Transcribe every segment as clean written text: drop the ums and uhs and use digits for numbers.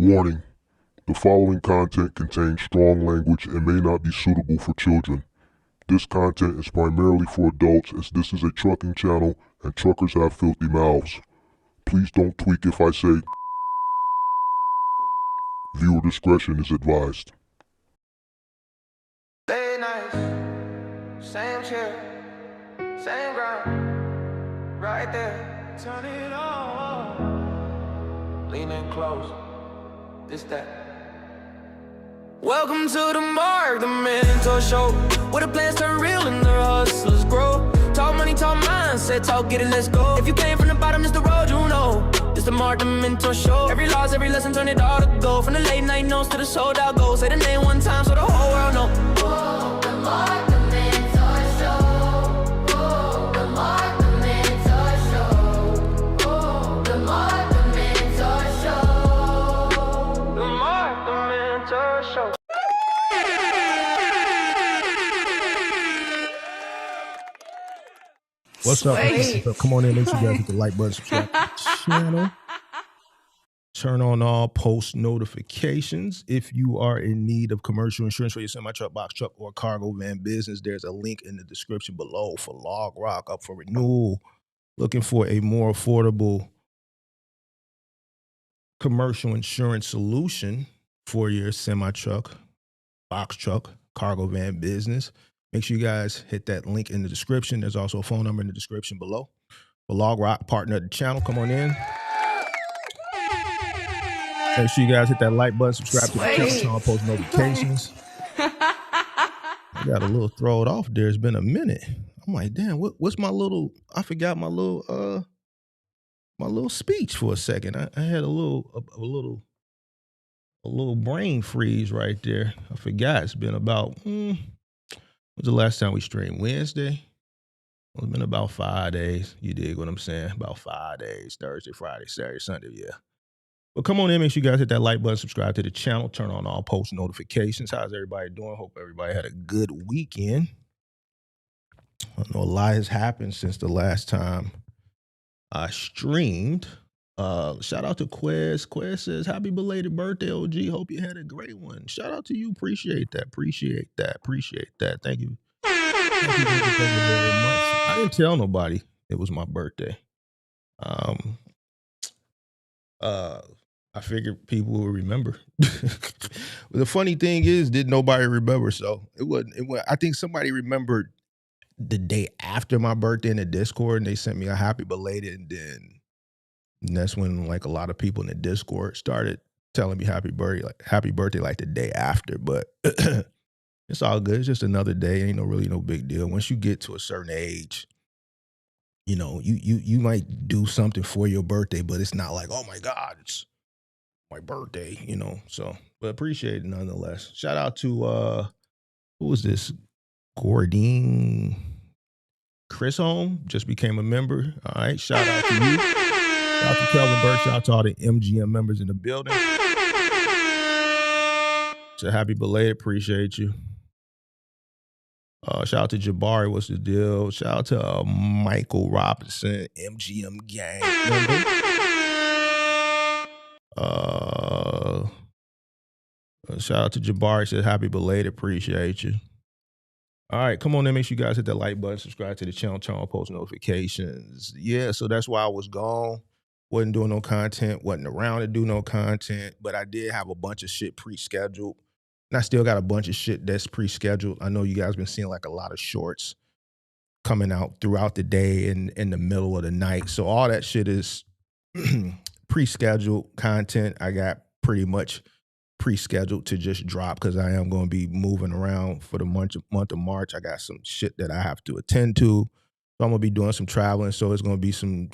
Warning: the following content contains strong language and may not be suitable for children. This content is primarily for adults, as this is a trucking channel and truckers have filthy mouths. Please don't tweak if I say. Viewer discretion is advised. Late nights, same chair, same ground, right there. Turn it on, leaning close, this that. Welcome to the mark, the mentor show, where the plans turn real and the hustlers grow. Talk money, talk mindset, talk get it, let's go. If you came from the bottom, it's the road you know. It's the mark, the mentor show. Every loss, every lesson, turn it all to gold. From the late night notes to the sold out goals. Say the name one time so the whole world know. Whoa, the mark, the mentor show. Whoa, the mark, the mentor show. Whoa, the mark, the mentor show. The mark, the mentor show. What's up? What's up? Come on in, make sure you guys hit the like button, subscribe to the channel. Turn on all post notifications. If you are in need of commercial insurance for your semi-truck, box truck, or cargo van business, there's a link in the description below for Log Rock up for renewal. Looking for a more affordable commercial insurance solution for your semi-truck, box truck, cargo van business. Make sure you guys hit that link in the description. There's also a phone number in the description below. For Log Rock, partner of the channel, come on in. Make sure you guys hit that like button, subscribe to the channel, turn on post notifications. I got a little thrown off there. It's been a minute. I'm like, damn, what's my little, I forgot my little speech for a second. I had a little brain freeze right there. I forgot. It's been about, when's the last time we streamed? Wednesday? Well, it's been about 5 days. You dig what I'm saying? About 5 days. Thursday, Friday, Saturday, Sunday, yeah. But come on in, make sure you guys hit that like button, subscribe to the channel, turn on all post notifications. How's everybody doing? Hope everybody had a good weekend. I know a lot has happened since the last time I streamed. Shout out to Quez. Quez says, happy belated birthday, OG. Hope you had a great one. Shout out to you. Appreciate that. Appreciate that. Thank you. Thank you very much. I didn't tell nobody it was my birthday. I figured people would remember. The funny thing is, did nobody remember? So it wasn't. I think somebody remembered the day after my birthday in the Discord, and they sent me a happy belated, and that's when like a lot of people in the Discord started telling me happy birthday like the day after. But it's all good. It's just another day. Ain't really no big deal. Once you get to a certain age, you know, you might do something for your birthday, but it's not like, oh my God, it's my birthday, you know. So, but appreciate it nonetheless. Shout out to who was this? Gordine Chris Home just became a member. All right, shout out to you. Shout out to Kelvin Burke. Shout out to all the MGM members in the building. So happy belated, appreciate you. Shout out to Jabari, what's the deal? Shout out to Michael Robinson, MGM gang member. Shout out to Jabari, said happy belated, appreciate you. All right, come on in, make sure you guys hit that like button, subscribe to the channel, turn on post notifications. Yeah, so that's why I was gone. Wasn't doing no content, wasn't around to do no content, but I did have a bunch of shit pre-scheduled. And I still got a bunch of shit that's pre-scheduled. I know you guys been seeing like a lot of shorts coming out throughout the day and in the middle of the night. So all that shit is pre-scheduled content. I got pretty much pre-scheduled to just drop because I am going to be moving around for the month of March. I got some shit that I have to attend to. So I'm going to be doing some traveling. So it's going to be some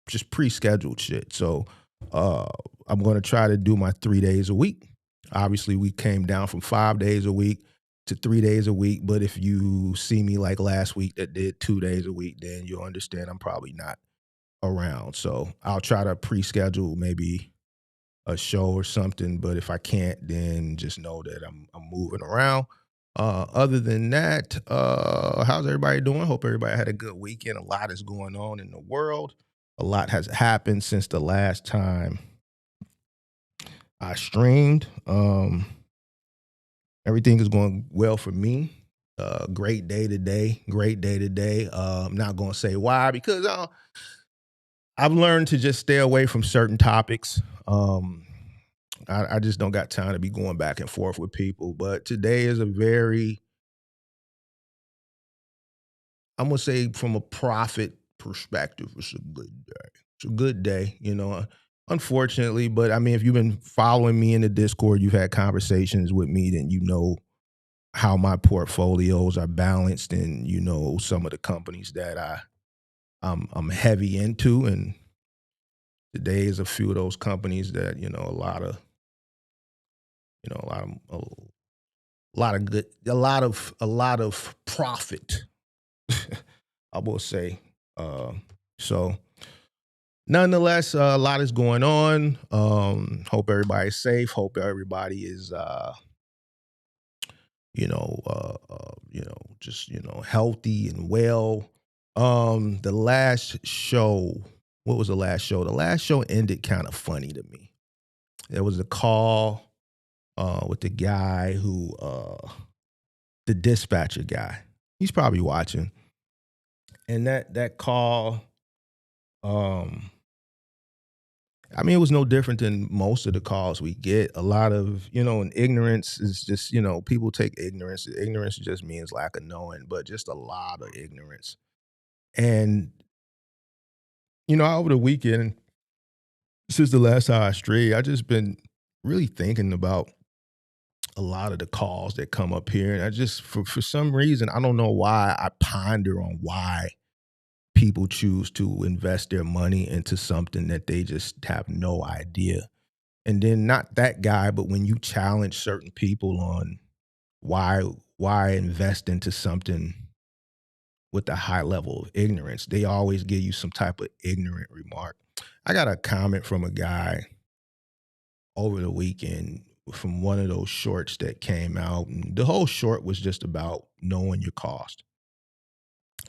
just pre-scheduled shit. So I'm going to try to do my 3 days a week. Obviously, we came down from 5 days a week to 3 days a week. But if you see me like last week that did 2 days a week, then you'll understand I'm probably not around. So I'll try to pre-schedule maybe a show or something. But if I can't, then just know that I'm moving around. Other than that, how's everybody doing? Hope everybody had a good weekend. A lot is going on in the world. A lot has happened since the last time I streamed. Everything is going well for me. Great day today. Great day today. I'm not going to say why because I've learned to just stay away from certain topics. I just don't got time to be going back and forth with people. But today is a very, I'm going to say from a profit perspective, it's a good day. It's a good day, you know. Unfortunately, but I mean, if you've been following me in the Discord, you've had conversations with me, then you know how my portfolios are balanced and you know some of the companies that I'm heavy into, and today is a few of those companies that you know a lot of you know a lot of good a lot of profit I will say. So nonetheless, a lot is going on. Hope everybody's safe. Hope everybody is just healthy and well. The last show, what was the last show? The last show ended kind of funny to me. There was a call with the guy who the dispatcher guy. He's probably watching. And that call, I mean, it was no different than most of the calls we get. A lot of, and ignorance is just, people take ignorance. Ignorance just means lack of knowing, but just a lot of ignorance. And, over the weekend, since the last time I strayed, I just been really thinking about a lot of the calls that come up here. And I just, for some reason, I don't know why, I ponder on why people choose to invest their money into something that they just have no idea. And then not that guy, but when you challenge certain people on why invest into something with a high level of ignorance, they always give you some type of ignorant remark. I got a comment from a guy over the weekend from one of those shorts that came out, and the whole short was just about knowing your cost.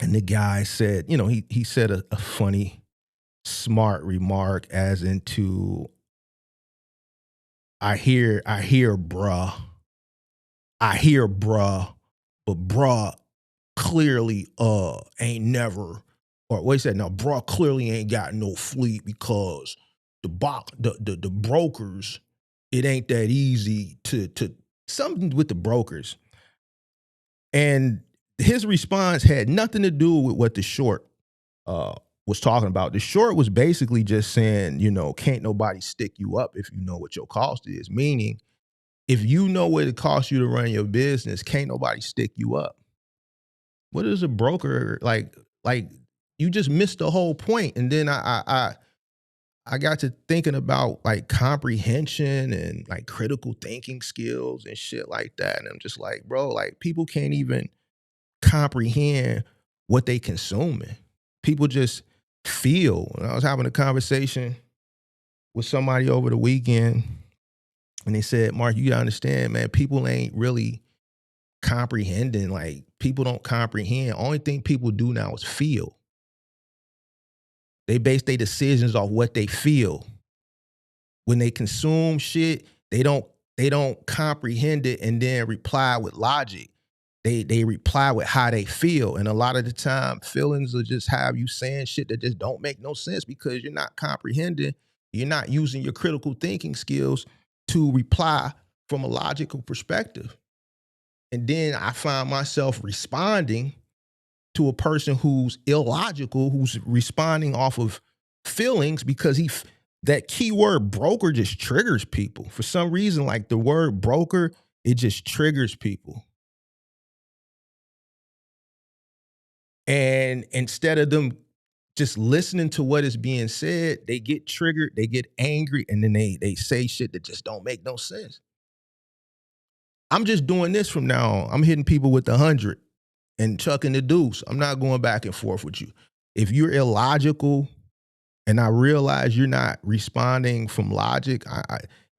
And the guy said, he said a funny, smart remark as into, I hear bruh, but bruh clearly ain't never, or what he said, now bruh clearly ain't got no fleet because the brokers, it ain't that easy to something with the brokers. And his response had nothing to do with what the short was talking about. The short was basically just saying, can't nobody stick you up if you know what your cost is. Meaning, if you know what it costs you to run your business, can't nobody stick you up. What is a broker like? Like you just missed the whole point. And then I got to thinking about like comprehension and like critical thinking skills and shit like that. And I'm just like, bro, like people can't even comprehend what they consuming. People just feel. And I was having a conversation with somebody over the weekend, and they said, Mark, you gotta understand, man, people ain't really comprehending. Like people don't comprehend. Only thing people do now is feel. They base their decisions off what they feel. When they consume shit, they don't comprehend it and then reply with logic. They reply with how they feel. And a lot of the time, feelings will just have you saying shit that just don't make no sense because you're not comprehending. You're not using your critical thinking skills to reply from a logical perspective. And then I find myself responding to a person who's illogical, who's responding off of feelings because that keyword broker just triggers people. For some reason, like the word broker, it just triggers people. And instead of them just listening to what is being said, they get triggered, they get angry, and then they say shit that just don't make no sense. I'm just doing this from now on. I'm hitting people with 100 and chucking the deuce. I'm not going back and forth with you. If you're illogical and I realize you're not responding from logic,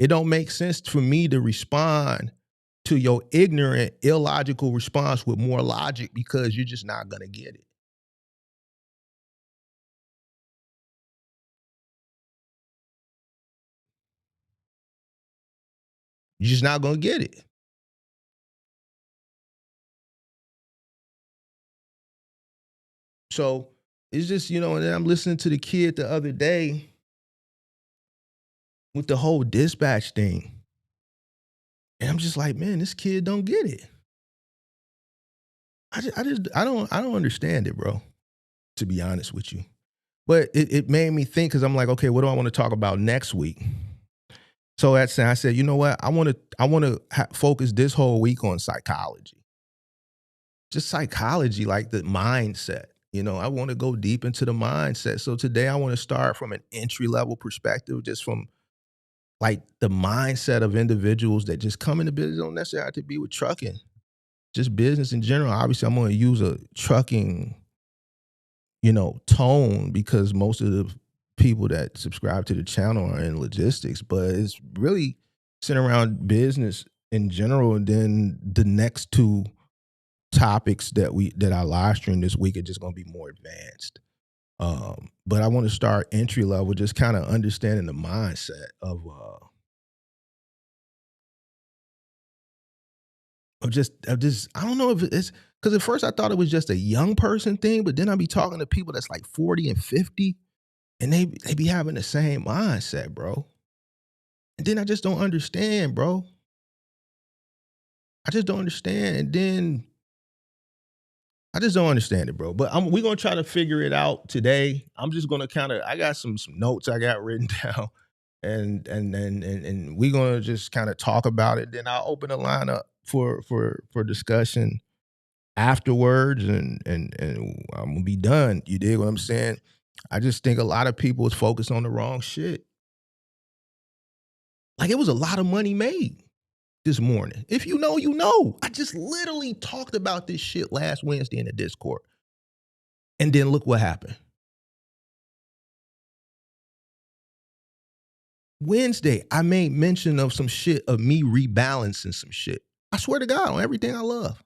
it don't make sense for me to respond to your ignorant, illogical response with more logic because you're just not going to get it. You're just not gonna get it. So it's just, and then I'm listening to the kid the other day with the whole dispatch thing. And I'm just like, man, this kid don't get it. I don't understand it, bro, to be honest with you. But it made me think, because I'm like, okay, what do I want to talk about next week? So I said, you know what? I want to focus this whole week on psychology. Just psychology, like the mindset. I want to go deep into the mindset. So today I want to start from an entry-level perspective, just from like the mindset of individuals that just come into business. Don't necessarily have to be with trucking, just business in general. Obviously, I'm going to use a trucking, tone, because most of the people that subscribe to the channel are in logistics, but it's really centered around business in general. And then the next two topics that I live stream this week are just going to be more advanced. But I want to start entry level, just kind of understanding the mindset of just I don't know if it's, because at first I thought it was just a young person thing, but then I be talking to people that's like 40 and 50, and they be having the same mindset, bro. And then I just don't understand, bro. I just don't understand. And then I just don't understand it, bro. But we're going to try to figure it out today. I'm just going to I got some notes I got written down, and we're going to just kind of talk about it. Then I'll open the line up for discussion afterwards, and I'm going to be done. You dig what I'm saying? I just think a lot of people is focused on the wrong shit. Like, it was a lot of money made this morning. If you know, you know. I just literally talked about this shit last Wednesday in the Discord. And then look what happened. Wednesday, I made mention of some shit, of me rebalancing some shit. I swear to God, on everything I love.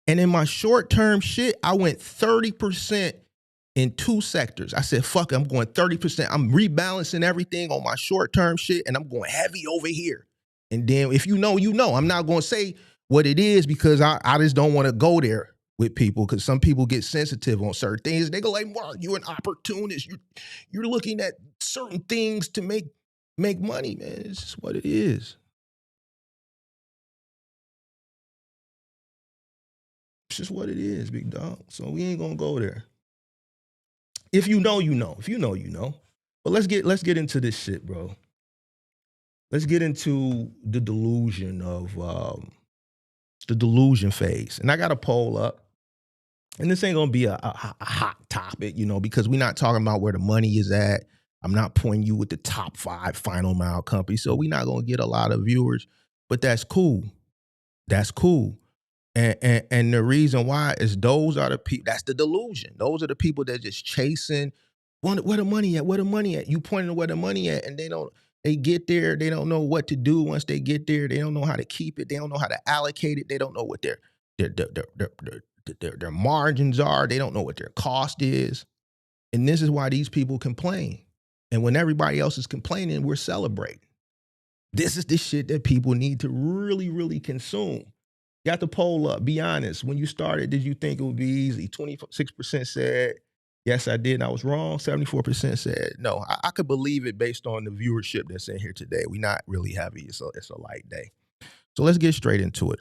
And in my short-term shit, I went 30% in two sectors. I said, fuck it, I'm going 30%. I'm rebalancing everything on my short-term shit, and I'm going heavy over here. And then if you know, you know. I'm not going to say what it is, because I just don't want to go there with people, because some people get sensitive on certain things. They go like, Mark, you're an opportunist. You're looking at certain things to make money, man. It's just what it is. It's just what it is, big dog. So we ain't going to go there. If you know, you know. If you know, you know. But let's get into this shit, bro. Let's get into the delusion of the delusion phase. And I got a poll up. And this ain't gonna be a hot topic, because we're not talking about where the money is at. I'm not pointing you with the top 5 final mile companies, so we're not gonna get a lot of viewers. But that's cool. That's cool. And the reason why is those are the people. That's the delusion. Those are the people that just chasing. Where the money at? Where the money at? You pointing to where the money at, and they get there. They don't know what to do once they get there. They don't know how to keep it. They don't know how to allocate it. They don't know what their margins are. They don't know what their cost is. And this is why these people complain. And when everybody else is complaining, we're celebrating. This is the shit that people need to really, really consume. You got the poll up. Be honest. When you started, did you think it would be easy? 26% said, yes, I did, and I was wrong. 74% said, no. I could believe it based on the viewership that's in here today. We're not really heavy. It's a light day. So let's get straight into it.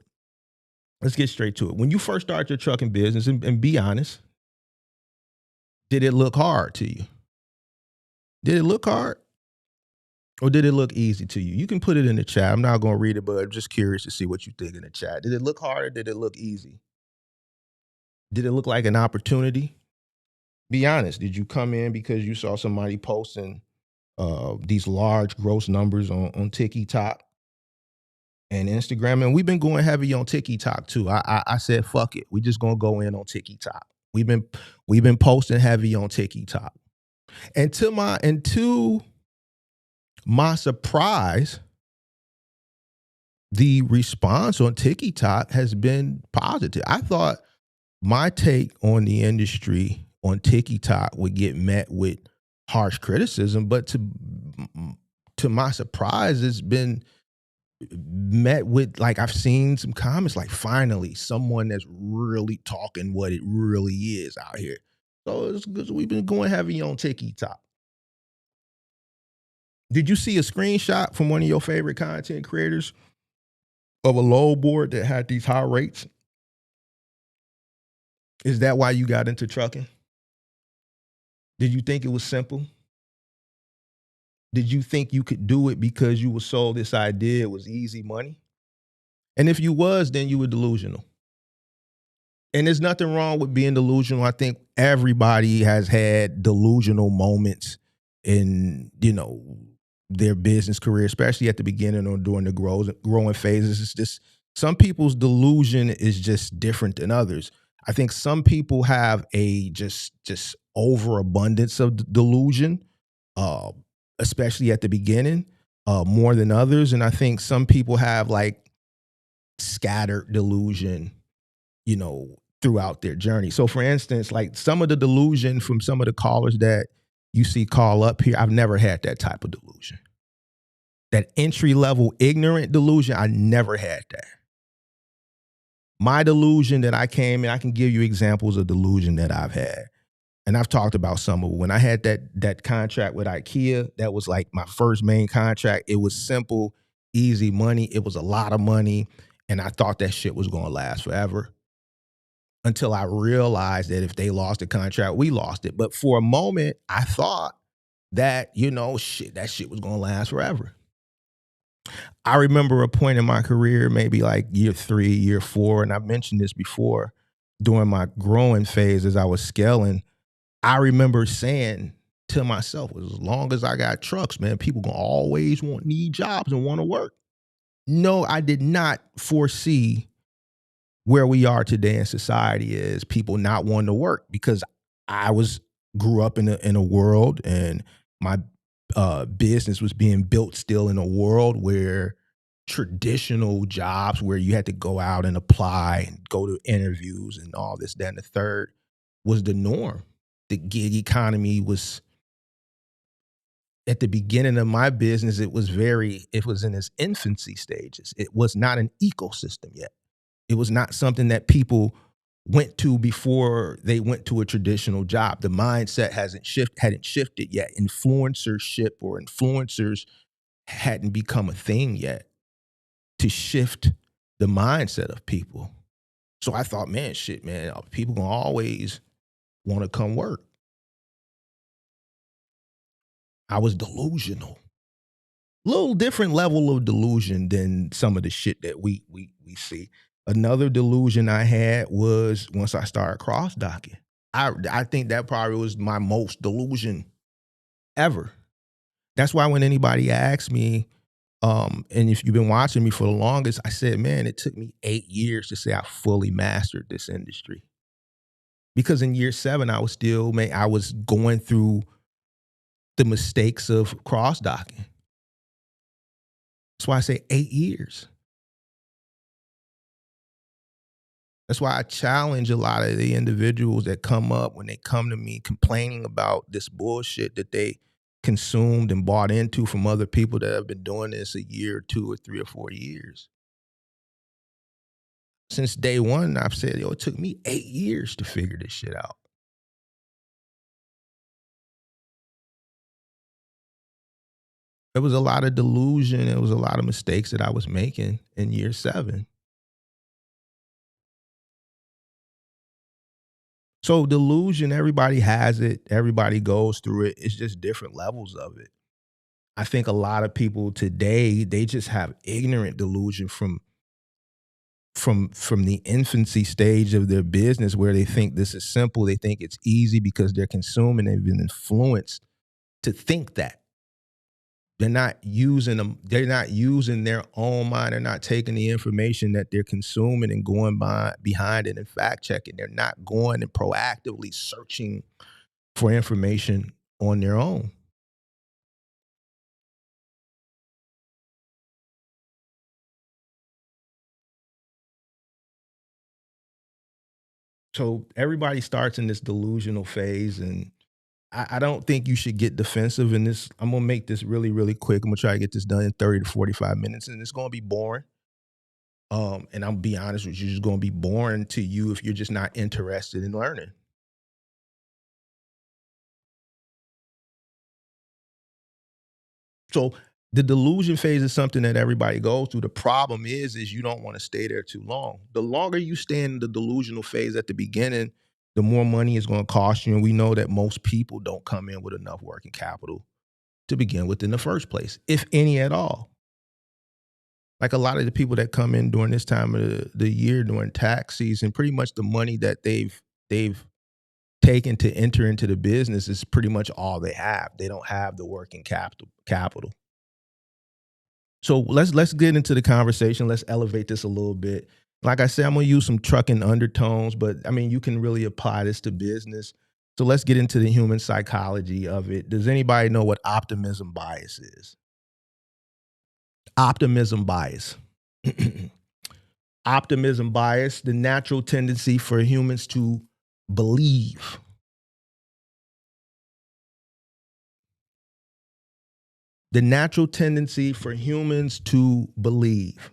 Let's get straight to it. When you first started your trucking business, and be honest, did it look hard to you? Did it look hard? Or did it look easy to you? You can put it in the chat. I'm not going to read it, but I'm just curious to see what you think in the chat. Did it look hard, or did it look easy? Did it look like an opportunity? Be honest. Did you come in because you saw somebody posting these large gross numbers on TikTok and Instagram? And we've been going heavy on TikTok too. I said, fuck it. We just going to go in on TikTok. We've been posting heavy on TikTok. And to my surprise, the response on TikTok has been positive. I thought my take on the industry on TikTok would get met with harsh criticism, but to my surprise, it's been met with, like, I've seen some comments like, finally, someone that's really talking what it really is out here. So it's good. We've been going heavy on TikTok. Did you see a screenshot from one of your favorite content creators of a load board that had these high rates? Is that why you got into trucking? Did you think it was simple? Did you think you could do it because you were sold this idea it was easy money? And if you was, then you were delusional. And there's nothing wrong with being delusional. I think everybody has had delusional moments in, their business career, especially at the beginning or during the growing phases. It's just some people's delusion is just different than others. I think some people have a just overabundance of delusion, uh, especially at the beginning, more than others. And I think some people have like scattered delusion, throughout their journey. So for instance, like some of the delusion from some of the callers that you see call up here, I've never had that type of delusion. That entry level ignorant delusion, I never had that. My delusion that I came in, I can give you examples of delusion that I've had. And I've talked about some of it. When I had that contract with IKEA, that was like my first main contract. It was simple, easy money. It was a lot of money. And I thought that shit was going to last forever. Until I realized that if they lost the contract, we lost it. But for a moment, I thought that, that shit was going to last forever. I remember a point in my career, maybe like year 3, year 4, and I've mentioned this before, during my growing phase as I was scaling, I remember saying to myself, as long as I got trucks, man, people gonna always need jobs and want to work. No, I did not foresee where we are today in society is people not wanting to work, because I grew up in a world, and my business was being built still in a world where traditional jobs where you had to go out and apply and go to interviews and all this, that, and the third was the norm. The gig economy was, at the beginning of my business, it was in its infancy stages. It was not an ecosystem yet. It was not something that people went to before they went to a traditional job. The mindset hadn't shifted yet. Influencership or influencers hadn't become a thing yet to shift the mindset of people. So I thought, man, people gonna always want to come work. I was delusional. Little different level of delusion than some of the shit that we see. Another delusion I had was once I started cross docking. I think that probably was my most delusion ever. That's why when anybody asks me, and if you've been watching me for the longest, I said, man, it took me 8 years to say I fully mastered this industry. Because in year 7, I was going through the mistakes of cross docking. That's why I say 8 years. That's why I challenge a lot of the individuals that come up when they come to me complaining about this bullshit that they consumed and bought into from other people that have been doing this a year or 2 or 3 or 4 years. Since day one, I've said, it took me 8 years to figure this shit out. There was a lot of delusion. There was a lot of mistakes that I was making in year 7. So delusion, everybody has it. Everybody goes through it. It's just different levels of it. I think a lot of people today, they just have ignorant delusion from the infancy stage of their business, where they think this is simple. They think it's easy because they're consuming. They've been influenced to think that. They're not using their own mind. They're not taking the information that they're consuming and going behind it and fact checking. They're not going and proactively searching for information on their own. So everybody starts in this delusional phase, and I don't think you should get defensive in this. I'm gonna make this really, really quick. I'm gonna try to get this done in 30 to 45 minutes, and it's gonna be boring. And I'm be honest with you, it's just gonna be boring to you if you're just not interested in learning. So the delusion phase is something that everybody goes through. The problem is you don't want to stay there too long. The longer you stay in the delusional phase at the beginning, the more money it's going to cost you. And we know that most people don't come in with enough working capital to begin with in the first place, if any at all. Like a lot of the people that come in during this time of the year, during tax season, pretty much the money that they've taken to enter into the business is pretty much all they have. They don't have the working capital. So let's get into the conversation. Let's elevate this a little bit. Like I said, I'm gonna use some trucking undertones, but I mean you can really apply this to business. So let's get into the human psychology of it. Does anybody know what optimism bias is? Optimism bias. Optimism bias, the natural tendency for humans to believe. The natural tendency for humans to believe.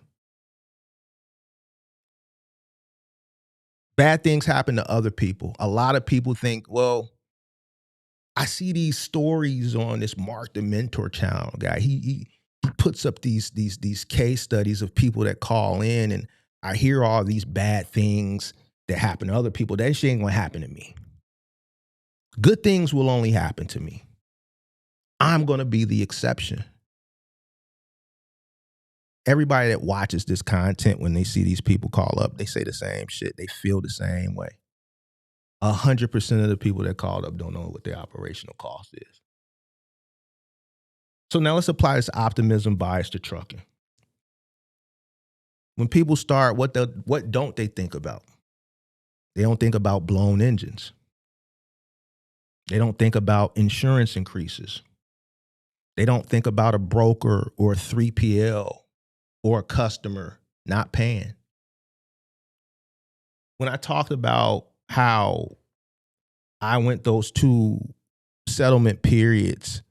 Bad things happen to other people. A lot of people think, well, I see these stories on this Mark the Mentor channel guy. He puts up these case studies of people that call in, and I hear all these bad things that happen to other people. That shit ain't gonna happen to me. Good things will only happen to me. I'm gonna be the exception. Everybody that watches this content, when they see these people call up, they say the same shit. They feel the same way. 100% of the people that called up don't know what their operational cost is. So now let's apply this optimism bias to trucking. When people start, what don't they think about? They don't think about blown engines. They don't think about insurance increases. They don't think about a broker or a 3PL or a customer not paying. When I talked about how I went those 2 settlement periods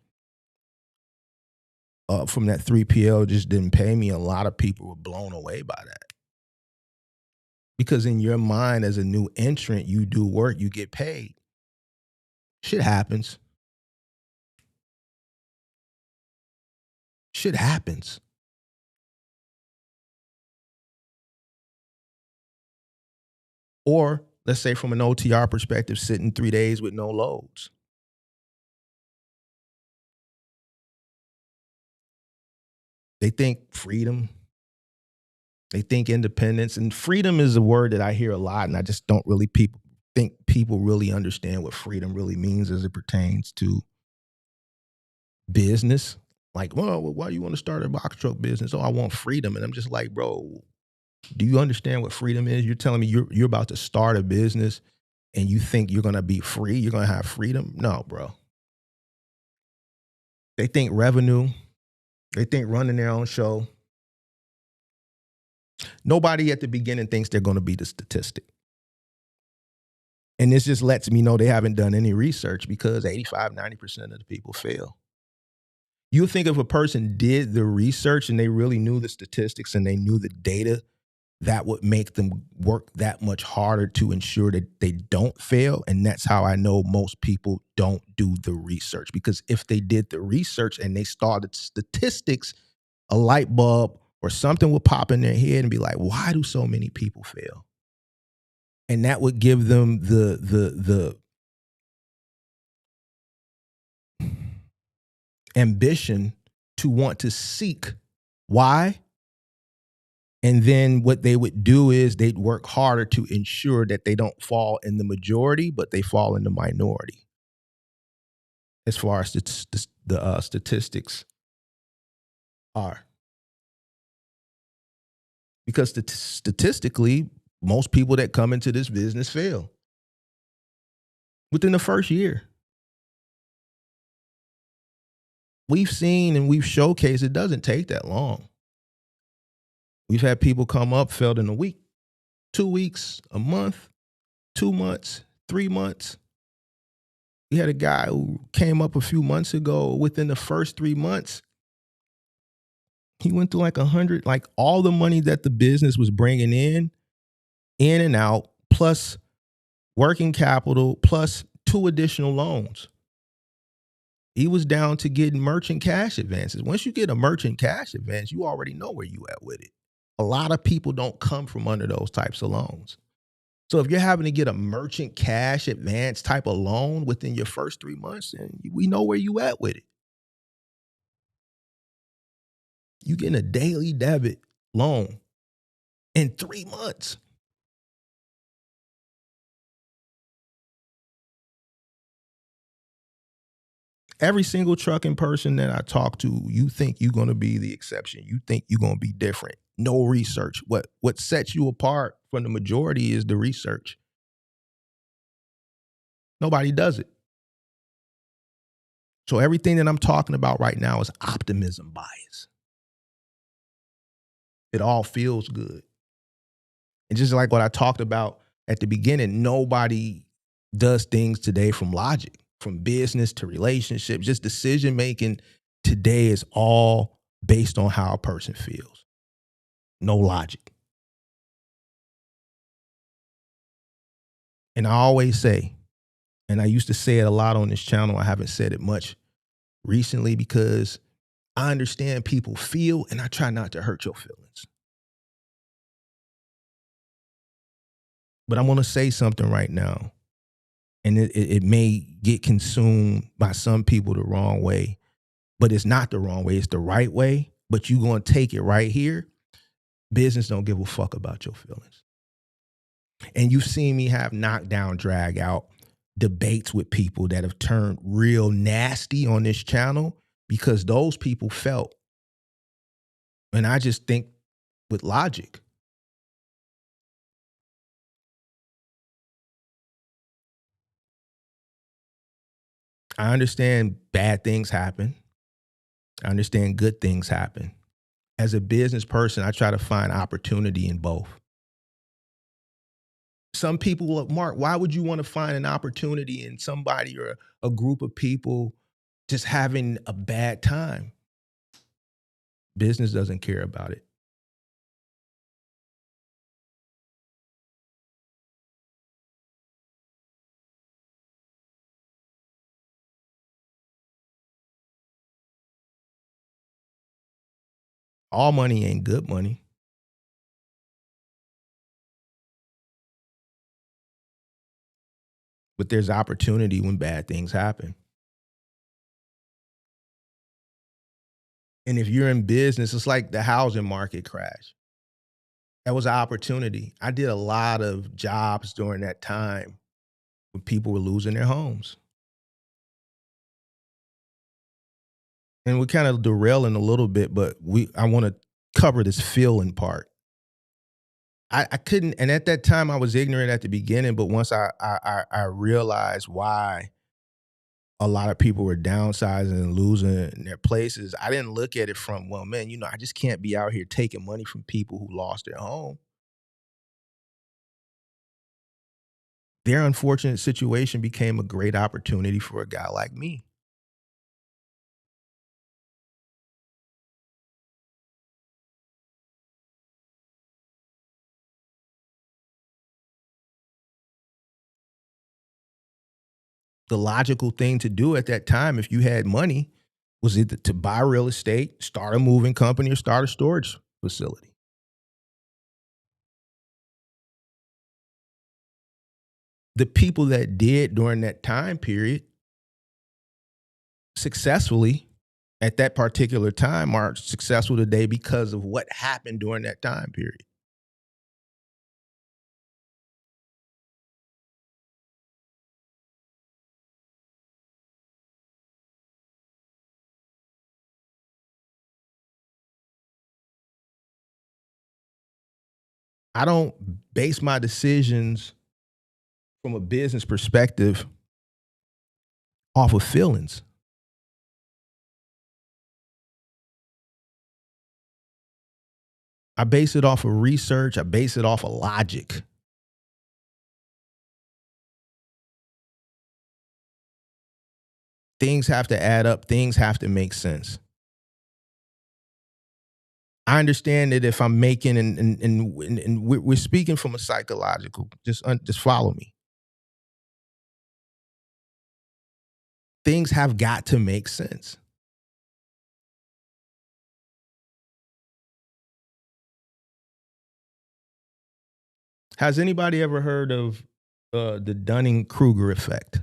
from that 3PL just didn't pay me, a lot of people were blown away by that. Because in your mind as a new entrant, you do work, you get paid. Shit happens. Shit happens. Or let's say from an OTR perspective, sitting 3 days with no loads. They think freedom. They think independence. And freedom is a word that I hear a lot, and I just don't really think people really understand what freedom really means as it pertains to business. Like, well, why do you want to start a box truck business? Oh, I want freedom. And I'm just like, bro, do you understand what freedom is? You're telling me you're about to start a business and you think you're going to be free? You're going to have freedom? No, bro. They think revenue. They think running their own show. Nobody at the beginning thinks they're going to be the statistic. And this just lets me know they haven't done any research, because 85, 90% of the people fail. You think if a person did the research and they really knew the statistics and they knew the data, that would make them work that much harder to ensure that they don't fail. And that's how I know most people don't do the research. Because if they did the research and they started statistics, a light bulb or something would pop in their head and be like, why do so many people fail? And that would give them the ambition to want to seek why. And then what they would do is they'd work harder to ensure that they don't fall in the majority, but they fall in the minority. As far as the statistics are. Because statistically, most people that come into this business fail within the first year. We've seen and we've showcased it doesn't take that long. We've had people come up, failed in a week, 2 weeks, a month, 2 months, 3 months. We had a guy who came up a few months ago. Within the first 3 months, he went through like 100, like all the money that the business was bringing in and out, plus working capital, plus 2 additional loans. He was down to getting merchant cash advances. Once you get a merchant cash advance, you already know where you at with it. A lot of people don't come from under those types of loans. So if you're having to get a merchant cash advance type of loan within your first 3 months, then we know where you at with it. You getting a daily debit loan in 3 months. Every single trucking person that I talk to, you think you're going to be the exception. You think you're going to be different. No research. What sets you apart from the majority is the research. Nobody does it. So everything that I'm talking about right now is optimism bias. It all feels good. And just like what I talked about at the beginning, nobody does things today from logic, from business to relationships. Just decision making today is all based on how a person feels. No logic. And I always say, and I used to say it a lot on this channel, I haven't said it much recently because I understand people feel and I try not to hurt your feelings. But I'm going to say something right now, and it may get consumed by some people the wrong way, but it's not the wrong way. It's the right way, but you're going to take it right here. Business don't give a fuck about your feelings. And you've seen me have knockdown, drag out debates with people that have turned real nasty on this channel because those people felt. And I just think with logic. I understand bad things happen. I understand good things happen. As a business person, I try to find opportunity in both. Some people will, Mark, why would you want to find an opportunity in somebody or a group of people just having a bad time? Business doesn't care about it. All money ain't good money. But there's opportunity when bad things happen. And if you're in business, it's like the housing market crash. That was an opportunity. I did a lot of jobs during that time when people were losing their homes. And we're kind of derailing a little bit, but I want to cover this feeling part. I couldn't, and at that time I was ignorant at the beginning, but once I realized why a lot of people were downsizing and losing their places, I didn't look at it from, well, man, I just can't be out here taking money from people who lost their home. Their unfortunate situation became a great opportunity for a guy like me. The logical thing to do at that time, if you had money, was either to buy real estate, start a moving company, or start a storage facility. The people that did during that time period successfully at that particular time are successful today because of what happened during that time period. I don't base my decisions from a business perspective off of feelings. I base it off of research. I base it off of logic. Things have to add up. Things have to make sense. I understand that if I'm making, and we're speaking from a psychological, just follow me. Things have got to make sense. Has anybody ever heard of the Dunning-Kruger effect?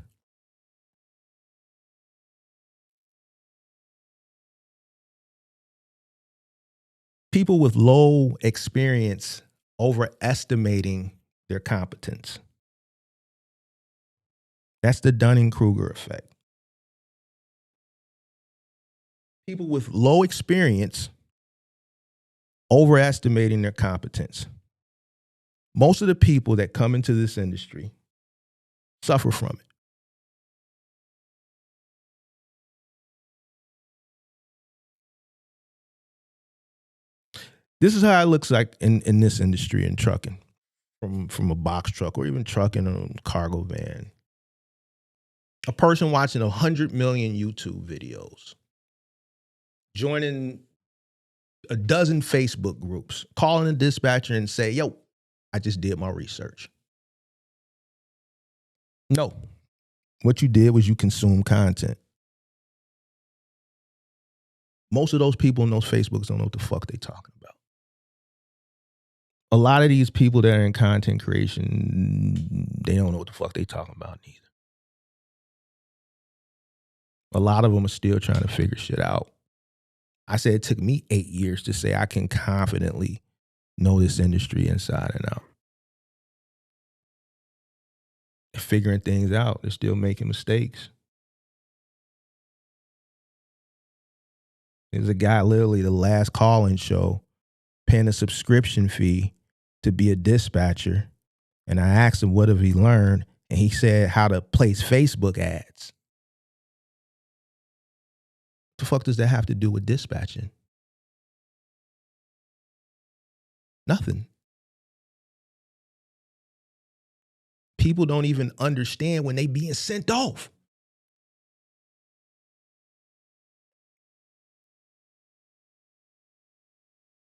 People with low experience overestimating their competence. That's the Dunning-Kruger effect. People with low experience overestimating their competence. Most of the people that come into this industry suffer from it. This is how it looks like in this industry in trucking, from a box truck or even trucking a cargo van. A person watching 100 million YouTube videos, joining a dozen Facebook groups, calling a dispatcher and say, yo, I just did my research. No. What you did was you consumed content. Most of those people in those Facebooks don't know what the fuck they talking about. A lot of these people that are in content creation, they don't know what the fuck they talking about neither. A lot of them are still trying to figure shit out. I said it took me 8 years to say I can confidently know this industry inside and out. Figuring things out, they're still making mistakes. There's a guy literally the last call-in show paying a subscription fee to be a dispatcher. And I asked him what have he learned, and he said how to place Facebook ads. What the fuck does that have to do with dispatching? Nothing. People don't even understand when they being sent off.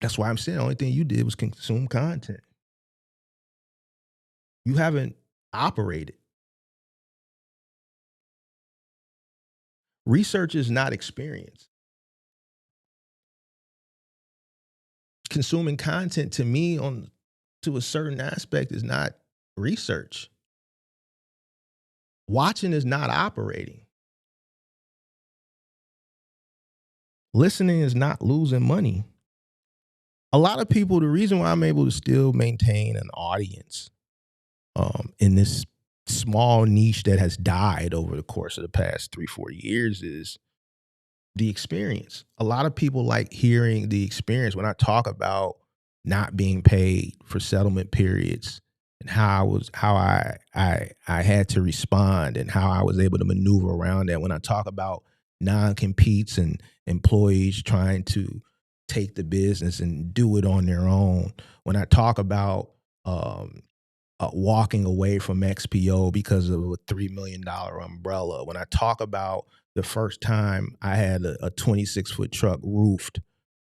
That's why I'm saying the only thing you did was consume content. You haven't operated. Research is not experience. Consuming content to me to a certain aspect is not research. Watching is not operating. Listening is not losing money. A lot of people, the reason why I'm able to still maintain an audience in this small niche that has died over the course of the past 3-4 years is the experience. A lot of people like hearing the experience when I talk about not being paid for settlement periods and how I had to respond and how I was able to maneuver around that. When I talk about non-competes and employees trying to take the business and do it on their own. When I talk about walking away from XPO because of a $3 million umbrella. When I talk about the first time I had a 26-foot truck roofed.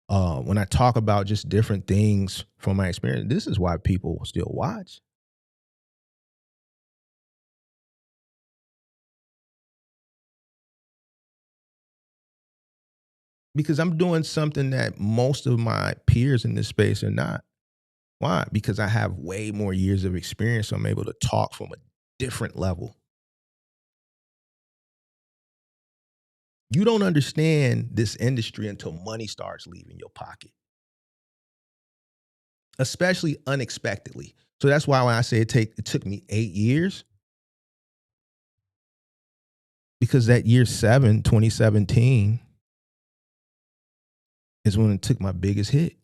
When I talk about just different things from my experience, this is why people still watch. Because I'm doing something that most of my peers in this space are not. Why? Because I have way more years of experience, so I'm able to talk from a different level. You don't understand this industry until money starts leaving your pocket, especially unexpectedly. So that's why when I say it took me 8 years, because that year 7, 2017, is when it took my biggest hit.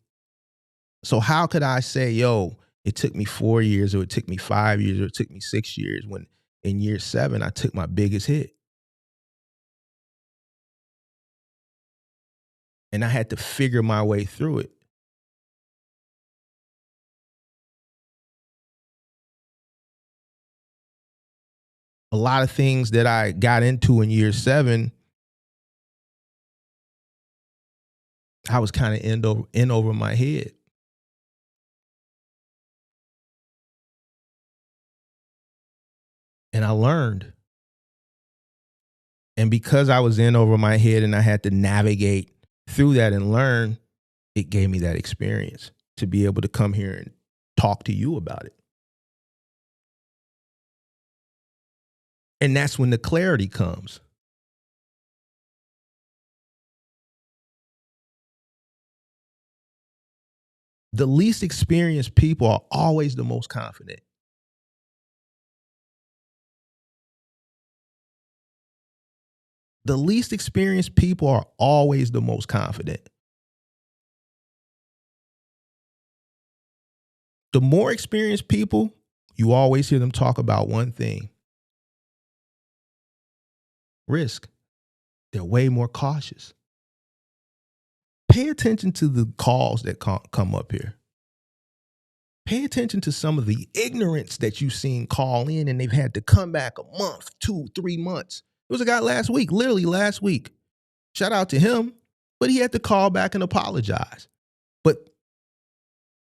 So how could I say, yo, it took me 4 years or it took me 5 years or it took me 6 years when in year 7, I took my biggest hit? And I had to figure my way through it. A lot of things that I got into in year 7 I was kind of in over my head. And I learned. And because I was in over my head and I had to navigate through that and learn, it gave me that experience to be able to come here and talk to you about it. And that's when the clarity comes. The least experienced people are always the most confident. The least experienced people are always the most confident. The more experienced people, you always hear them talk about one thing: risk. They're way more cautious. Pay attention to the calls that come up here. Pay attention to some of the ignorance that you've seen call in and they've had to come back a month, 2, 3 months. There was a guy last week, literally last week. Shout out to him, but he had to call back and apologize. But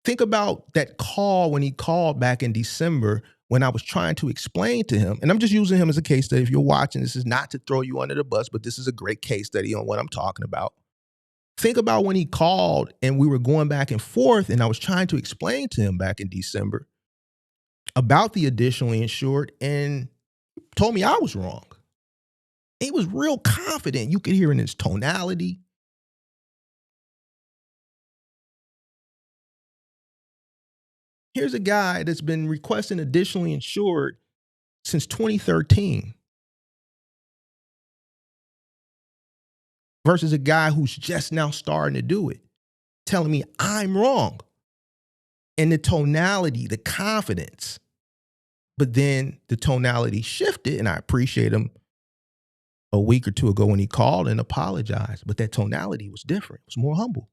think about that call when he called back in December when I was trying to explain to him, and I'm just using him as a case study. If you're watching, this is not to throw you under the bus, but this is a great case study on what I'm talking about. Think about when he called and we were going back and forth and I was trying to explain to him back in December about the additionally insured and told me I was wrong. He was real confident. You could hear in his tonality. Here's a guy that's been requesting additionally insured since 2013 versus a guy who's just now starting to do it, telling me I'm wrong. And the tonality, the confidence. But then the tonality shifted, and I appreciate him a week or two ago when he called and apologized. But that tonality was different. It was more humble.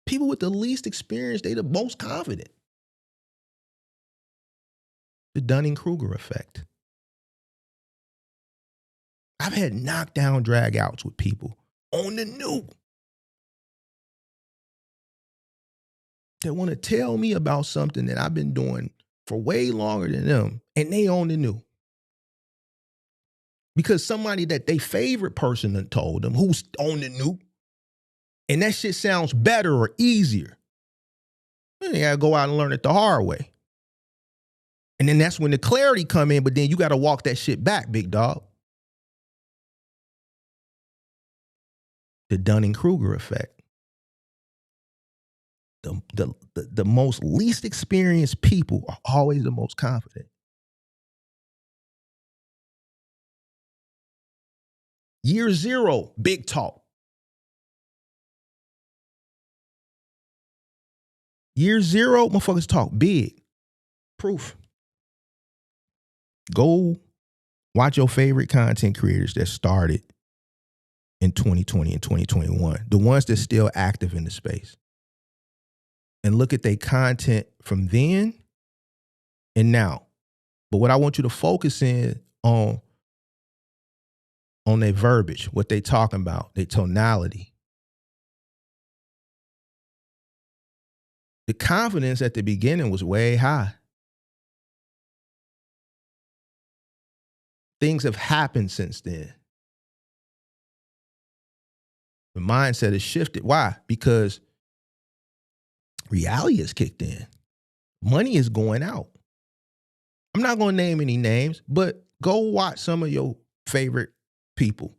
People with the least experience, they the most confident. The Dunning-Kruger effect. I've had knockdown drag outs with people on the new that want to tell me about something that I've been doing for way longer than them, and they on the new. Because somebody that they favorite person done told them who's on the new, and that shit sounds better or easier. Then they gotta go out and learn it the hard way. And then that's when the clarity come in, but then you gotta walk that shit back, big dog. The Dunning-Kruger effect. The most least experienced people are always the most confident. Year 0, big talk. Year 0, motherfuckers talk big. Proof. Go watch your favorite content creators that started in 2020 and 2021. The ones that's still active in the space. And look at their content from then and now. But what I want you to focus in on their verbiage, what they talking about, their tonality. The confidence at the beginning was way high. Things have happened since then. The mindset has shifted. Why? Because reality has kicked in. Money is going out. I'm not going to name any names, but go watch some of your favorite people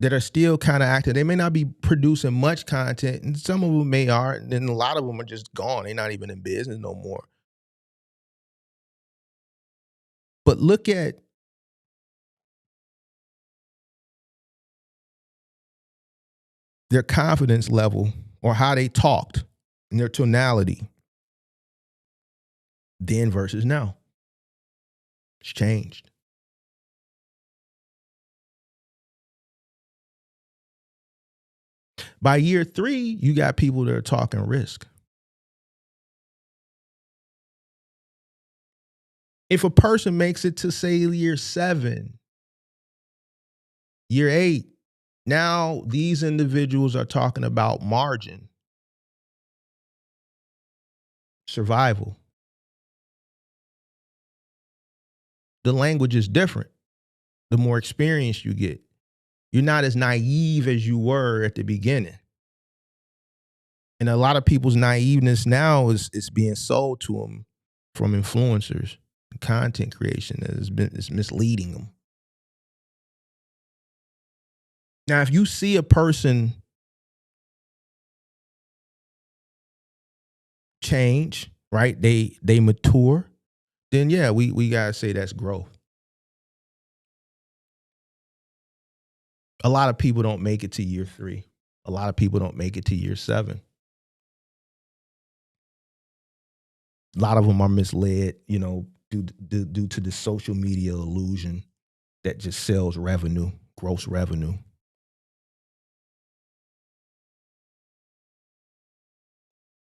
that are still kind of active. They may not be producing much content, and some of them may are, and then a lot of them are just gone. They're not even in business no more. But look at their confidence level or how they talked and their tonality then versus now. It's changed. By year 3, you got people that are talking risk. If a person makes it to, say, year 7, Year 8, now these individuals are talking about margin, survival. The language is different the more experience you get. You're not as naive as you were at the beginning. And a lot of people's naiveness now is being sold to them from influencers, content creation is misleading them. Now, if you see a person change, right? They mature, then yeah, we gotta say that's growth. A lot of people don't make it to year 3. A lot of people don't make it to year 7. A lot of them are misled, due to the social media illusion that just sells revenue, gross revenue.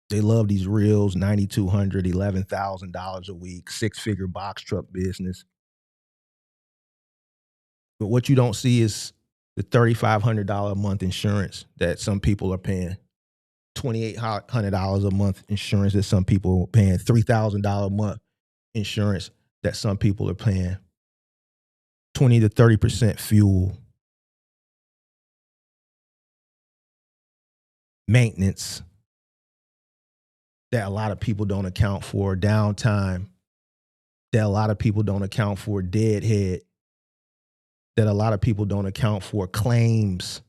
They love these reels, $9,200, $11,000 a week, 6-figure box truck business. But what you don't see is the $3,500 a month insurance that some people are paying, $2,800 a month insurance that some people are paying, $3,000 a month insurance that some people are paying, 20 to 30% fuel, maintenance that a lot of people don't account for, downtime that a lot of people don't account for, deadhead that a lot of people don't account for, claims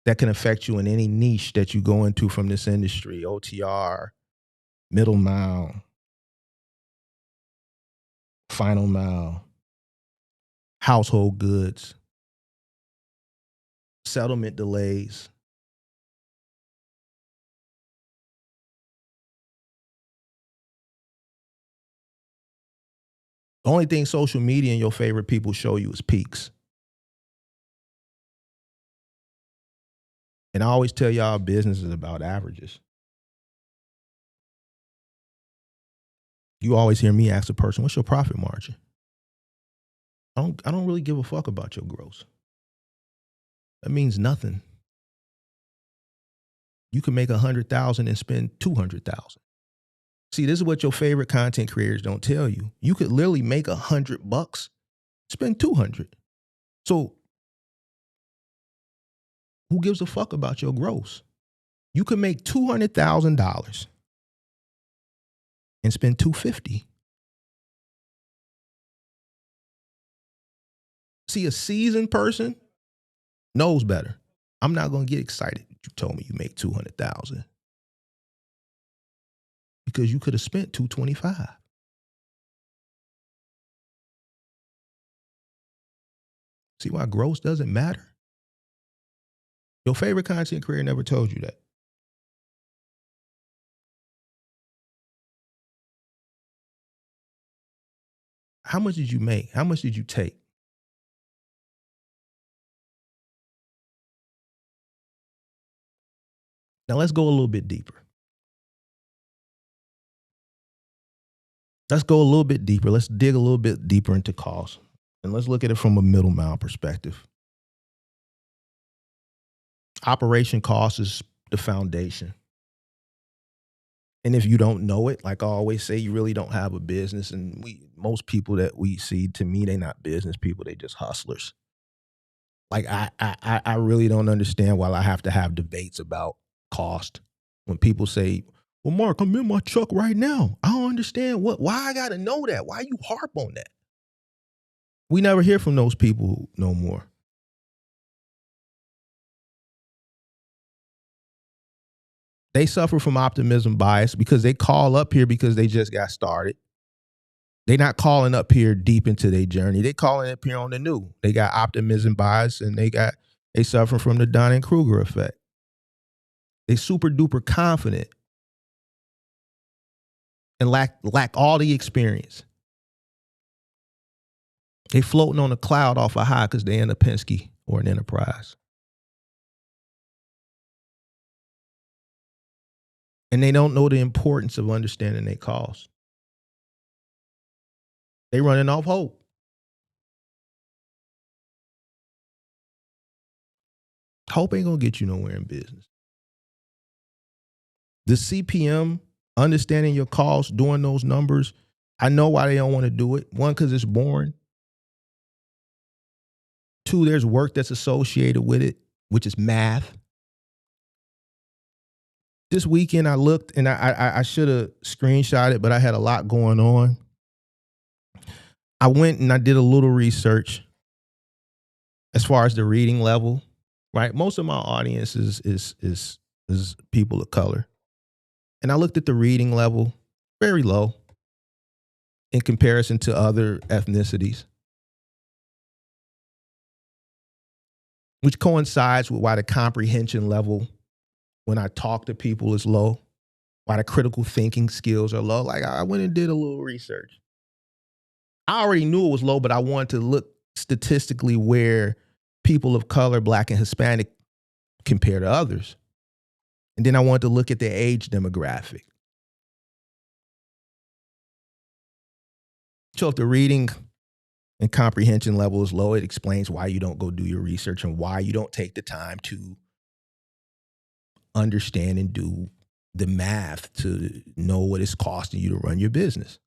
that can affect you in any niche that you go into from this industry, OTR, middle mile, final mile, household goods, settlement delays. The only thing social media and your favorite people show you is peaks. And I always tell y'all business is about averages. You always hear me ask a person, what's your profit margin? I don't really give a fuck about your gross. That means nothing. You can make 100,000 and spend 200,000. See, this is what your favorite content creators don't tell you. You could literally make $100, spend 200. So who gives a fuck about your gross? You could make $200,000 and spend 250. See, a seasoned person knows better. I'm not going to get excited. You told me you make 200,000 because you could have spent 225. See why gross doesn't matter? Your favorite content creator never told you that. How much did you make? How much did you take? Now let's go a little bit deeper. Let's go a little bit deeper. Let's dig a little bit deeper into cost. And let's look at it from a middle mile perspective. Operation cost is the foundation. And if you don't know it, like I always say, you really don't have a business. And most people that we see, to me, they're not business people. They just hustlers. Like I really don't understand why I have to have debates about cost. When people say, well, Mark, I'm in my truck right now. I don't understand why I got to know that. Why you harp on that? We never hear from those people no more. They suffer from optimism bias because they call up here because they just got started. They're not calling up here deep into their journey. They calling up here on the new. They got optimism bias and they suffer from the Dunning-Kruger effect. They super duper confident and lack all the experience. They floating on a cloud off a high because they in a Penske or an Enterprise. And they don't know the importance of understanding their cost. They running off hope. Hope ain't gonna get you nowhere in business. The CPM, understanding your costs, doing those numbers, I know why they don't want to do it. One, because it's boring. Two, there's work that's associated with it, which is math. This weekend I looked, and I should have screenshot it, but I had a lot going on. I went and I did a little research as far as the reading level, right? Most of my audience is people of color. And I looked at the reading level, very low in comparison to other ethnicities, which coincides with why the comprehension level when I talk to people is low, why the critical thinking skills are low. Like, I went and did a little research. I already knew it was low, but I wanted to look statistically where people of color, Black and Hispanic, compare to others. And then I wanted to look at their age demographic. So if the reading and comprehension level is low, it explains why you don't go do your research and why you don't take the time to understand and do the math to know what it's costing you to run your business.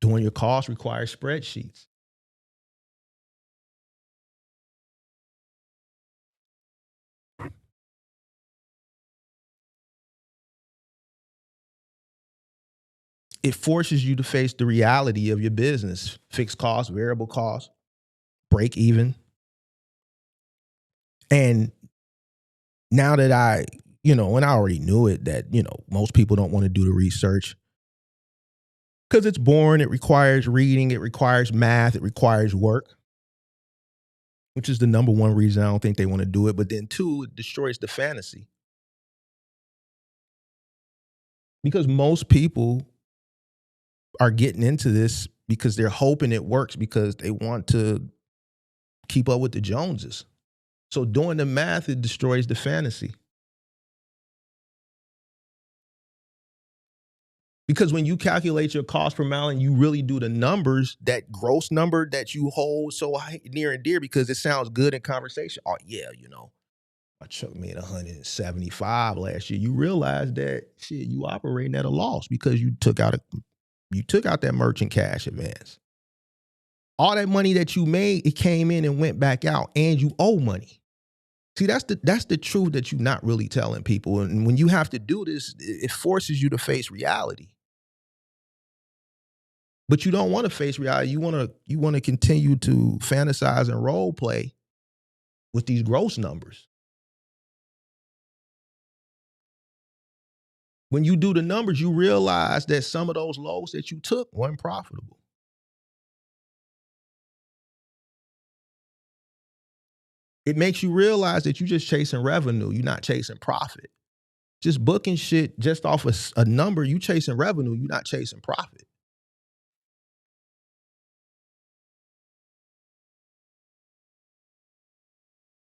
Doing your costs requires spreadsheets. It forces you to face the reality of your business, fixed costs, variable costs, break even. And now that and I already knew it, that, most people don't want to do the research because it's boring. It requires reading. It requires math. It requires work, which is the number one reason I don't think they want to do it. But then two, it destroys the fantasy. Because most people are getting into this because they're hoping it works because they want to keep up with the Joneses. So doing the math, it destroys the fantasy. Because when you calculate your cost per mile and you really do the numbers, that gross number that you hold so near and dear because it sounds good in conversation. Oh yeah, my truck made 175 last year. You realize that you operating at a loss because you took out that merchant cash advance. All that money that you made, it came in and went back out, and you owe money. See, that's the truth that you're not really telling people. And when you have to do this, it forces you to face reality. But you don't want to face reality. You want to continue to fantasize and role play with these gross numbers. When you do the numbers, you realize that some of those loads that you took weren't profitable. It makes you realize that you're just chasing revenue. You're not chasing profit. Just booking shit just off a number, you chasing revenue. You're not chasing profit.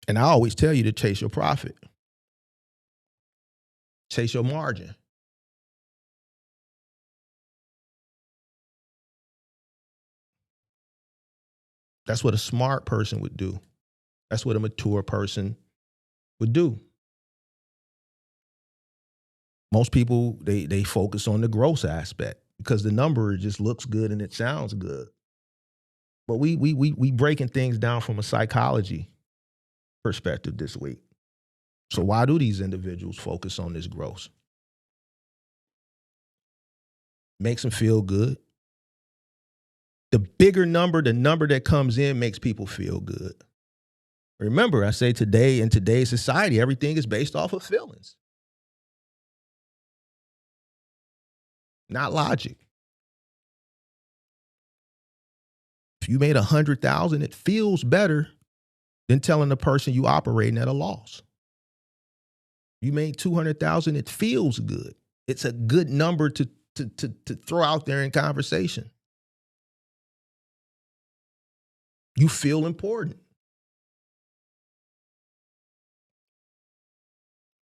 And I always tell you to chase your profit. Chase your margin. That's what a smart person would do. That's what a mature person would do. Most people, they focus on the gross aspect because the number just looks good and it sounds good. But we breaking things down from a psychology perspective this week. So why do these individuals focus on this gross? Makes them feel good. The bigger number, the number that comes in makes people feel good. Remember, I say today, in today's society, everything is based off of feelings, not logic. If you made 100,000, it feels better than telling the person you operating at a loss. You made 200,000, it feels good. It's a good number to throw out there in conversation. You feel important.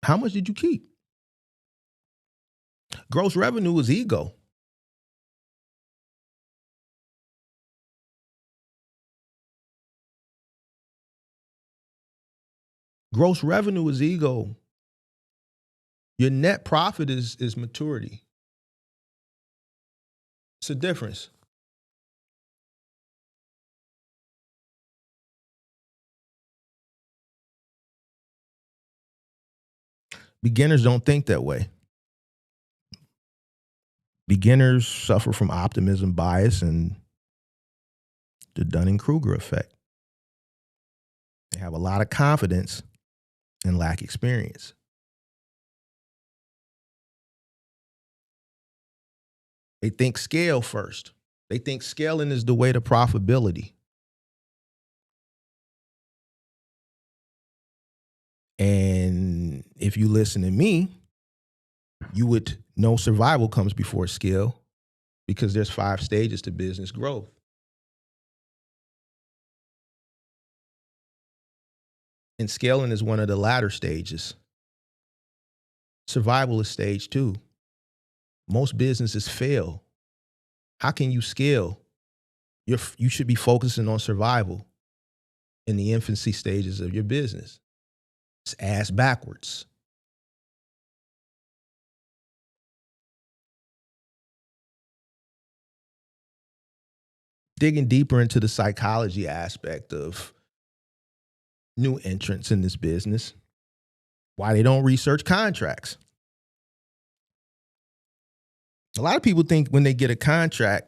How much did you keep? Gross revenue is ego. Gross revenue is ego. Your net profit is maturity. It's a difference. Beginners don't think that way. Beginners suffer from optimism bias and the Dunning-Kruger effect. They have a lot of confidence and lack experience. They think scale first. They think scaling is the way to profitability. And if you listen to me, you would know survival comes before scale because there's 5 stages to business growth. And scaling is one of the latter stages. Survival is stage 2. Most businesses fail. How can you scale? You should be focusing on survival in the infancy stages of your business. It's ass backwards. Digging deeper into the psychology aspect of new entrants in this business, why they don't research contracts. A lot of people think when they get a contract,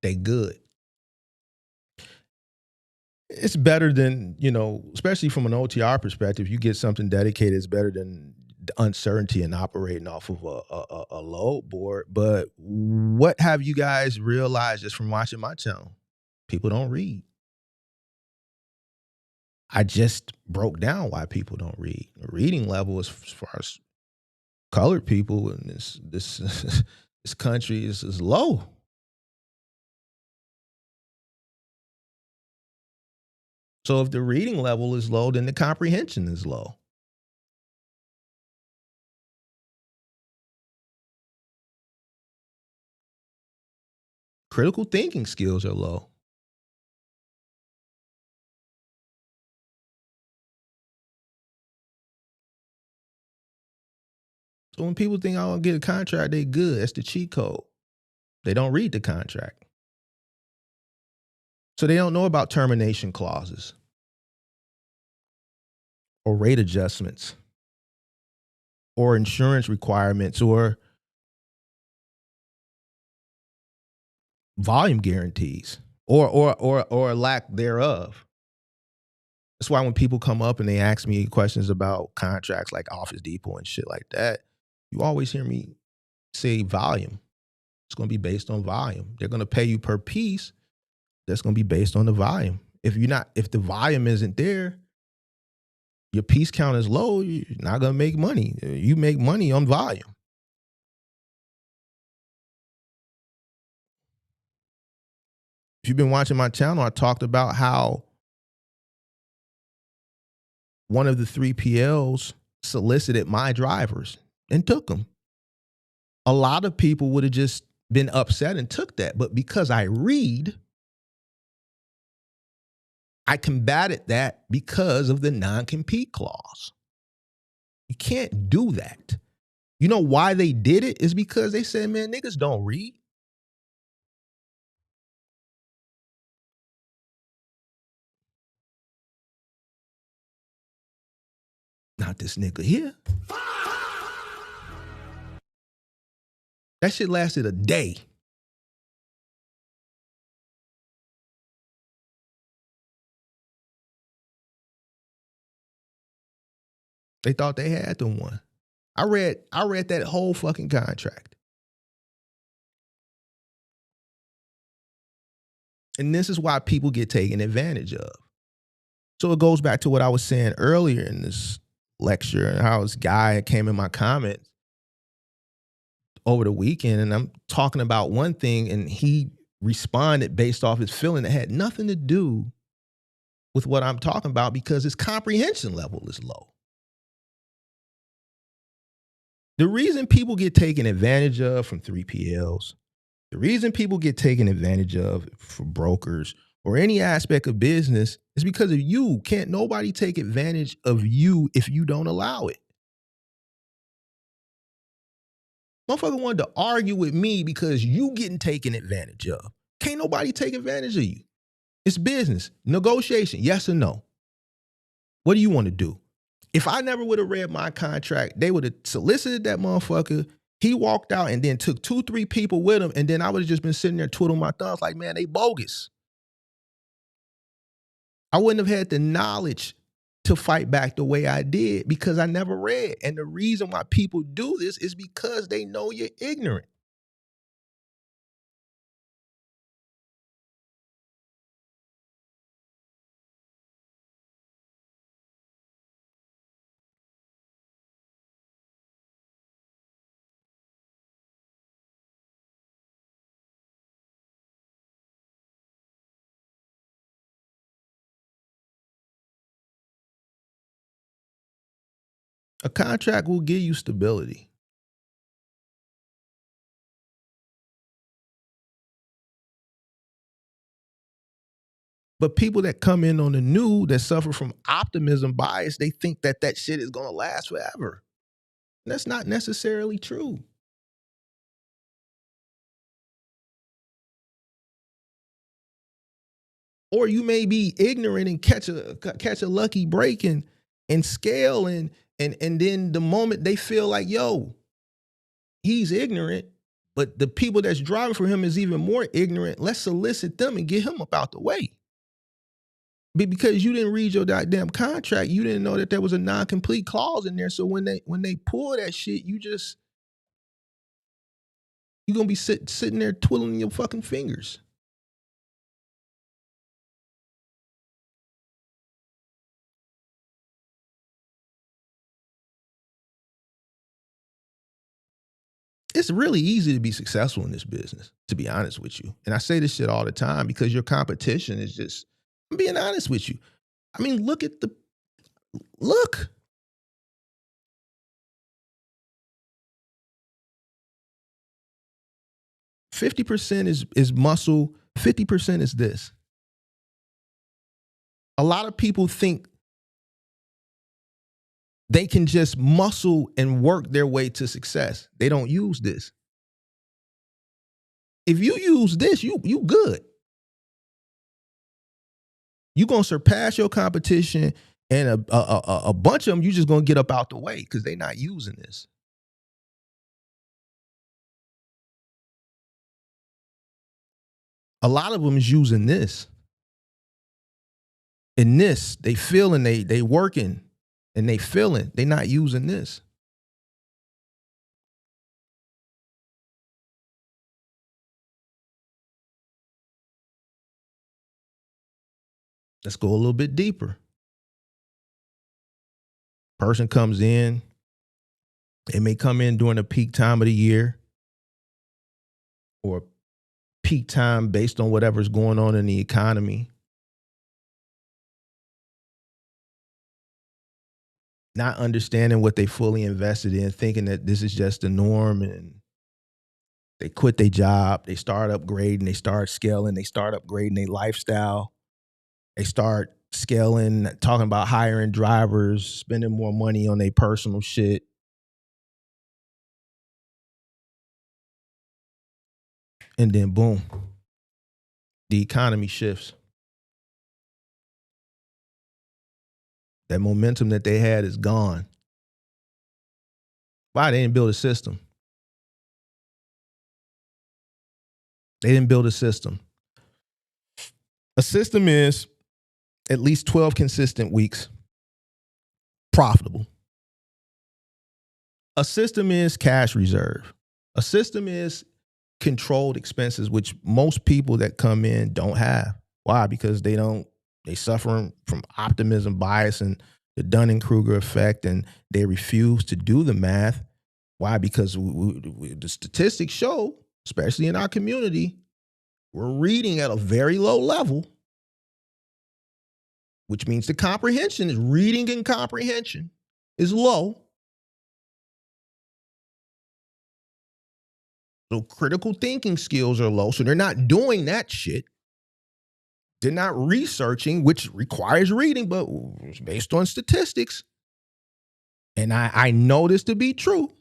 they good. It's better than, especially from an OTR perspective, you get something dedicated, it's better than the uncertainty and operating off of a load board. But what have you guys realized just from watching my channel? People don't read. I just broke down why people don't read. The reading level as far as colored people in this country is low. So if the reading level is low, then the comprehension is low. Critical thinking skills are low. So when people think, I'll get a contract, they good. That's the cheat code. They don't read the contract. So they don't know about termination clauses or rate adjustments or insurance requirements or volume guarantees or lack thereof. That's why when people come up and they ask me questions about contracts like Office Depot and shit like that, you always hear me say volume. It's going to be based on volume. They're going to pay you per piece. That's going to be based on the volume. If the volume isn't there, your piece count is low, you're not going to make money. You make money on volume. If you've been watching my channel, I talked about how one of the 3PLs solicited my drivers and took them. A lot of people would have just been upset and took that. But because I read, I combated that because of the non-compete clause. You can't do that. You know why they did it? Is because they said, man, niggas don't read. Not this nigga here. That shit lasted a day. They thought they had the one. I read that whole fucking contract. And this is why people get taken advantage of. So it goes back to what I was saying earlier in this lecture and how this guy came in my comments over the weekend and I'm talking about one thing and he responded based off his feeling that had nothing to do with what I'm talking about because his comprehension level is low. The reason people get taken advantage of from 3PLs, the reason people get taken advantage of for brokers or any aspect of business, it's because of you. Can't nobody take advantage of you if you don't allow it. Motherfucker wanted to argue with me because you getting taken advantage of. Can't nobody take advantage of you. It's business. Negotiation, yes or no. What do you want to do? If I never would have read my contract, they would have solicited that motherfucker. He walked out and then took 2-3 people with him, and then I would have just been sitting there twiddling my thumbs like, man, they bogus. I wouldn't have had the knowledge to fight back the way I did because I never read. And the reason why people do this is because they know you're ignorant. A contract will give you stability. But people that come in on the new that suffer from optimism bias, they think that that shit is going to last forever. That's not necessarily true. Or you may be ignorant and catch a lucky break and scale and then the moment they feel like, yo, he's ignorant, but the people that's driving for him is even more ignorant, let's solicit them and get him up out the way. Because you didn't read your goddamn contract, you didn't know that there was a non-complete clause in there. So when they pull that shit, you're gonna be sitting there twiddling your fucking fingers. It's really easy to be successful in this business, to be honest with you. And I say this shit all the time because your competition is just, I'm being honest with you. I mean, look. 50% is muscle, 50% is this. A lot of people think they can just muscle and work their way to success. They don't use this. If you use this, you good. You're going to surpass your competition, and a bunch of them you just going to get up out the way because they're not using this. A lot of them is using this. And this, they feeling, they working, and they feeling, they not using this. Let's go a little bit deeper. Person comes in, they may come in during a peak time of the year or peak time based on whatever's going on in the economy. Not understanding what they fully invested in, thinking that this is just the norm, and they quit their job, they start upgrading, they start scaling, they start upgrading their lifestyle. They start scaling, talking about hiring drivers, spending more money on their personal shit. And then boom, the economy shifts. That momentum that they had is gone. Why? They didn't build a system. They didn't build a system. A system is at least 12 consistent weeks profitable. A system is cash reserve. A system is controlled expenses, which most people that come in don't have. Why? Because they suffer from optimism bias and the Dunning-Kruger effect, and they refuse to do the math. Why? Because the statistics show, especially in our community, we're reading at a very low level, which means the comprehension is reading and comprehension is low. So critical thinking skills are low. So they're not doing that shit. They're not researching, which requires reading, but it's based on statistics. And I know this to be true.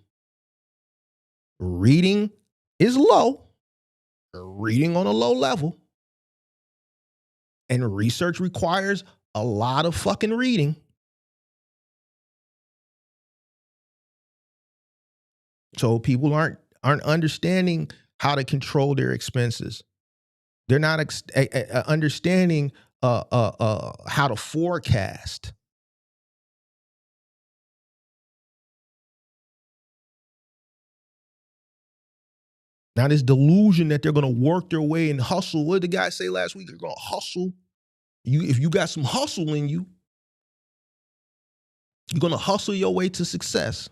Reading is low. Reading on a low level. And research requires a lot of fucking reading. So people aren't understanding how to control their expenses. They're not understanding how to forecast. Now this delusion that they're going to work their way and hustle. What did the guy say last week? They're going to hustle. If you got some hustle in you, you're going to hustle your way to success.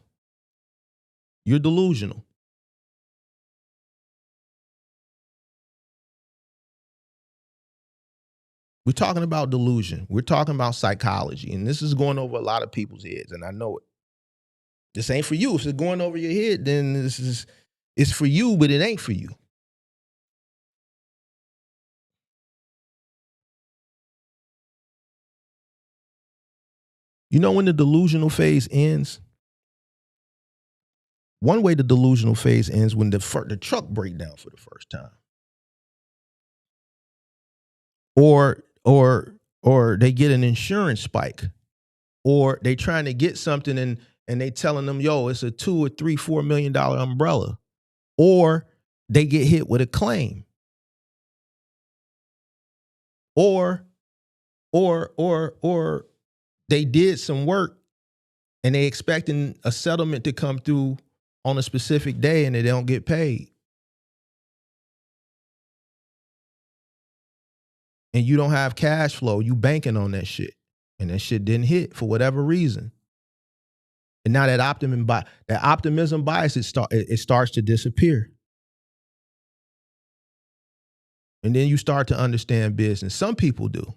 You're delusional. We're talking about delusion. We're talking about psychology. And this is going over a lot of people's heads, and I know it. This ain't for you. If it's going over your head, then it's for you, but it ain't for you. You know when the delusional phase ends? One way the delusional phase ends when the truck break down for the first time. Or they get an insurance spike. Or they trying to get something and they telling them, yo, it's a $2 or $3, $4 million umbrella. Or they get hit with a claim. Or they did some work and they expecting a settlement to come through on a specific day and they don't get paid. And you don't have cash flow. You banking on that shit. And that shit didn't hit for whatever reason. And now that optimism bias, it starts to disappear. And then you start to understand business. Some people do.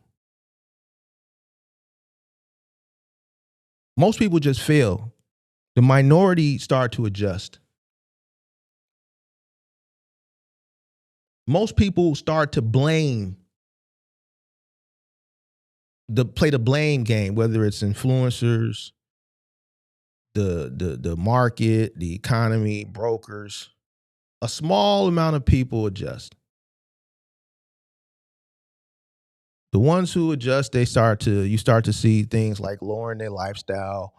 Most people just fail. The minority start to adjust. Most people start to blame, play the blame game, whether it's influencers, the market, the economy, brokers. A small amount of people adjust. The ones who adjust, you start to see things like lowering their lifestyle.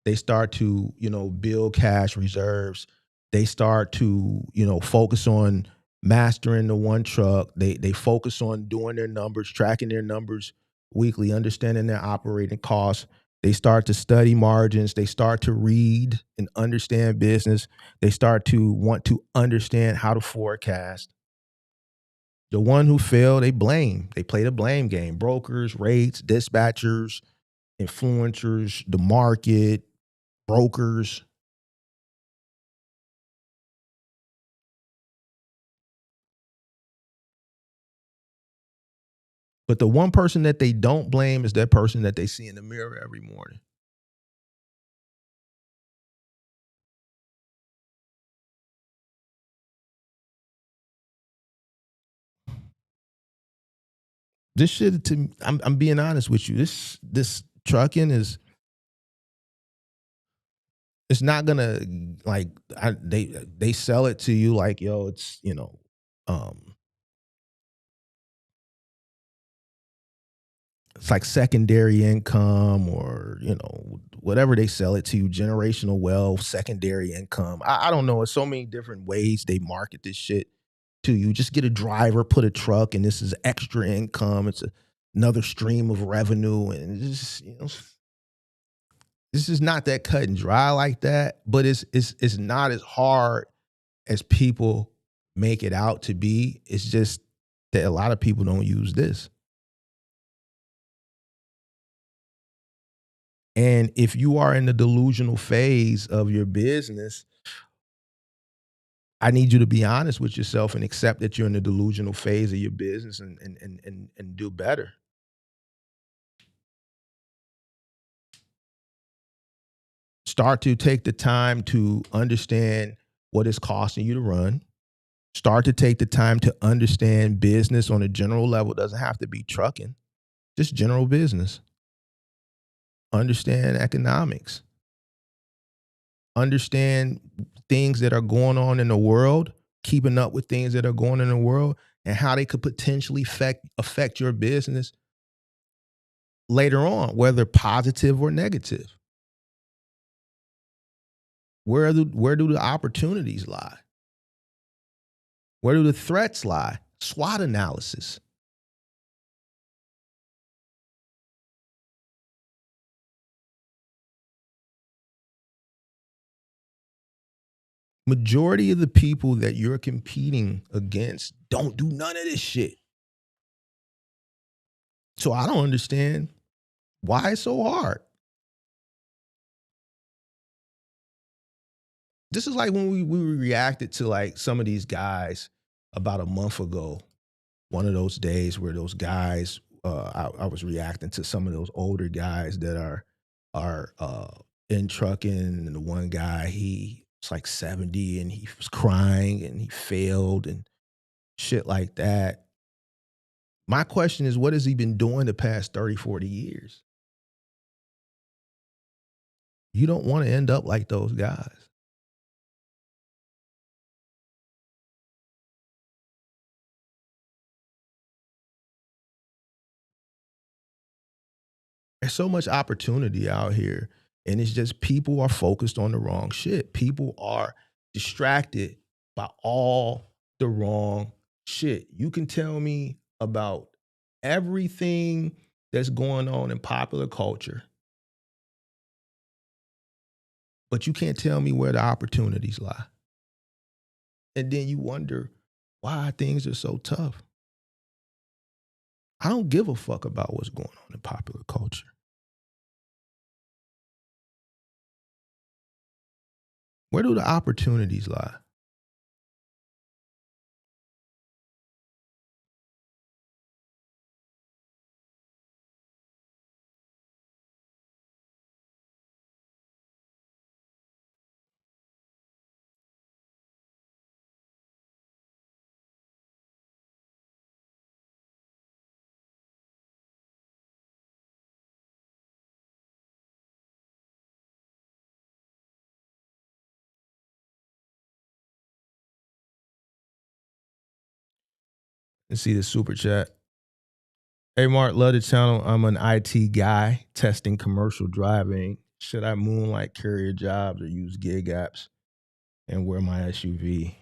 They start to, build cash reserves. They start to, focus on mastering the one truck. They focus on doing their numbers, tracking their numbers weekly, understanding their operating costs. They start to study margins. They start to read and understand business. They start to want to understand how to forecast. The one who failed, they blame. They play the blame game. Brokers, rates, dispatchers, influencers, the market, brokers. But the one person that they don't blame is that person that they see in the mirror every morning. This shit, I'm being honest with you. This trucking is, it's not gonna they sell it to you like, yo, it's it's like secondary income or whatever they sell it to you, generational wealth, secondary income. I don't know. It's so many different ways they market this shit to you. Just get a driver, put a truck, and this is extra income. It's another stream of revenue, and it's just, this is not that cut and dry like that. But it's not as hard as people make it out to be. It's just that a lot of people don't use this. And if you are in the delusional phase of your business, I need you to be honest with yourself and accept that you're in the delusional phase of your business and do better. Start to take the time to understand what it's costing you to run. Start to take the time to understand business on a general level. It doesn't have to be trucking, just general business. Understand economics. Understand things that are going on in the world, keeping up with things that are going on in the world, and how they could potentially affect your business later on, whether positive or negative. Where do the opportunities lie? Where do the threats lie? SWOT analysis. Majority of the people that you're competing against don't do none of this shit. So I don't understand why it's so hard. This is like when we reacted to like some of these guys about a month ago. One of those days where those guys, I was reacting to some of those older guys that are in trucking, and the one guy, he was like 70 and he was crying and he failed and shit like that. My question is, what has he been doing the past 30, 40 years? You don't want to end up like those guys. There's so much opportunity out here, and it's just people are focused on the wrong shit. People are distracted by all the wrong shit. You can tell me about everything that's going on in popular culture, but you can't tell me where the opportunities lie. And then you wonder why things are so tough. I don't give a fuck about what's going on in popular culture. Where do the opportunities lie? Let's see the super chat. Hey, Mark, love the channel. I'm an IT guy testing commercial driving. Should I moonlight carrier jobs or use gig apps and wear my SUV?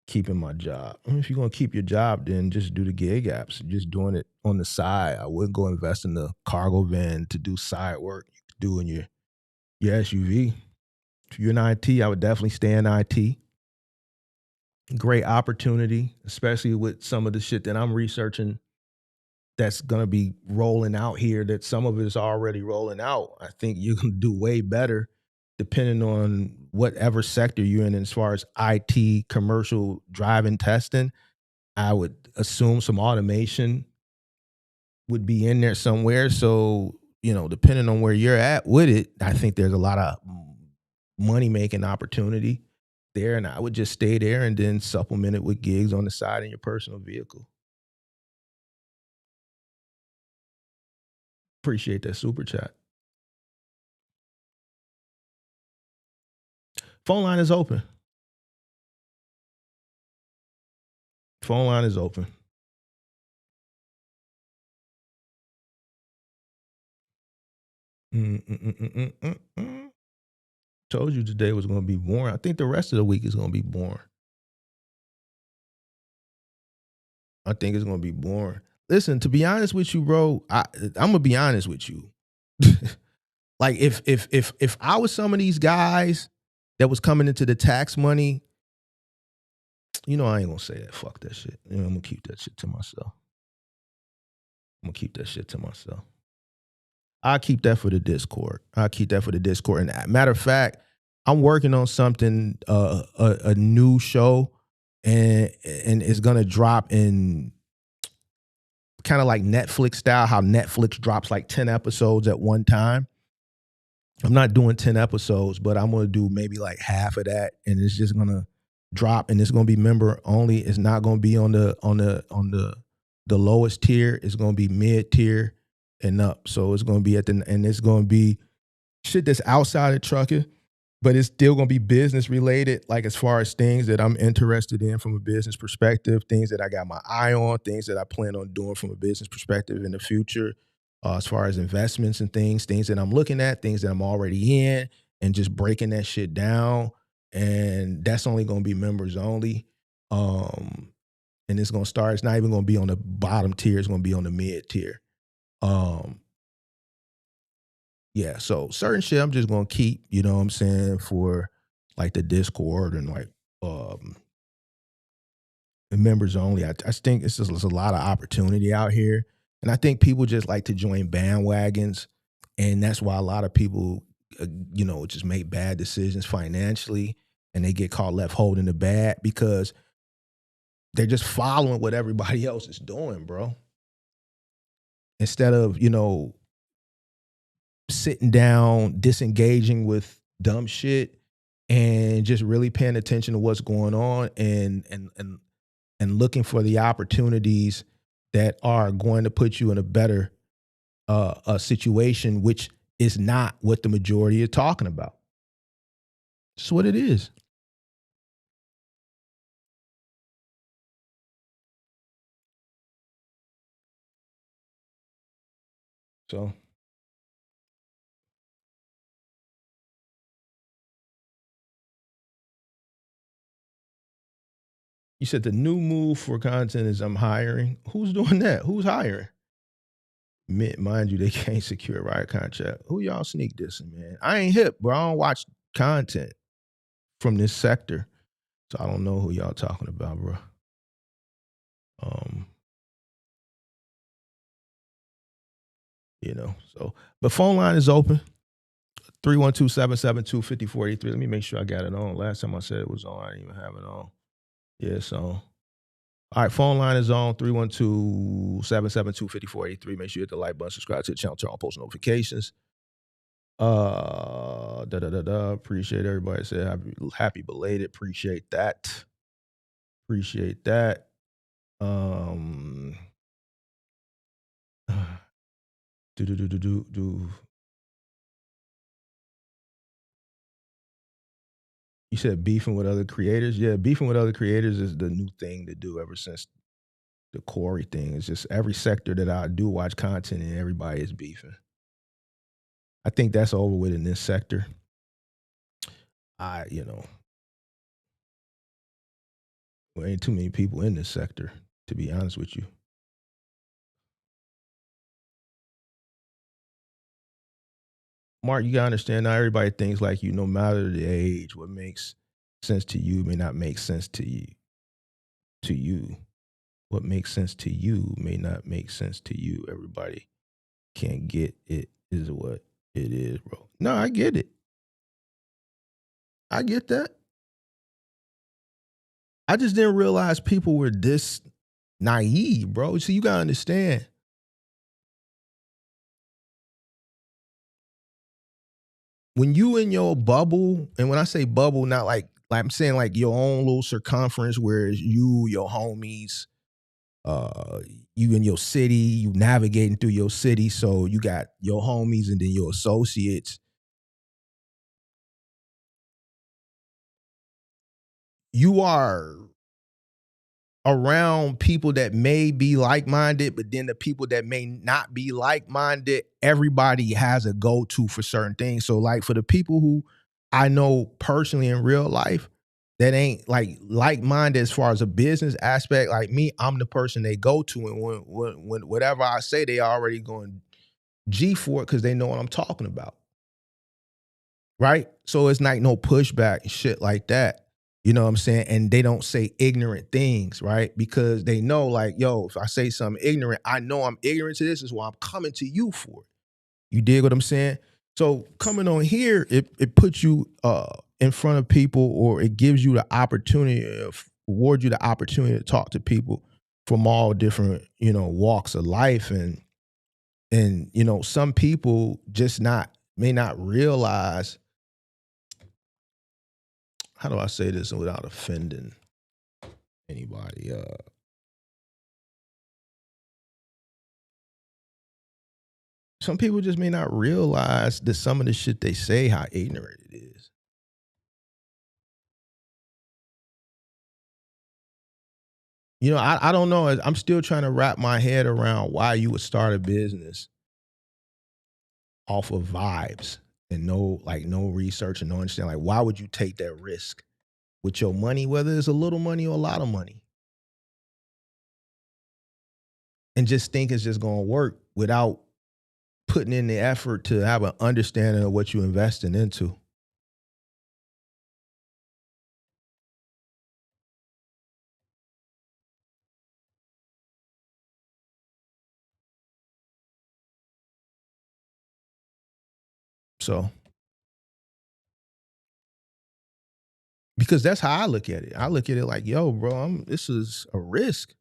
Keeping my job. I mean, if you're going to keep your job, then just do the gig apps. Just doing it on the side. I wouldn't go invest in the cargo van to do side work you could do in your SUV. If you're in IT, I would definitely stay in IT. Great opportunity, especially with some of the shit that I'm researching that's going to be rolling out here, that some of it is already rolling out. I think you can do way better depending on whatever sector you're in as far as IT, commercial driving testing. I would assume some automation would be in there somewhere. So, depending on where you're at with it, I think there's a lot of money-making opportunity there, and I would just stay there and then supplement it with gigs on the side in your personal vehicle. Appreciate that super chat. Phone line is open. Phone line is open. Told you today was going to be boring. I think the rest of the week is going to be boring. I think it's going to be boring. Listen, to be honest with you, bro, I'm going to be honest with you. Like if I was some of these guys that was coming into the tax money, I ain't going to say that. Fuck that shit. I'm going to keep that shit to myself. I'll keep that for the Discord. And matter of fact, I'm working on something, a new show, and it's gonna drop in kind of like Netflix style, how Netflix drops like 10 episodes at one time. I'm not doing 10 episodes, but I'm gonna do maybe like half of that, and it's just gonna drop, and it's gonna be member only. It's not gonna be on the lowest tier. It's gonna be mid tier and up. So it's gonna be and it's gonna be shit that's outside of trucking, but it's still gonna be business related, like as far as things that I'm interested in from a business perspective, things that I got my eye on, things that I plan on doing from a business perspective in the future, as far as investments and things that I'm looking at, things that I'm already in, and just breaking that shit down. And that's only gonna be members only. And it's gonna start, it's not even gonna be on the bottom tier, it's gonna be on the mid tier. Yeah, so certain shit I'm just gonna keep, you know what I'm saying, for like the Discord and like the members only. I think it's just there's a lot of opportunity out here. And I think people just like to join bandwagons. And that's why a lot of people, just make bad decisions financially, and they get caught left holding the bag because they're just following what everybody else is doing, bro. Instead of, sitting down, disengaging with dumb shit, and just really paying attention to what's going on and looking for the opportunities that are going to put you in a better situation, which is not what the majority is talking about. It's what it is. So you said the new move for content is I'm hiring. Who's doing that? Who's hiring? Mind you, they can't secure a riot contract. Who y'all sneak dissing, man? I ain't hip, bro. I don't watch content from this sector, so I don't know who y'all talking about, bro. But phone line is open. 312-772-5483. Let me make sure I got it on. Last time I said it was on, I didn't even have it on. Yeah, so. All right, phone line is on, 312-772-5483. Make sure you hit the like button, subscribe to the channel, turn on post notifications. Appreciate everybody. Say happy belated. Appreciate that. You said beefing with other creators? Yeah, beefing with other creators is the new thing to do ever since the Corey thing. It's just every sector that I do watch content in, everybody is beefing. I think that's over with in this sector. Well, ain't too many people in this sector, to be honest with you. Mark, you gotta understand, not everybody thinks like you, no matter the age. What makes sense to you may not make sense to you. What makes sense to you may not make sense to you. Everybody can't get it is what it is, bro. No, I get it. I get that. I just didn't realize people were this naive, bro. So you gotta understand. When you in your bubble, and when I say bubble, not like I'm saying like your own little circumference where you, your homies, you in your city, you navigating through your city, so you got your homies and then your associates. You are around people that may be like-minded, but then the people that may not be like-minded, everybody has a go-to for certain things. So like for the people who I know personally in real life that ain't like-minded as far as a business aspect, like me, I'm the person they go to, and when whatever I say, they already going G for it because they know what I'm talking about. Right? So it's like no pushback and shit like that. You know what I'm saying? And they don't say ignorant things, right? Because they know, like, yo, if I say something ignorant, I know I'm ignorant to this. Is why I'm coming to you for it. You dig what I'm saying? So coming on here, it puts you in front of people, or it gives you the opportunity, awards you the opportunity to talk to people from all different, walks of life. And some people just may not realize how do I say this without offending anybody? Some people just may not realize that some of the shit they say, how ignorant it is. You know, I don't know. I'm still trying to wrap my head around why you would start a business off of vibes and no research and no understanding. Like, why would you take that risk with your money, whether it's a little money or a lot of money, and just think it's just going to work without putting in the effort to have an understanding of what you're investing into? So, because that's how I look at it. I look at it like, yo, bro, this is a risk.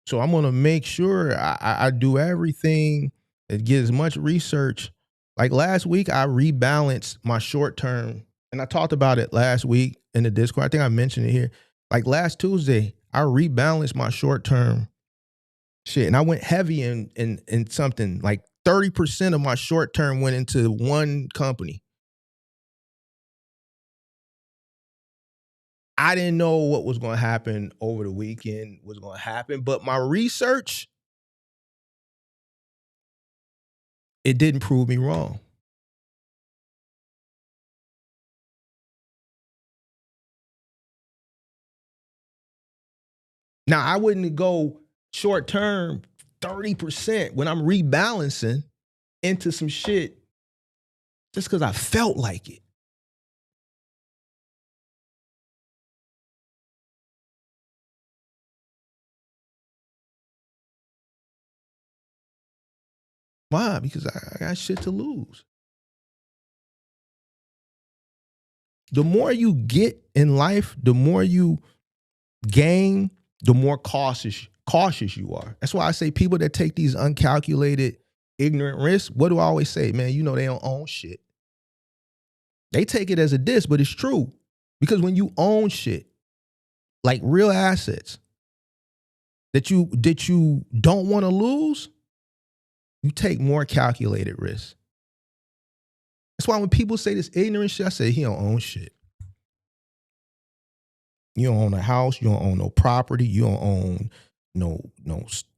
So I'm gonna make sure I do everything and get as much research. Like last week, I rebalanced my short term, and I talked about it last week in the Discord. I think I mentioned it here. Like last Tuesday, I rebalanced my short term shit, and I went heavy in something like 30% of my short term went into one company. I didn't know what was going to happen over the weekend was going to happen, but my research, it didn't prove me wrong. Now, I wouldn't go short term 30% when I'm rebalancing into some shit just because I felt like it. Why? Because I got shit to lose. The more you get in life, the more you gain, the more cautious you are. That's why I say people that take these uncalculated, ignorant risks, what do I always say? Man, you know they don't own shit. They take it as a diss, but it's true. Because when you own shit, like real assets that you don't want to lose, you take more calculated risks. That's why when people say this ignorant shit, I say he don't own shit. You don't own a house, you don't own no property, you don't own no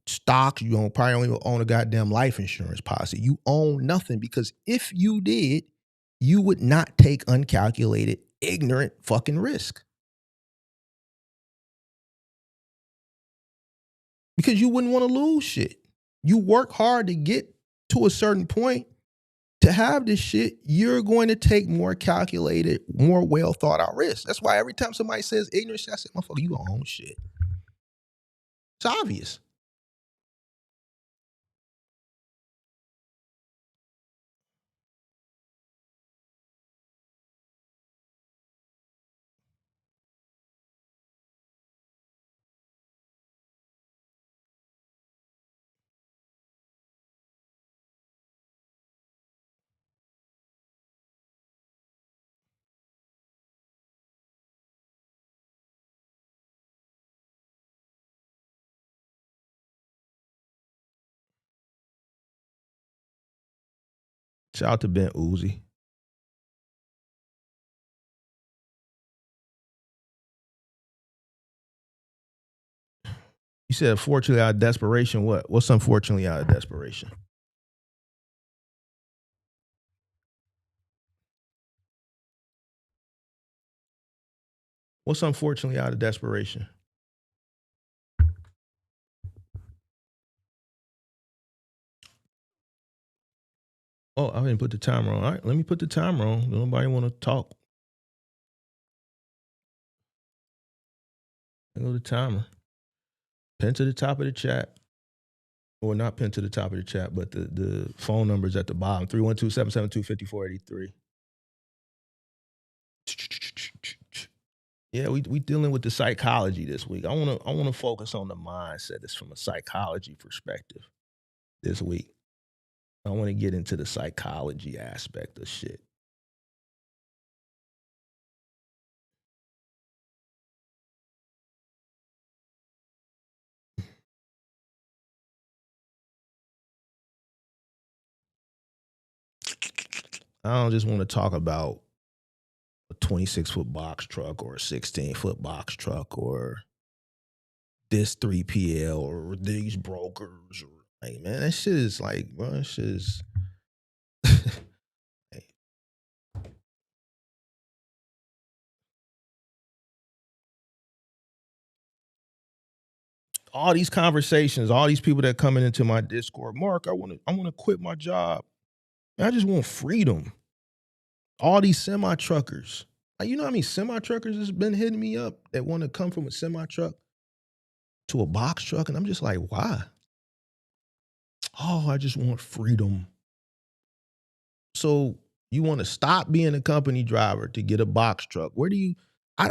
stock, you probably don't even own a goddamn life insurance policy. You own nothing, because if you did, you would not take uncalculated, ignorant fucking risk. Because you wouldn't want to lose shit. You work hard to get to a certain point. To have this shit, you're going to take more calculated, more well thought out risks. That's why every time somebody says ignorant shit, I say, motherfucker, you don't own shit. It's obvious. Shout out to Ben Uzi. You said, fortunately out of desperation, what? What's unfortunately out of desperation? What's unfortunately out of desperation? Oh, I didn't put the timer on. All right, let me put the timer on. Nobody want to talk. I go to the timer. Pin to the top of the chat. Or not pin to the top of the chat, but the phone number is at the bottom. 312-772-5483. Yeah, we dealing with the psychology this week. I wanna focus on the mindset. This from a psychology perspective this week. I want to get into the psychology aspect of shit. I don't just want to talk about a 26-foot box truck or a 16-foot box truck or this 3PL or these brokers. Or, like, man, that shit is like, bro, that shit is. All these conversations, all these people that coming into my Discord, Mark, I want to quit my job. I just want freedom. All these semi truckers, like, you know how many semi truckers has been hitting me up that want to come from a semi truck to a box truck, and I'm just like, why? Oh, I just want freedom. So you want to stop being a company driver to get a box truck? Where do you?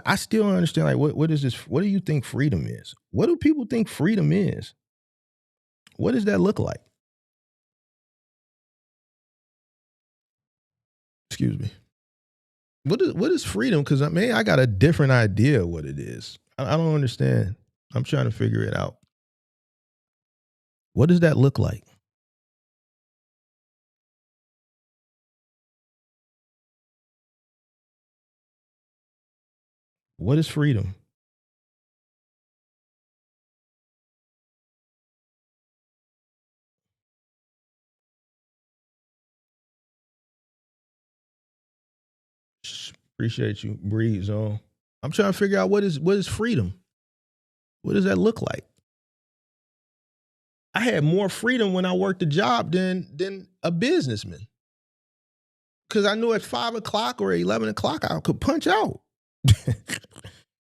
I still don't understand. Like, what is this? What do you think freedom is? What do people think freedom is? What does that look like? Excuse me. What is freedom? Because I got a different idea of what it is. I don't understand. I'm trying to figure it out. What does that look like? What is freedom? Appreciate you, Breeze Zone. I'm trying to figure out what is freedom. What does that look like? I had more freedom when I worked a job than a businessman. Because I knew at 5 o'clock or 11 o'clock I could punch out.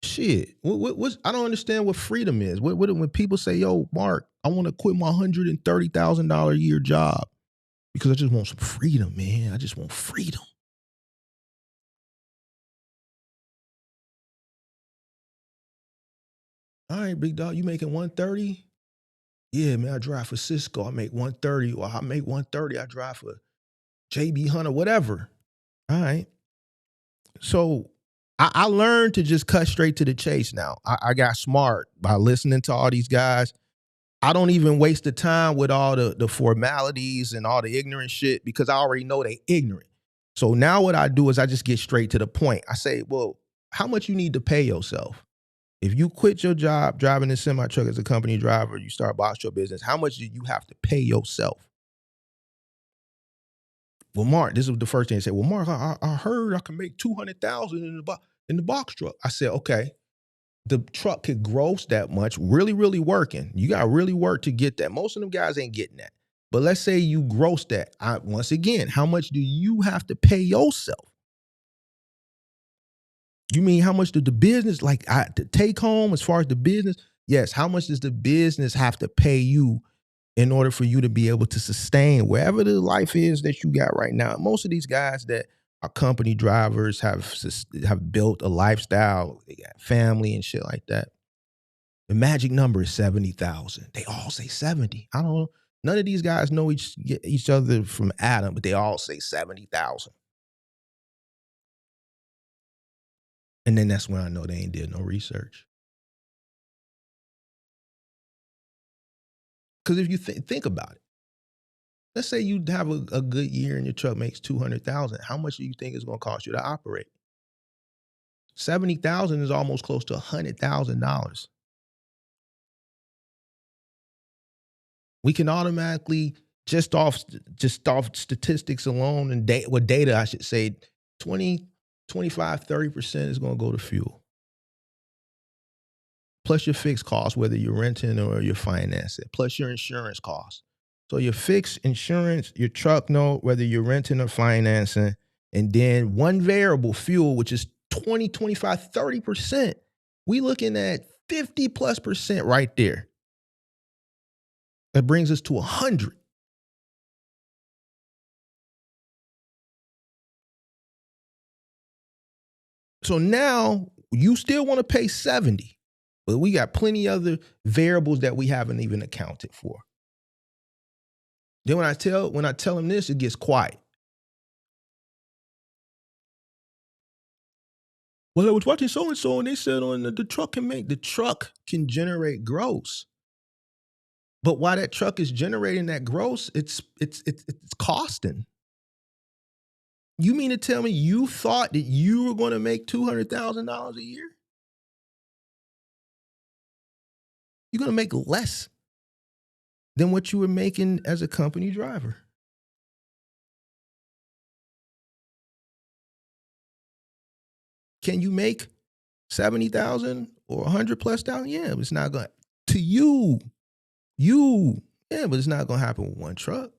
Shit. I don't understand what freedom is. When people say, yo, Mark, I want to quit my $130,000 a year job because I just want some freedom, man. I just want freedom. All right, big dog, you making 130? Yeah, man, I drive for Cisco. I make 130, or I make 130. I drive for JB Hunter, whatever. All right. So I learned to just cut straight to the chase now. I got smart by listening to all these guys. I don't even waste the time with all the formalities and all the ignorant shit because I already know they ignorant. So now what I do is I just get straight to the point. I say, well, how much you need to pay yourself? If you quit your job driving a semi truck as a company driver, you start box truck business, how much do you have to pay yourself? Well, Mark, this was the first thing they said. Well, Mark, I heard I can make $200,000 in the box truck. I said, okay, the truck could gross that much, really, really working. You got to really work to get that. Most of them guys ain't getting that. But let's say you gross that. Once again, how much do you have to pay yourself? You mean how much did the business, like to take home as far as the business? Yes. How much does the business have to pay you in order for you to be able to sustain wherever the life is that you got right now? Most of these guys that are company drivers have built a lifestyle. They got family and shit like that. The magic number is 70,000. They all say 70. I don't know. None of these guys know each other from Adam, but they all say 70,000. And then that's when I know they ain't did no research. Because if you think about it, let's say you have a good year and your truck makes 200,000. How much do you think it's going to cost you to operate? 70,000 is almost close to $100,000. We can automatically just off statistics alone and data, I should say, 20, 25, 30% is going to go to fuel. Plus your fixed costs, whether you're renting or you're financing, plus your insurance costs. So your fixed insurance, your truck note, whether you're renting or financing, and then one variable, fuel, which is 20, 25, 30%. We looking at 50+% right there. That brings us to 100. So now you still want to pay 70, but we got plenty other variables that we haven't even accounted for. Then when I tell them this, it gets quiet. Well, I was watching so-and-so and they said on the truck can generate gross. But while that truck is generating that gross, it's costing. You mean to tell me you thought that you were going to make $200,000 a year? You're going to make less than what you were making as a company driver. Can you make 70,000 or 100 plus thousand? Yeah, but it's not going to you. Yeah, but it's not going to happen with one truck.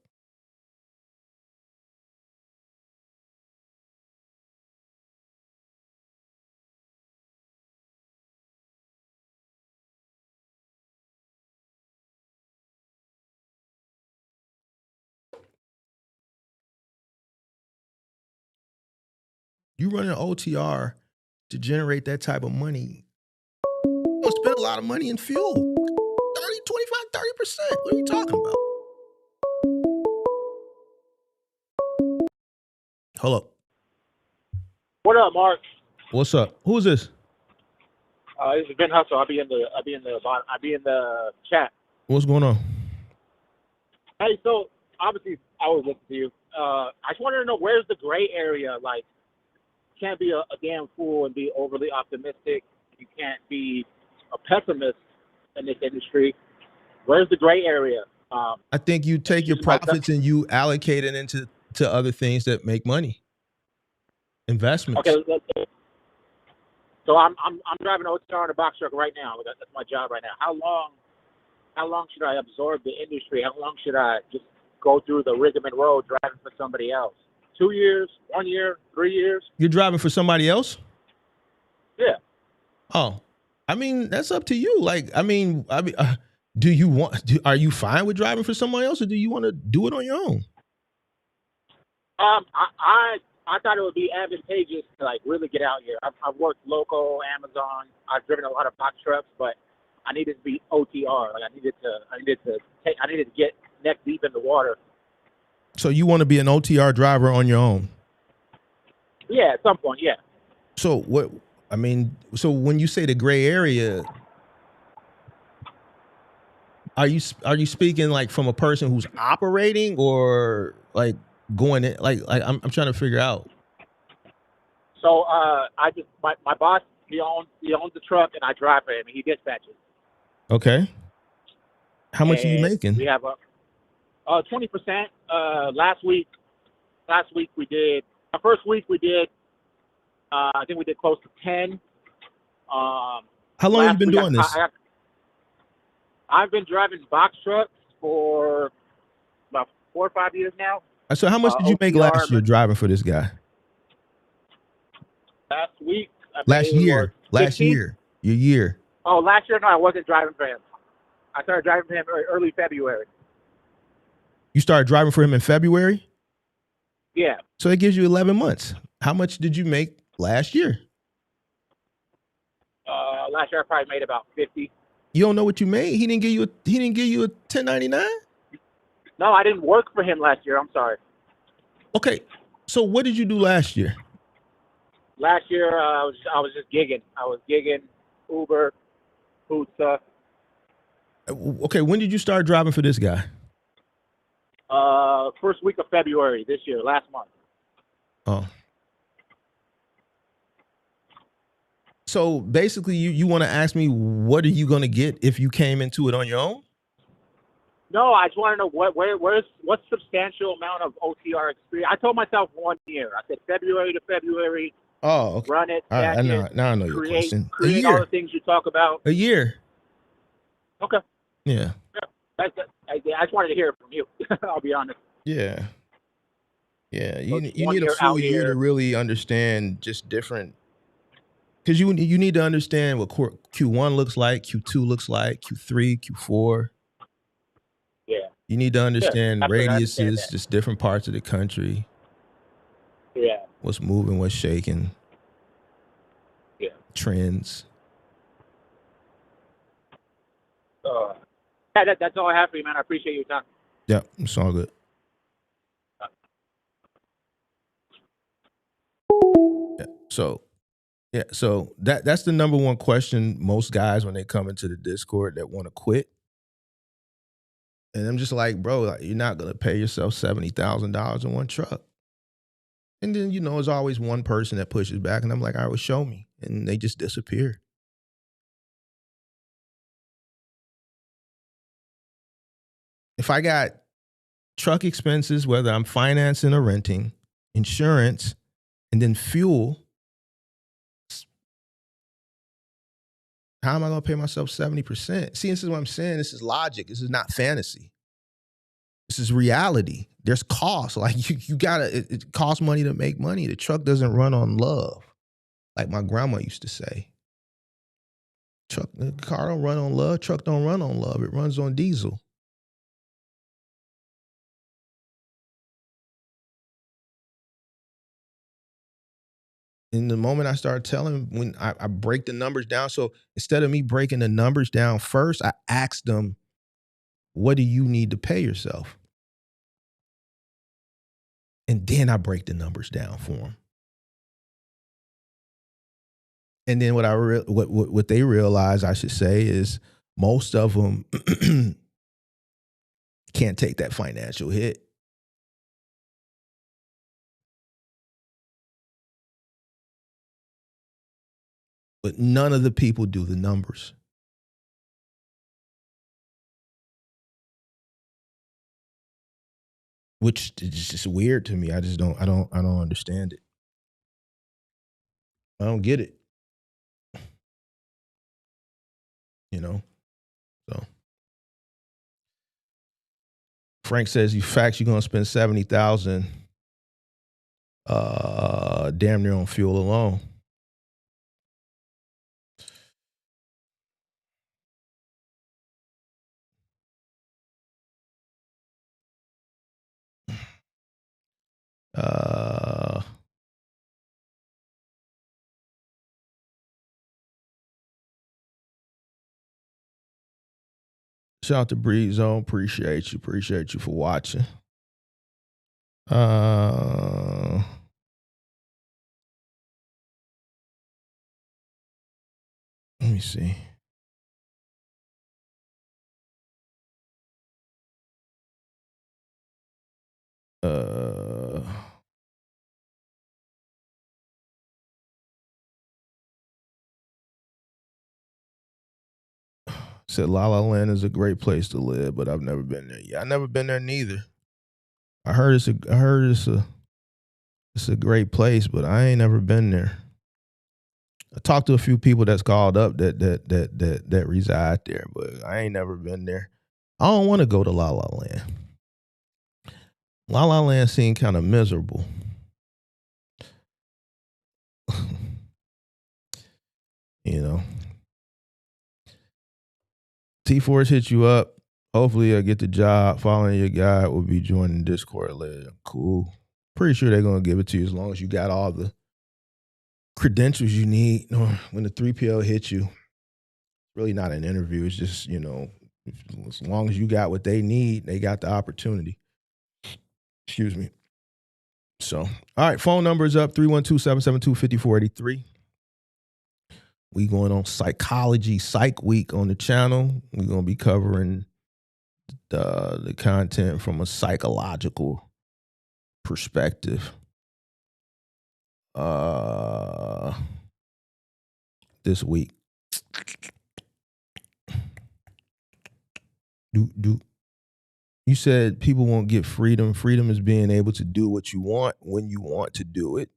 You run an OTR to generate that type of money. You don't spend a lot of money in fuel. 30, 25, 30%. What are you talking about? Hold up. What up, Mark? What's up? Who's this? This is Ben Hustle. I'll be in the chat. What's going on? Hey, so obviously I was listening to you. I just wanted to know, where's the gray area? Like, you can't be a damn fool and be overly optimistic. You can't be a pessimist in this industry. Where's the gray area? I think you take your profits and you allocate it into other things that make money. Investments. Okay. So I'm driving an OTR in a box truck right now. That's my job right now. How long should I absorb the industry? How long should I just go through the rigmarole road driving for somebody else? 2 years, 1 year, 3 years? You're driving for somebody else? Yeah. Oh, I mean, that's up to you. Like, I mean, do you want? Are you fine with driving for someone else, or do you want to do it on your own? I thought it would be advantageous to like really get out here. I've worked local, Amazon. I've driven a lot of box trucks, but I needed to be OTR. Like I needed to get neck deep in the water. So you want to be an OTR driver on your own? Yeah, at some point, yeah. So what? I mean, so when you say the gray area, are you speaking like from a person who's operating, or like going in? Like I'm trying to figure out. So my boss, he owns the truck and I drive for him. He dispatches. Okay. How much are you making? We have 20%. Last week we did. Our first week we did. I think we did close to 10. How long have you been doing this? I've been driving box trucks for about 4 or 5 years now. So how much did you make last year driving for this guy? Last week. Last year. Your year. Oh, last year? No, I wasn't driving for him. I started driving for him early February. You started driving for him in February? Yeah. So it gives you 11 months. How much did you make last year? Last year I probably made about 50. You don't know what you made? He didn't give you a 1099? No, I didn't work for him last year. I'm sorry. Okay. So what did you do last year? Last year I was just gigging. I was gigging, Uber, food stuff. Okay, when did you start driving for this guy? First week of February this year, last month. Oh. So basically you want to ask me, what are you going to get if you came into it on your own? No, I just want to know what substantial amount of OTR experience. I told myself 1 year. I said February to February. Oh, okay. Run it. All right, now I know your question. Create all the things you talk about. A year. Okay. Yeah. I just wanted to hear it from you. I'll be honest. Yeah. Yeah. You need a full year to really understand just different. Because you need to understand what Q1 looks like, Q2 looks like, Q3, Q4. Yeah. You need to understand radiuses, just different parts of the country. Yeah. What's moving, what's shaking. Yeah. Trends. That's all I have for you, man. I appreciate your time. Yeah, it's all good. So that's the number one question most guys when they come into the Discord that want to quit. And I'm just like, bro, you're not gonna pay yourself $70,000 in one truck. And then, there's always one person that pushes back, and I'm like, all right, well, show me. And they just disappear. If I got truck expenses, whether I'm financing or renting, insurance, and then fuel, how am I going to pay myself 70%? See, this is what I'm saying. This is logic. This is not fantasy. This is reality. There's cost. Like you gotta, it costs money to make money. The truck doesn't run on love. Like my grandma used to say. The car don't run on love. Truck don't run on love. It runs on diesel. In the moment I started telling, when I break the numbers down, so instead of me breaking the numbers down first, I asked them, what do you need to pay yourself? And then I break the numbers down for them. And then what they realize, I should say, is most of them can't take that financial hit. But none of the people do the numbers. Which is just weird to me. I don't understand it. I don't get it. So Frank says, you're gonna spend $70,000 damn near on fuel alone. Shout out to Breed Zone. Appreciate you for watching. Let me see. Said La La Land is a great place to live, but I've never been there. Yeah, I've never been there neither. I heard it's a great place, but I ain't never been there. I talked to a few people that's called up that reside there, but I ain't never been there. I don't want to go to La La Land. La La Land seemed kind of miserable. T-Force hit you up. Hopefully I get the job. Following your guide will be joining Discord later. Cool. Pretty sure they're going to give it to you as long as you got all the credentials you need. When the 3PL hits you, it's really not an interview. It's just, as long as you got what they need, they got the opportunity. Excuse me. So, all right, phone number is up, 312-772-5483. We going on Psychology Psych Week on the channel. We're going to be covering the content from a psychological perspective. This week. You said people won't get freedom. Freedom is being able to do what you want when you want to do it,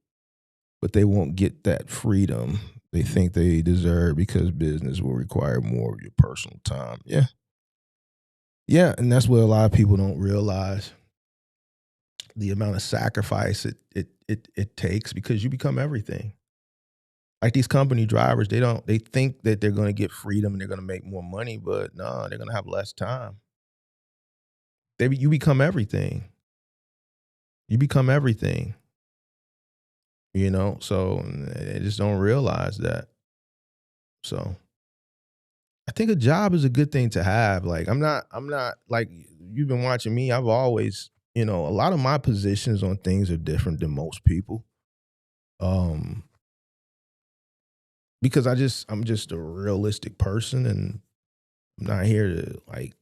but they won't get that freedom they think they deserve because business will require more of your personal time. Yeah. Yeah, and that's what a lot of people don't realize. The amount of sacrifice it takes, because you become everything. Like these company drivers, they think that they're going to get freedom and they're going to make more money, but no, they're going to have less time. You become everything. You become everything. So they just don't realize that. So I think a job is a good thing to have. Like I'm not like, you've been watching me. I've always, a lot of my positions on things are different than most people. Because I'm just a realistic person, and I'm not here to like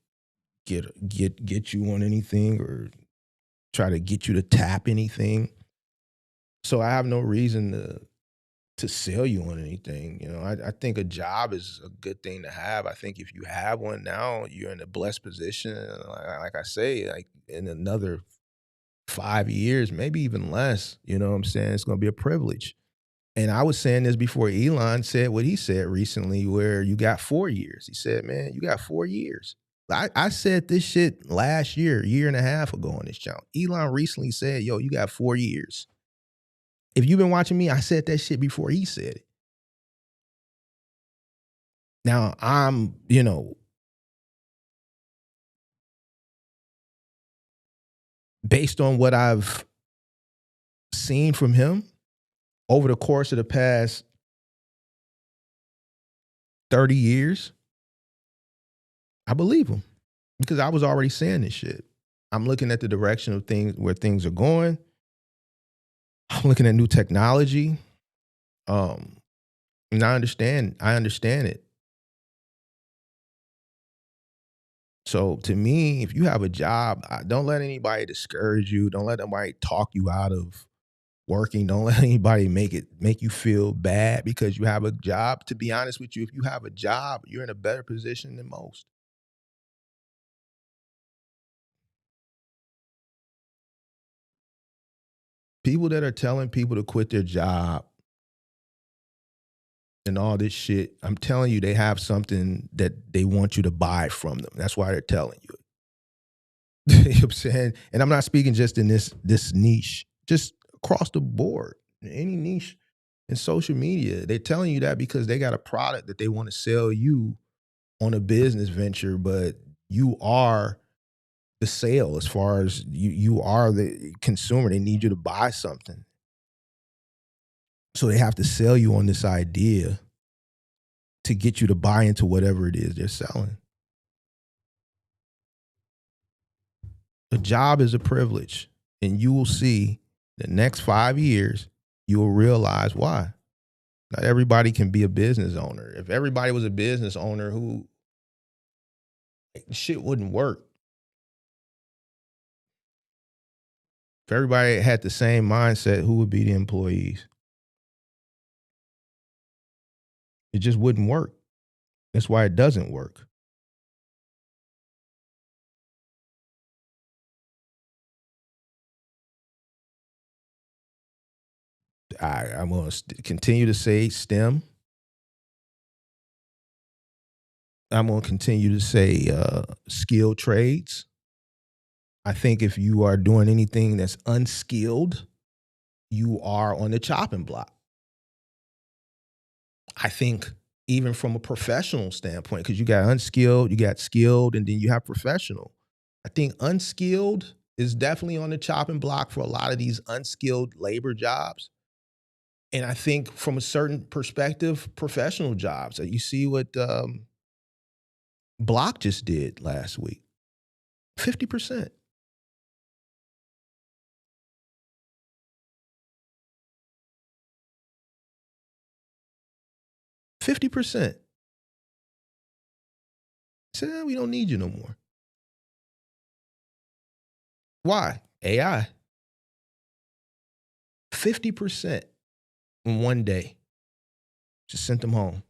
get you on anything or try to get you to tap anything. So I have no reason to sell you on anything. You know, I think a job is a good thing to have. I think if you have one now, you're in a blessed position. Like I say, like in another 5 years, maybe even less, you know what I'm saying? It's going to be a privilege. And I was saying this before Elon said what he said recently, where you got 4 years. He said, man, you got 4 years. I said this shit last year and a half ago on this channel. Elon recently said, yo, you got 4 years. If you've been watching me, I said that shit before he said it. Now I'm, you know, based on what I've seen from him over the course of the past 30 years, I believe him because I was already saying this shit. I'm looking at the direction of things, where things are going. I'm looking at new technology. And I understand it. So to me, if you have a job, don't let anybody discourage you. Don't let anybody talk you out of working. Don't let anybody make you feel bad because you have a job. To be honest with you, if you have a job, you're in a better position than most. People that are telling people to quit their job and all this shit, I'm telling you, they have something that they want you to buy from them. That's why they're telling you. You know what I'm saying? And I'm not speaking just in this niche, just across the board, any niche in social media. They're telling you that because they got a product that they want to sell you on a business venture, but you are the sale as far as you are the consumer. They need you to buy something. So they have to sell you on this idea to get you to buy into whatever it is they're selling. A job is a privilege, and you will see the next 5 years, you will realize why. Not everybody can be a business owner. If everybody was a business owner, shit wouldn't work. If everybody had the same mindset, who would be the employees? It just wouldn't work. That's why it doesn't work. I'm going to continue to say STEM. I'm going to continue to say skilled trades. I think if you are doing anything that's unskilled, you are on the chopping block. I think even from a professional standpoint, because you got unskilled, you got skilled, and then you have professional. I think unskilled is definitely on the chopping block for a lot of these unskilled labor jobs. And I think from a certain perspective, professional jobs. You see what Block just did last week. 50%. %. Said, we don't need you no more. Why? AI. 50% in one day. Just sent them home.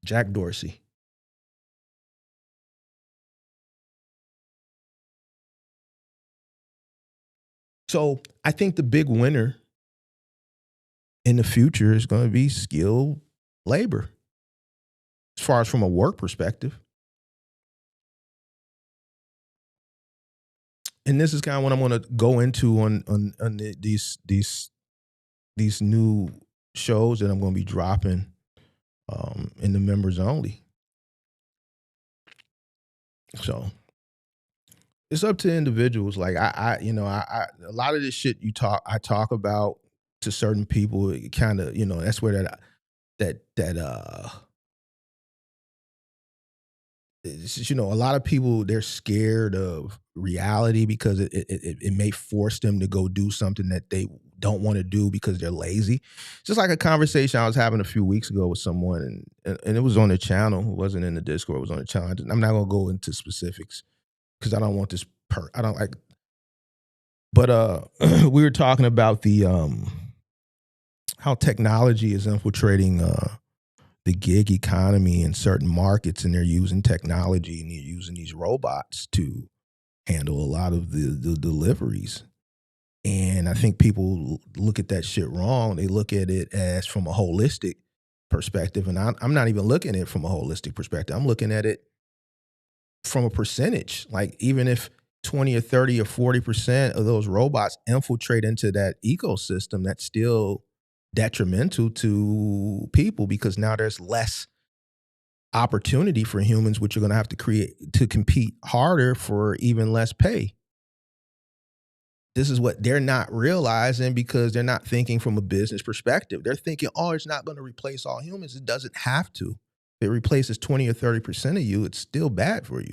Jack Dorsey. So I think the big winner in the future is going to be skilled labor, as far as from a work perspective. And this is kind of what I'm going to go into on these new shows that I'm going to be dropping in the members only. So it's up to individuals. Like I a lot of this shit I talk about to certain people. It kind of, that's where that it's just, a lot of people, they're scared of reality because it may force them to go do something that they don't want to do because they're lazy. Just like a conversation I was having a few weeks ago with someone, and it was on the channel. It wasn't in the Discord. It was on the channel. I'm not going to go into specifics because I don't want this. I don't like But we were talking about the how technology is infiltrating the gig economy in certain markets, and they're using technology and they're using these robots to handle a lot of the deliveries. And I think people look at that shit wrong. They look at it as from a holistic perspective, and I'm not even looking at it from a holistic perspective. I'm looking at it from a percentage. Like, even if 20 or 30 or 40% of those robots infiltrate into that ecosystem, that's still detrimental to people, because now there's less opportunity for humans, which are going to have to create to compete harder for even less pay. This is what they're not realizing, because they're not thinking from a business perspective. They're thinking, oh, it's not going to replace all humans. It doesn't have to. If it replaces 20 or 30% of you, it's still bad for you.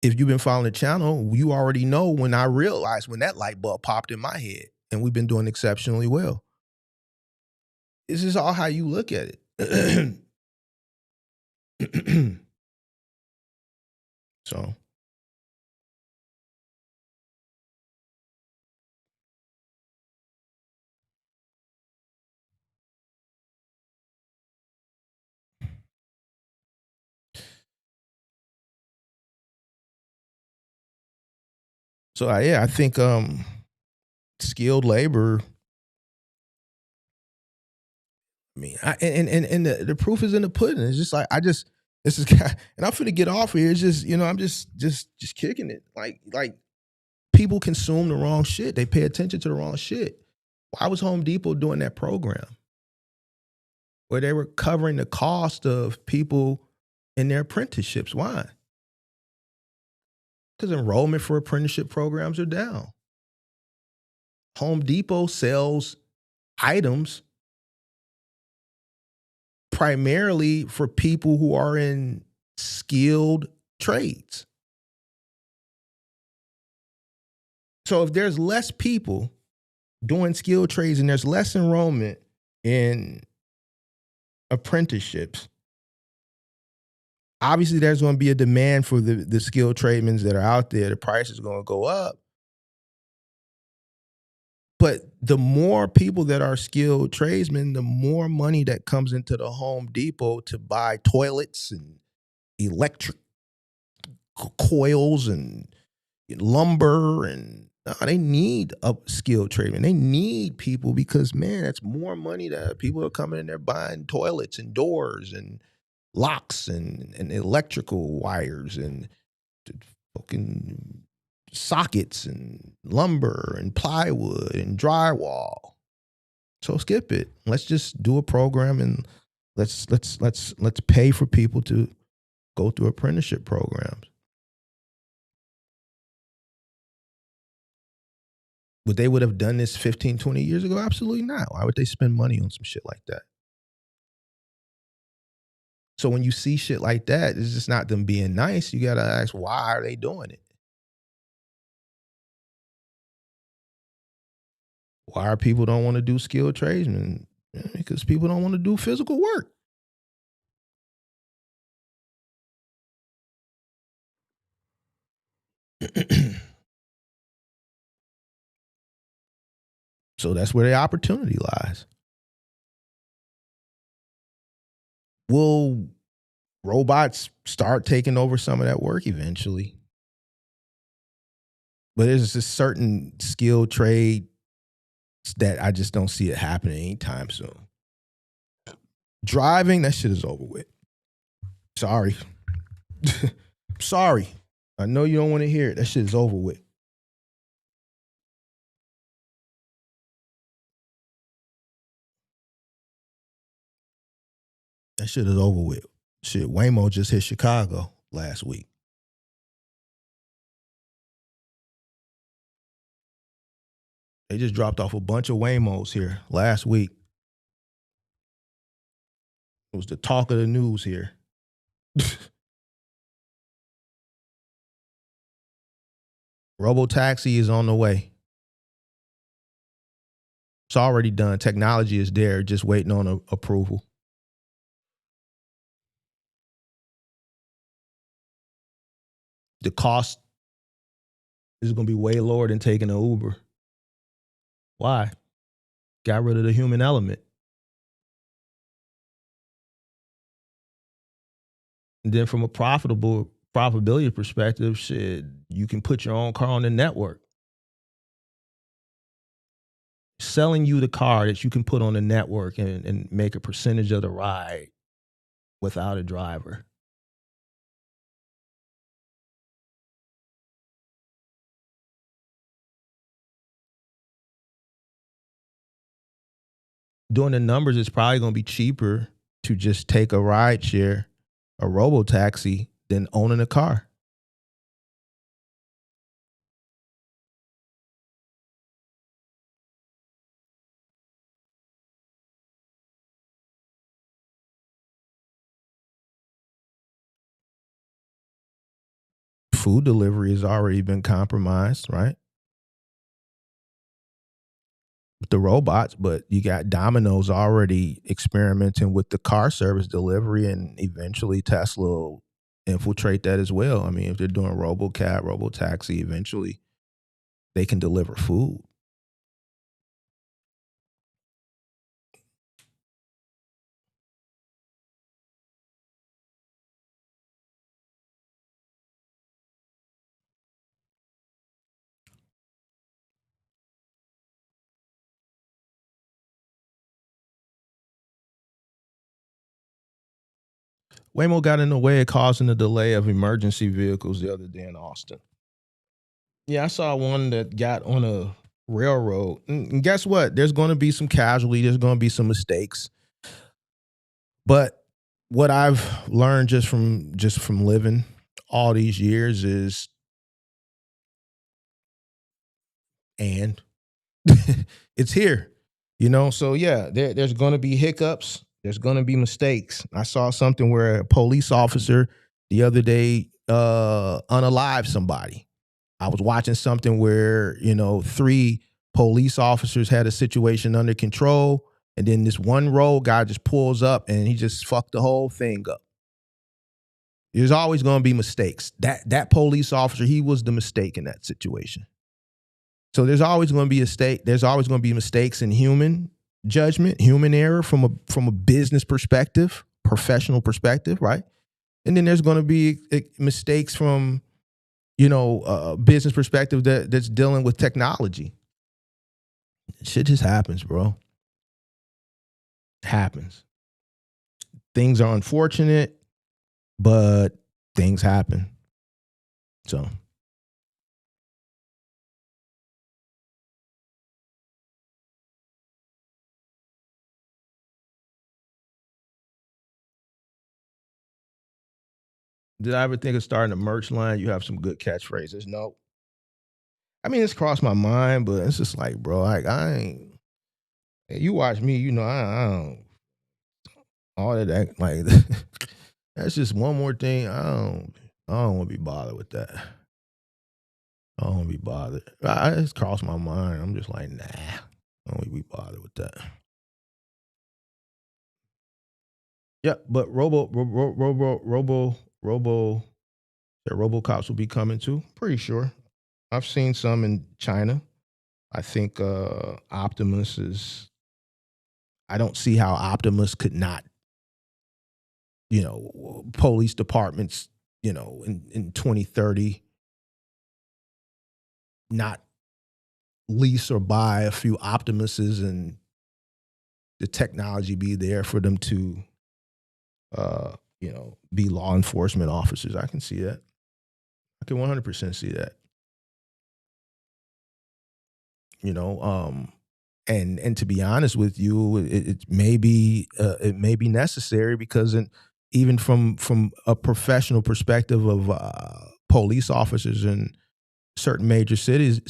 If you've been following the channel, you already know when I realized when that light bulb popped in my head, and we've been doing exceptionally well. This is all how you look at it. So yeah, I think skilled labor. I mean, and the proof is in the pudding. It's just like this is and I'm finna get off here. It's just, I'm just kicking it. Like people consume the wrong shit. They pay attention to the wrong shit. Why was Home Depot doing that program where they were covering the cost of people in their apprenticeships? Why? Because enrollment for apprenticeship programs are down. Home Depot sells items primarily for people who are in skilled trades. So if there's less people doing skilled trades and there's less enrollment in apprenticeships, obviously there's going to be a demand for the skilled tradesmen that are out there. The price is going to go up. But the more people that are skilled tradesmen, the more money that comes into the Home Depot to buy toilets and electric coils and lumber. And they need a skilled tradesmen. They need people, because, man, that's more money that people are coming in there buying toilets and doors and locks and electrical wires and fucking sockets and lumber and plywood and drywall. So skip it. Let's just do a program and let's pay for people to go through apprenticeship programs. Would they would have done this 15, 20 years ago? Absolutely not. Why would they spend money on some shit like that? So when you see shit like that, it's just not them being nice. You got to ask, why are they doing it? Why are people don't want to do skilled tradesmen? Because people don't want to do physical work. So that's where the opportunity lies. Will robots start taking over some of that work eventually? But there's a certain skilled trade that I just don't see it happening anytime soon. Driving, that shit is over with. Sorry. Sorry. I know you don't want to hear it. That shit is over with. That shit is over with. Shit, Waymo just hit Chicago last week. They just dropped off a bunch of Waymos here last week. It was the talk of the news here. Robotaxi is on the way. It's already done. Technology is there, just waiting on approval. the cost is going to be way lower than taking an Uber. Why? Got rid of the human element. And then from a profitability perspective, shit, you can put your own car on the network. Selling you the car that you can put on the network and make a percentage of the ride without a driver. Doing the numbers, it's probably going to be cheaper to just take a ride share, a robo-taxi, than owning a car. Food delivery has already been compromised, right? With the robots, but you got Domino's already experimenting with the car service delivery, and eventually Tesla will infiltrate that as well. I mean, if they're doing RoboCab, RoboTaxi, eventually they can deliver food. Waymo got in the way of causing a delay of emergency vehicles the other day in Austin. Yeah, I saw one that got on a railroad. And guess what? There's going to be some casualty. There's going to be some mistakes. But what I've learned just from living all these years is, and it's here, you know? So yeah, there's going to be hiccups. There's going to be mistakes. I saw something where a police officer the other day unalived somebody. I was watching something where, 3 police officers had a situation under control, and then this one road guy just pulls up and he just fucked the whole thing up. There's always going to be mistakes. That police officer, he was the mistake in that situation. So there's always going to be there's always going to be mistakes in human judgment, human error from a business perspective, professional perspective, right? And then there's going to be mistakes from business perspective that's dealing with technology. Shit just happens, bro. It happens. Things are unfortunate, but things happen. So. Did I ever think of starting a merch line? You have some good catchphrases. No. I mean, it's crossed my mind, but it's just like, bro, I ain't. You watch me, I don't. All of that, like, that's just one more thing. I don't want to be bothered with that. I don't want to be bothered. It's crossed my mind. I'm just like, nah. I don't want to be bothered with that. Yeah, but RoboCops will be coming too. Pretty sure. I've seen some in China. I think Optimus is. I don't see how Optimus could not, police departments, in 2030, not lease or buy a few Optimuses and the technology be there for them to, be law enforcement officers. I can see that. I can 100% see that. And to be honest with you, it may be necessary because even from a professional perspective of police officers in certain major cities,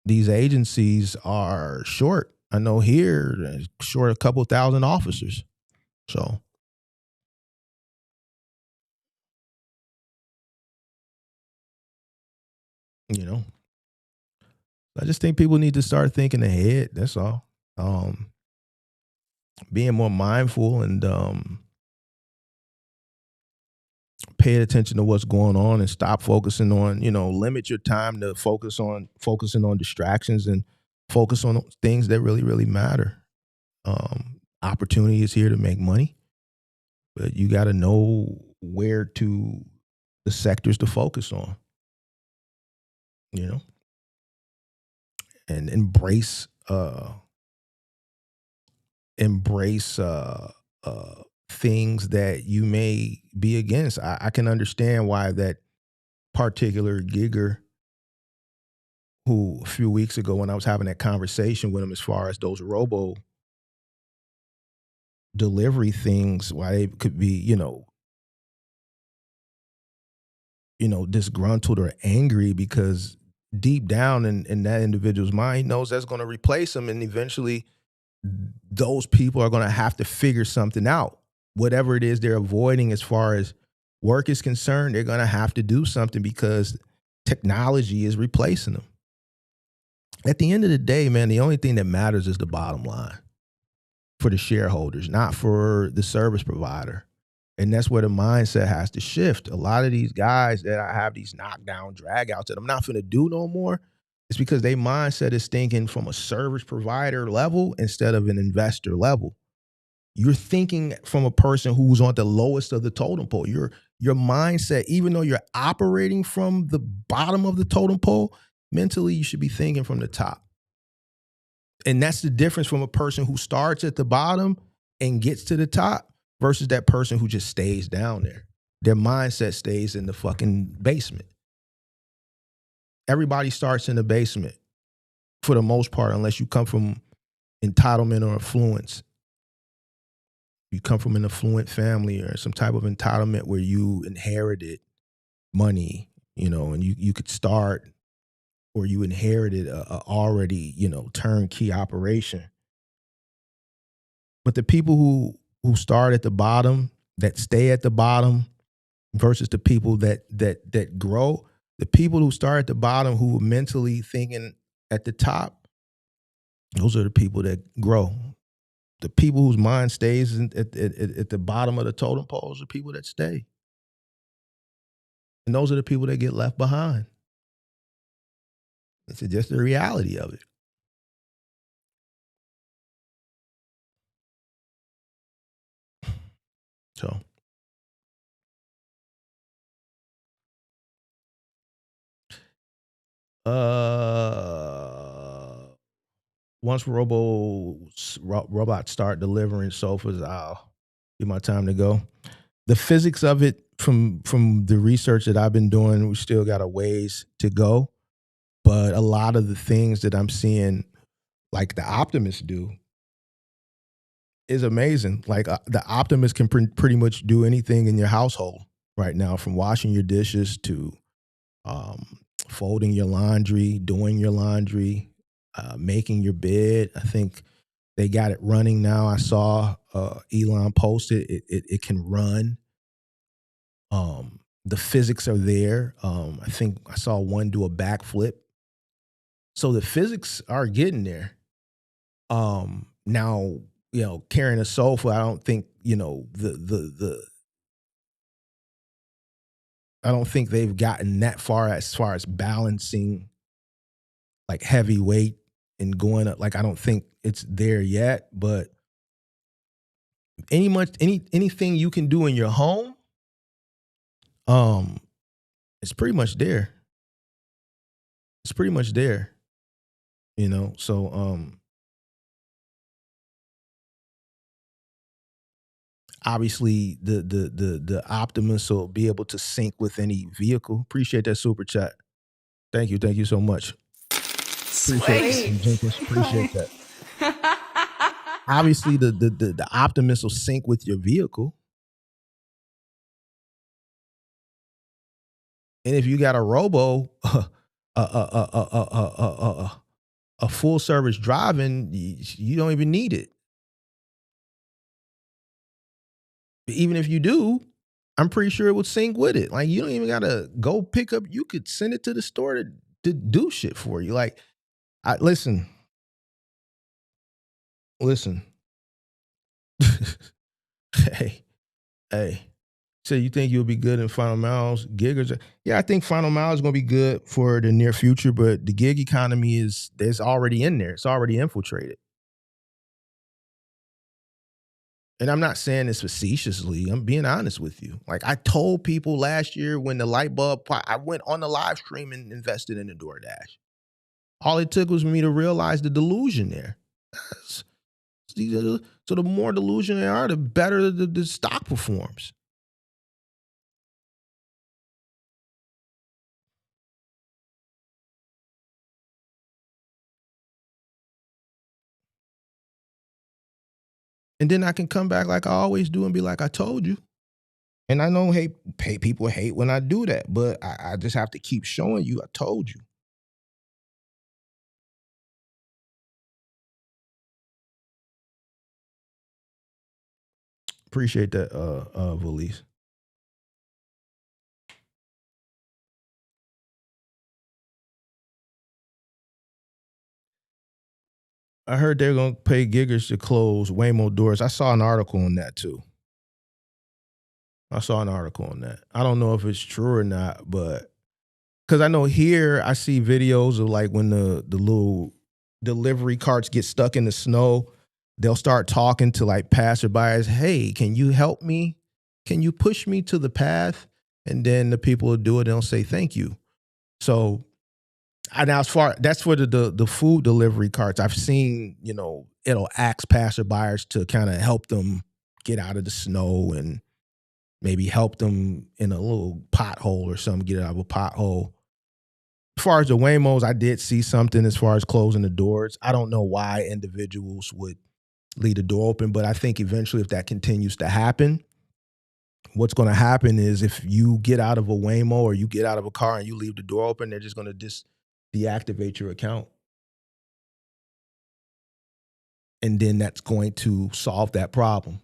these agencies are short. I know here they're short a couple thousand officers. So. I just think people need to start thinking ahead. That's all. Being more mindful and pay attention to what's going on and stop focusing on, limit your time to focusing on distractions and focus on things that really, really matter. Opportunity is here to make money, but you got to know where the sectors to focus on, and embrace things that you may be against. I can understand why that particular gigger, who a few weeks ago when I was having that conversation with him as far as those robo delivery things, why they could be, disgruntled or angry, because deep down in that individual's mind, he knows that's going to replace him, and eventually those people are going to have to figure something out. Whatever it is they're avoiding as far as work is concerned, they're going to have to do something because technology is replacing them. At the end of the day, man, the only thing that matters is the bottom line for the shareholders, not for the service provider. And that's where the mindset has to shift. A lot of these guys that I have these knockdown dragouts that I'm not going to do no more, it's because their mindset is thinking from a service provider level instead of an investor level. You're thinking from a person who's on the lowest of the totem pole. Your mindset, even though you're operating from the bottom of the totem pole, mentally you should be thinking from the top. And that's the difference from a person who starts at the bottom and gets to the top versus that person who just stays down there. Their mindset stays in the fucking basement. Everybody starts in the basement for the most part, unless you come from entitlement or affluence. You come from an affluent family or some type of entitlement where you inherited money, and you could start, or you inherited a already, turnkey operation. But the people who start at the bottom, that stay at the bottom, versus the people that grow, the people who start at the bottom, who are mentally thinking at the top, those are the people that grow. The people whose mind stays at the bottom of the totem poles are people that stay. And those are the people that get left behind. It's just the reality of it. So, once robots start delivering sofas, I'll give my time to go. The physics of it, from the research that I've been doing, we still got a ways to go. But a lot of the things that I'm seeing, like the Optimists do, is amazing. Like the Optimist can pretty much do anything in your household right now, from washing your dishes to folding your laundry, doing your laundry, making your bed. I think they got it running now. I saw Elon post it. It can run. The physics are there. I think I saw one do a backflip. So the physics are getting there. Now, carrying a sofa, I don't think, I don't think they've gotten that far as balancing like heavy weight and going up. Like, I don't think it's there yet, but anything you can do in your home, it's pretty much there. It's pretty much there, so, obviously the Optimus will be able to sync with any vehicle. Appreciate that super chat. Thank you so much. Appreciate that. Obviously the Optimus will sync with your vehicle. And if you got a robo, a full service driving, you don't even need it. But even if you do, I'm pretty sure it would sync with it. Like, you don't even gotta go pick up. You could send it to the store to do shit for you. Like, listen. hey, So you think you'll be good in Final Miles giggers? Yeah, I think Final Mile is going to be good for the near future, but the gig economy there's already in there. It's already infiltrated. And I'm not saying this facetiously. I'm being honest with you. Like I told people last year when the light bulb, I went on the live stream and invested in the DoorDash. All it took was for me to realize the delusion there. So the more delusion they are, the better the stock performs. And then I can come back like I always do and be like, I told you. And I know people hate when I do that, but I just have to keep showing you I told you. Appreciate that, Valise. I heard they're gonna pay giggers to close Waymo doors. I saw an article on that too. I don't know if it's true or not, but because I know here I see videos of like when the little delivery carts get stuck in the snow, they'll start talking to like passerbys. Hey, can you help me? Can you push me to the path? And then the people will do it. They'll say thank you. So now that's for the food delivery carts. I've seen, it'll ask passerbyers to kind of help them get out of the snow and maybe help them in a little pothole or something, get out of a pothole. As far as the Waymos, I did see something as far as closing the doors. I don't know why individuals would leave the door open, but I think eventually if that continues to happen, what's going to happen is if you get out of a Waymo or you get out of a car and you leave the door open, they're just going to deactivate your account. And then that's going to solve that problem.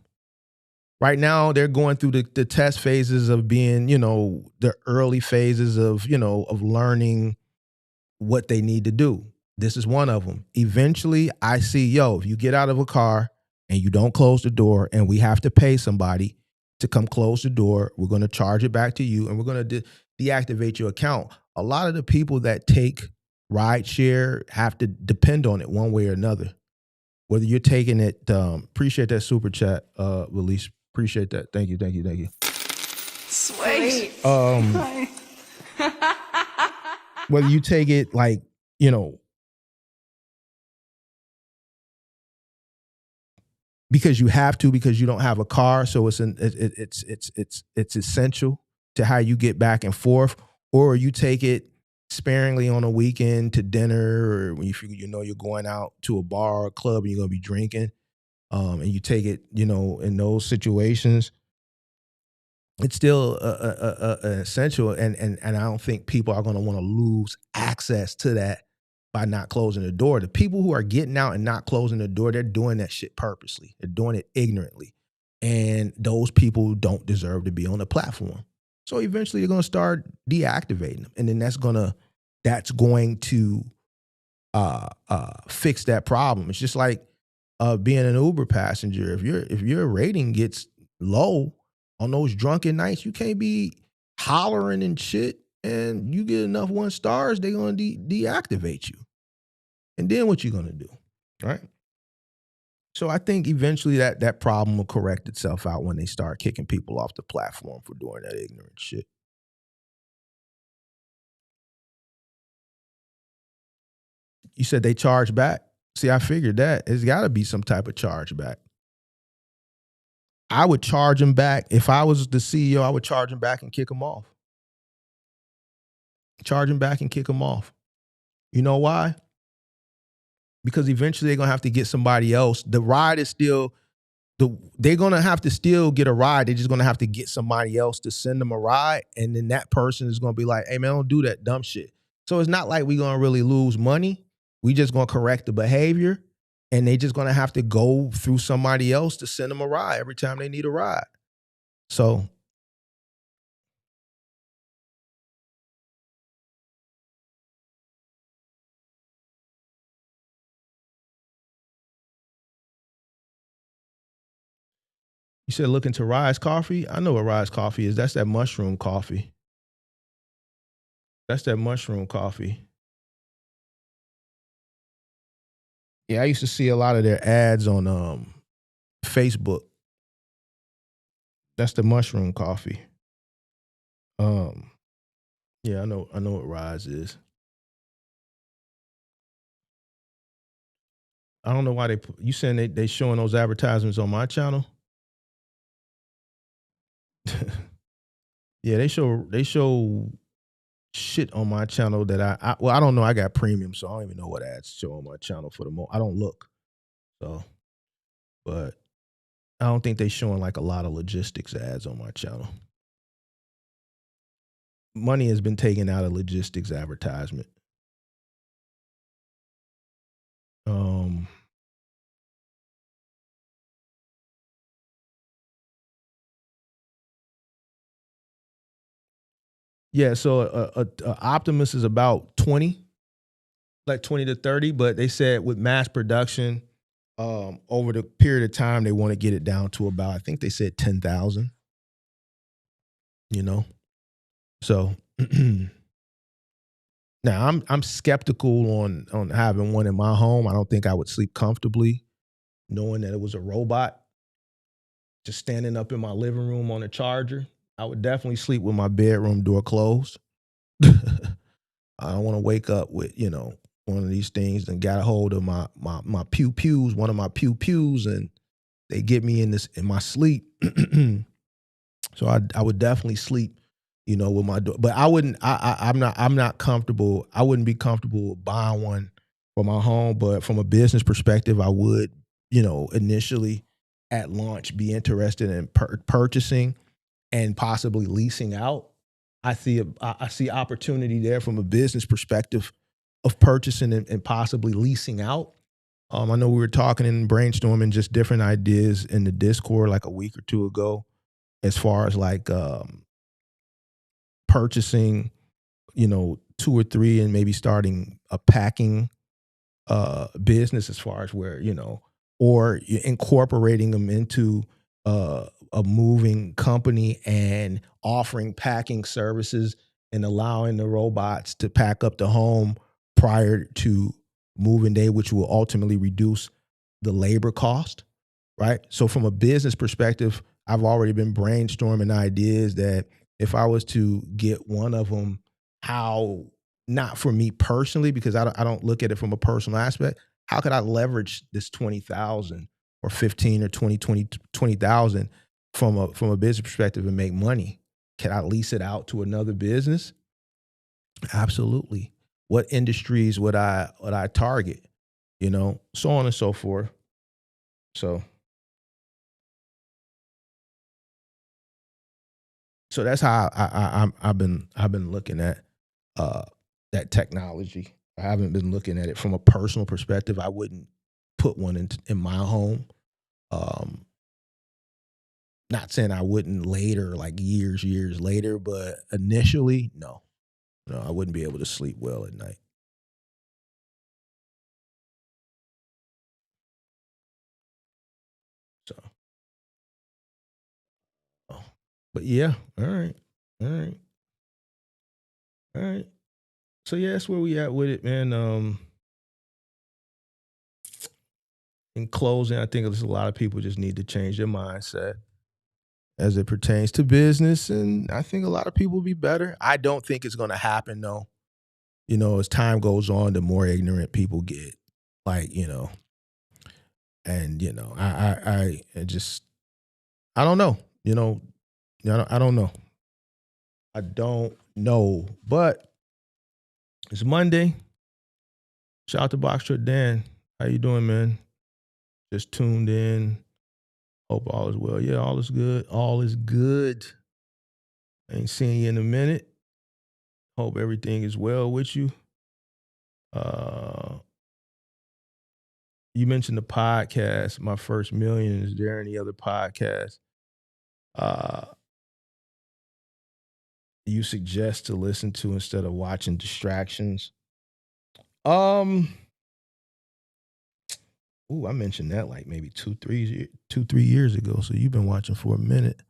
Right now, they're going through the test phases of being, the early phases of, of learning what they need to do. This is one of them. Eventually, I see, if you get out of a car and you don't close the door and we have to pay somebody to come close the door, we're going to charge it back to you and we're going to deactivate your account. A lot of the people that take rideshare have to depend on it one way or another. Whether you're taking it, appreciate that super chat, release. Appreciate that. Thank you. Sweet. Whether you take it like, because you have to, because you don't have a car, so it's essential to how you get back and forth, or you take it sparingly on a weekend to dinner, or when you figure you're going out to a bar or a club and you're gonna be drinking, and you take it, in those situations. It's still essential, and I don't think people are going to want to lose access to that by not closing the door. The people who are getting out and not closing the door, they're doing that shit purposely. They're doing it ignorantly, and those people don't deserve to be on the platform. So eventually, you're going to start deactivating them, and then that's going to fix that problem. It's just like being an Uber passenger. If your rating gets low on those drunken nights, you can't be hollering and shit, and you get enough 1 stars, they're gonna deactivate you. And then what you gonna do, right? So I think eventually that problem will correct itself out when they start kicking people off the platform for doing that ignorant shit. You said they charge back. See, I figured that. There's got to be some type of charge back. I would charge them back. If I was the CEO, I would charge them back and kick them off. Charge them back and kick them off. You know why? Because eventually they're going to have to get somebody else. The ride is still, they're going to have to still get a ride. They're just going to have to get somebody else to send them a ride. And then that person is going to be like, hey, man, don't do that dumb shit. So it's not like we're going to really lose money. We just going to correct the behavior. And they just going to have to go through somebody else to send them a ride every time they need a ride. So You said look into Rise Coffee. I know what Rise Coffee is. That's that mushroom coffee. That's that mushroom coffee. Yeah, I used to see a lot of their ads on Facebook. That's the mushroom coffee. Yeah, I know what Rise is. I don't know why you saying they showing those advertisements on my channel? Yeah, they show shit on my channel that I don't know. I got premium, so I don't even know what ads show on my channel for the moment. I don't look. So, but I don't think they showing like a lot of logistics ads on my channel. Money has been taken out of logistics advertisement. Yeah, so Optimus is about 20, like 20 to 30, but they said with mass production, over the period of time, they want to get it down to about, I think they said 10,000, you know? So now I'm skeptical on having one in my home. I don't think I would sleep comfortably knowing that it was a robot just standing up in my living room on a charger. I would definitely sleep with my bedroom door closed. I don't want to wake up with, one of these things and got a hold of my pew pews, one of my pew pews, and they get me in my sleep. So I would definitely sleep, with my door. But I wouldn't. I'm not comfortable. I wouldn't be comfortable buying one for my home. But from a business perspective, I would, initially at launch be interested in purchasing and possibly leasing out. I see opportunity there from a business perspective of purchasing and possibly leasing out. I know we were talking and brainstorming just different ideas in the Discord like a week or two ago, as far as like purchasing, 2 or 3 and maybe starting a packing business, as far as where, or incorporating them into a moving company and offering packing services and allowing the robots to pack up the home prior to moving day, which will ultimately reduce the labor cost, right? So from a business perspective, I've already been brainstorming ideas that if I was to get one of them, how, not for me personally, because I don't look at it from a personal aspect, how could I leverage this 20,000 or 15 or 20,000 from a business perspective and make money? Can I lease it out to another business? Absolutely. What industries would I target? So on and so forth. So that's how I've been looking at that technology. I haven't been looking at it from a personal perspective. I wouldn't put one in my home. Not saying I wouldn't later, like years later, but initially, no, I wouldn't be able to sleep well at night. So, but yeah, all right. So yeah, that's where we at with it, man. In closing, I think there's a lot of people just need to change their mindset as it pertains to business, and I think a lot of people will be better. I don't think it's going to happen though. As time goes on, the more ignorant people get, like, and I just, I don't know, I don't know. I don't know, but it's Monday. Shout out to Box Truck Dan. How you doing, man? Just tuned in. Hope all is well. Yeah, all is good. All is good. Ain't seen you in a minute. Hope everything is well with you. You mentioned the podcast, My First Million. Is there any other podcast you suggest to listen to instead of watching distractions? Ooh, I mentioned that like maybe 3 years ago. So you've been watching for a minute.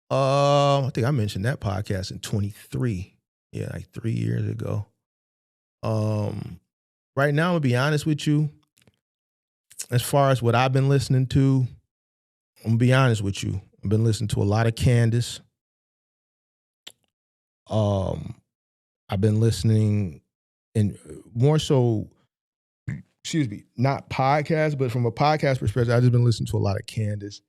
I think I mentioned that podcast in 23. Yeah, like 3 years ago. Right now, I'm gonna be honest with you. As far as what I've been listening to, I'm gonna be honest with you. I've been listening to a lot of Candace. I've been listening, and more so, excuse me, not podcast, but from a podcast perspective, I've just been listening to a lot of Candace.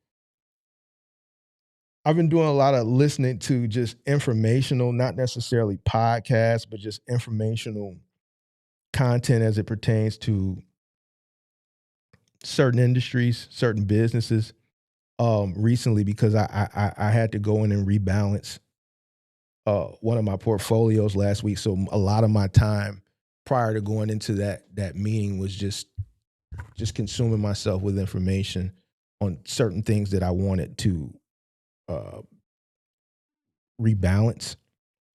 I've been doing a lot of listening to just informational, not necessarily podcasts, but just informational content as it pertains to certain industries, certain businesses. Recently, because I had to go in and rebalance one of my portfolios last week, so a lot of my time prior to going into that meeting was just consuming myself with information on certain things that I wanted to rebalance.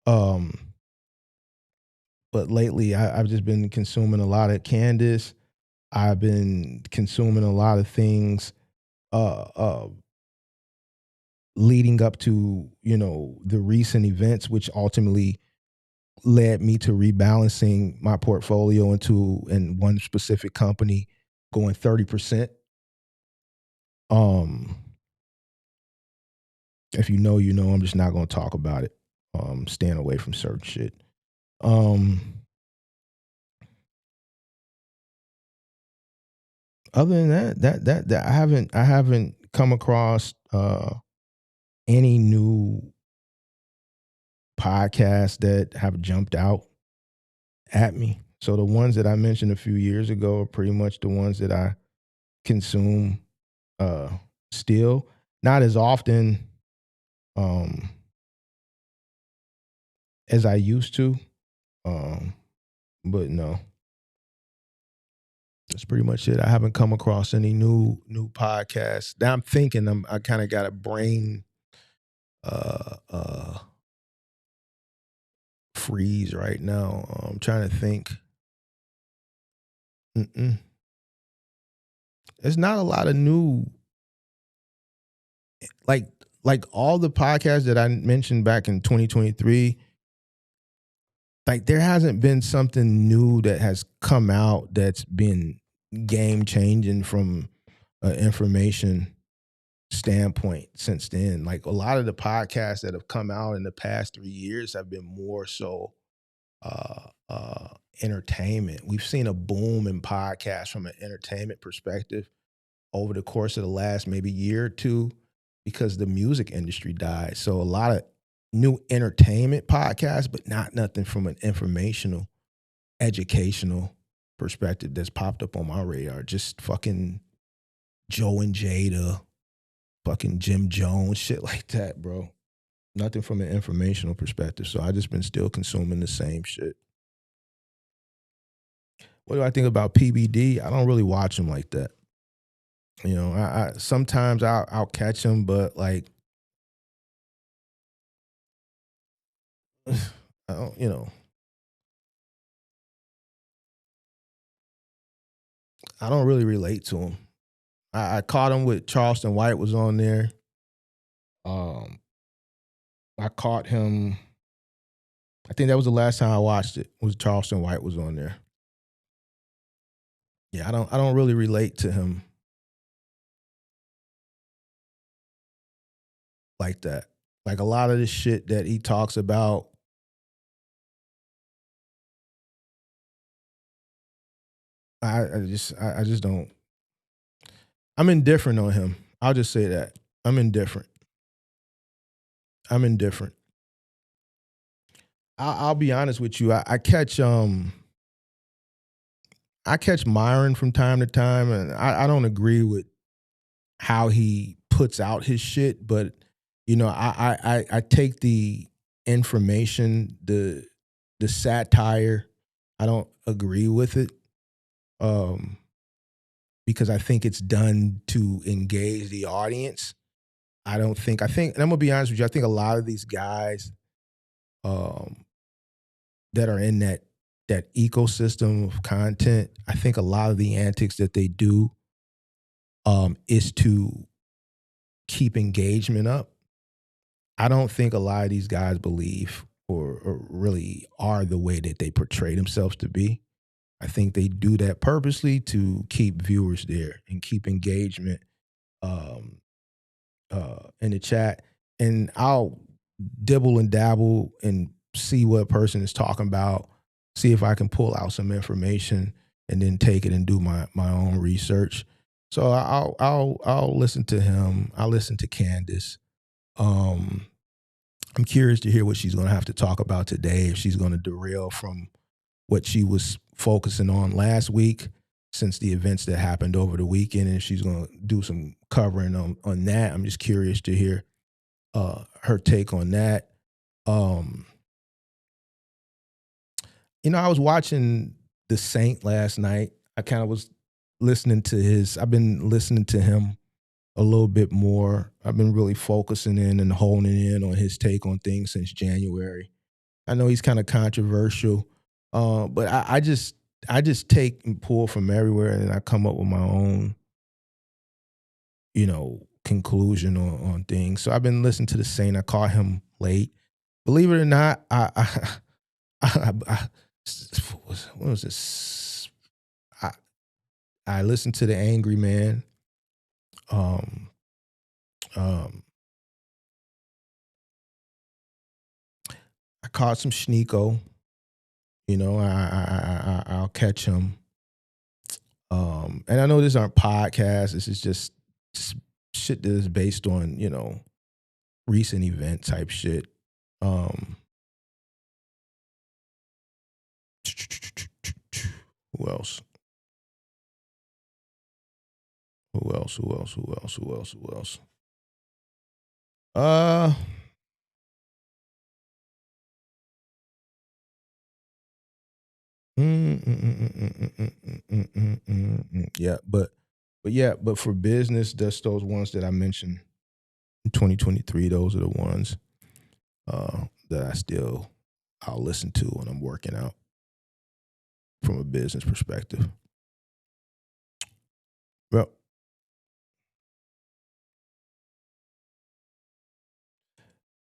But lately, I've just been consuming a lot of Candace. I've been consuming a lot of things leading up to, the recent events, which ultimately led me to rebalancing my portfolio in one specific company going 30%. If you know, I'm just not going to talk about it. Staying away from certain shit. Other than that I haven't come across any new podcasts that have jumped out at me. So the ones that I mentioned a few years ago are pretty much the ones that I consume still. Not as often as I used to. But no. That's pretty much it. I haven't come across any new podcasts. Now I'm thinking I kind of got a brain freeze right now. I'm trying to think. There's not a lot of new, like all the podcasts that I mentioned back in 2023. Like there hasn't been something new that has come out that's been game changing from an information standpoint since then. Like a lot of the podcasts that have come out in the past 3 years have been more so entertainment. We've seen a boom in podcasts from an entertainment perspective over the course of the last maybe year or two because the music industry died. So a lot of new entertainment podcasts, but nothing from an informational, educational perspective that's popped up on my radar. Just fucking Joe and Jada, fucking Jim Jones, shit like that, bro. Nothing from an informational perspective. So I just been still consuming the same shit. What do I think about PBD? I don't really watch him like that. I sometimes I'll catch him, but like, I don't, I don't really relate to him. I caught him with Charleston White was on there. I caught him. I think that was the last time I watched it. Was Charleston White was on there. Yeah, I don't really relate to him like that. Like a lot of the shit that he talks about, I just don't. I'm indifferent on him. I'll just say that. I'm indifferent. I'll be honest with you. I catch Myron from time to time, and I don't agree with how he puts out his shit, but I take the information, the satire. I don't agree with it, because I think it's done to engage the audience. I think, and I'm gonna be honest with you. I think a lot of these guys, that are in that ecosystem of content, I think a lot of the antics that they do is to keep engagement up. I don't think a lot of these guys believe or really are the way that they portray themselves to be. I think they do that purposely to keep viewers there and keep engagement um, in the chat. And I'll dibble and dabble and see what a person is talking about, see if I can pull out some information and then take it and do my own research. So I'll listen to him. I'll listen to Candace. I'm curious to hear what she's going to have to talk about today, if she's going to derail from what she was focusing on last week since the events that happened over the weekend, and she's going to do some covering on that. I'm just curious to hear her take on that. I was watching The Saint last night. I kind of was I've been listening to him a little bit more. I've been really focusing in and honing in on his take on things since January. I know he's kind of controversial, but I just take and pull from everywhere, and then I come up with my own, conclusion on things. So I've been listening to The Saint. I caught him late. Believe it or not, what was this? I listened to The Angry Man. I caught some Schneeko. I'll catch him. And I know these aren't podcasts. This is just shit that is based on, recent event type shit. Who else? Who else? Yeah, but for business, just those ones that I mentioned in 2023, those are the ones that I'll listen to when I'm working out from a business perspective. Well,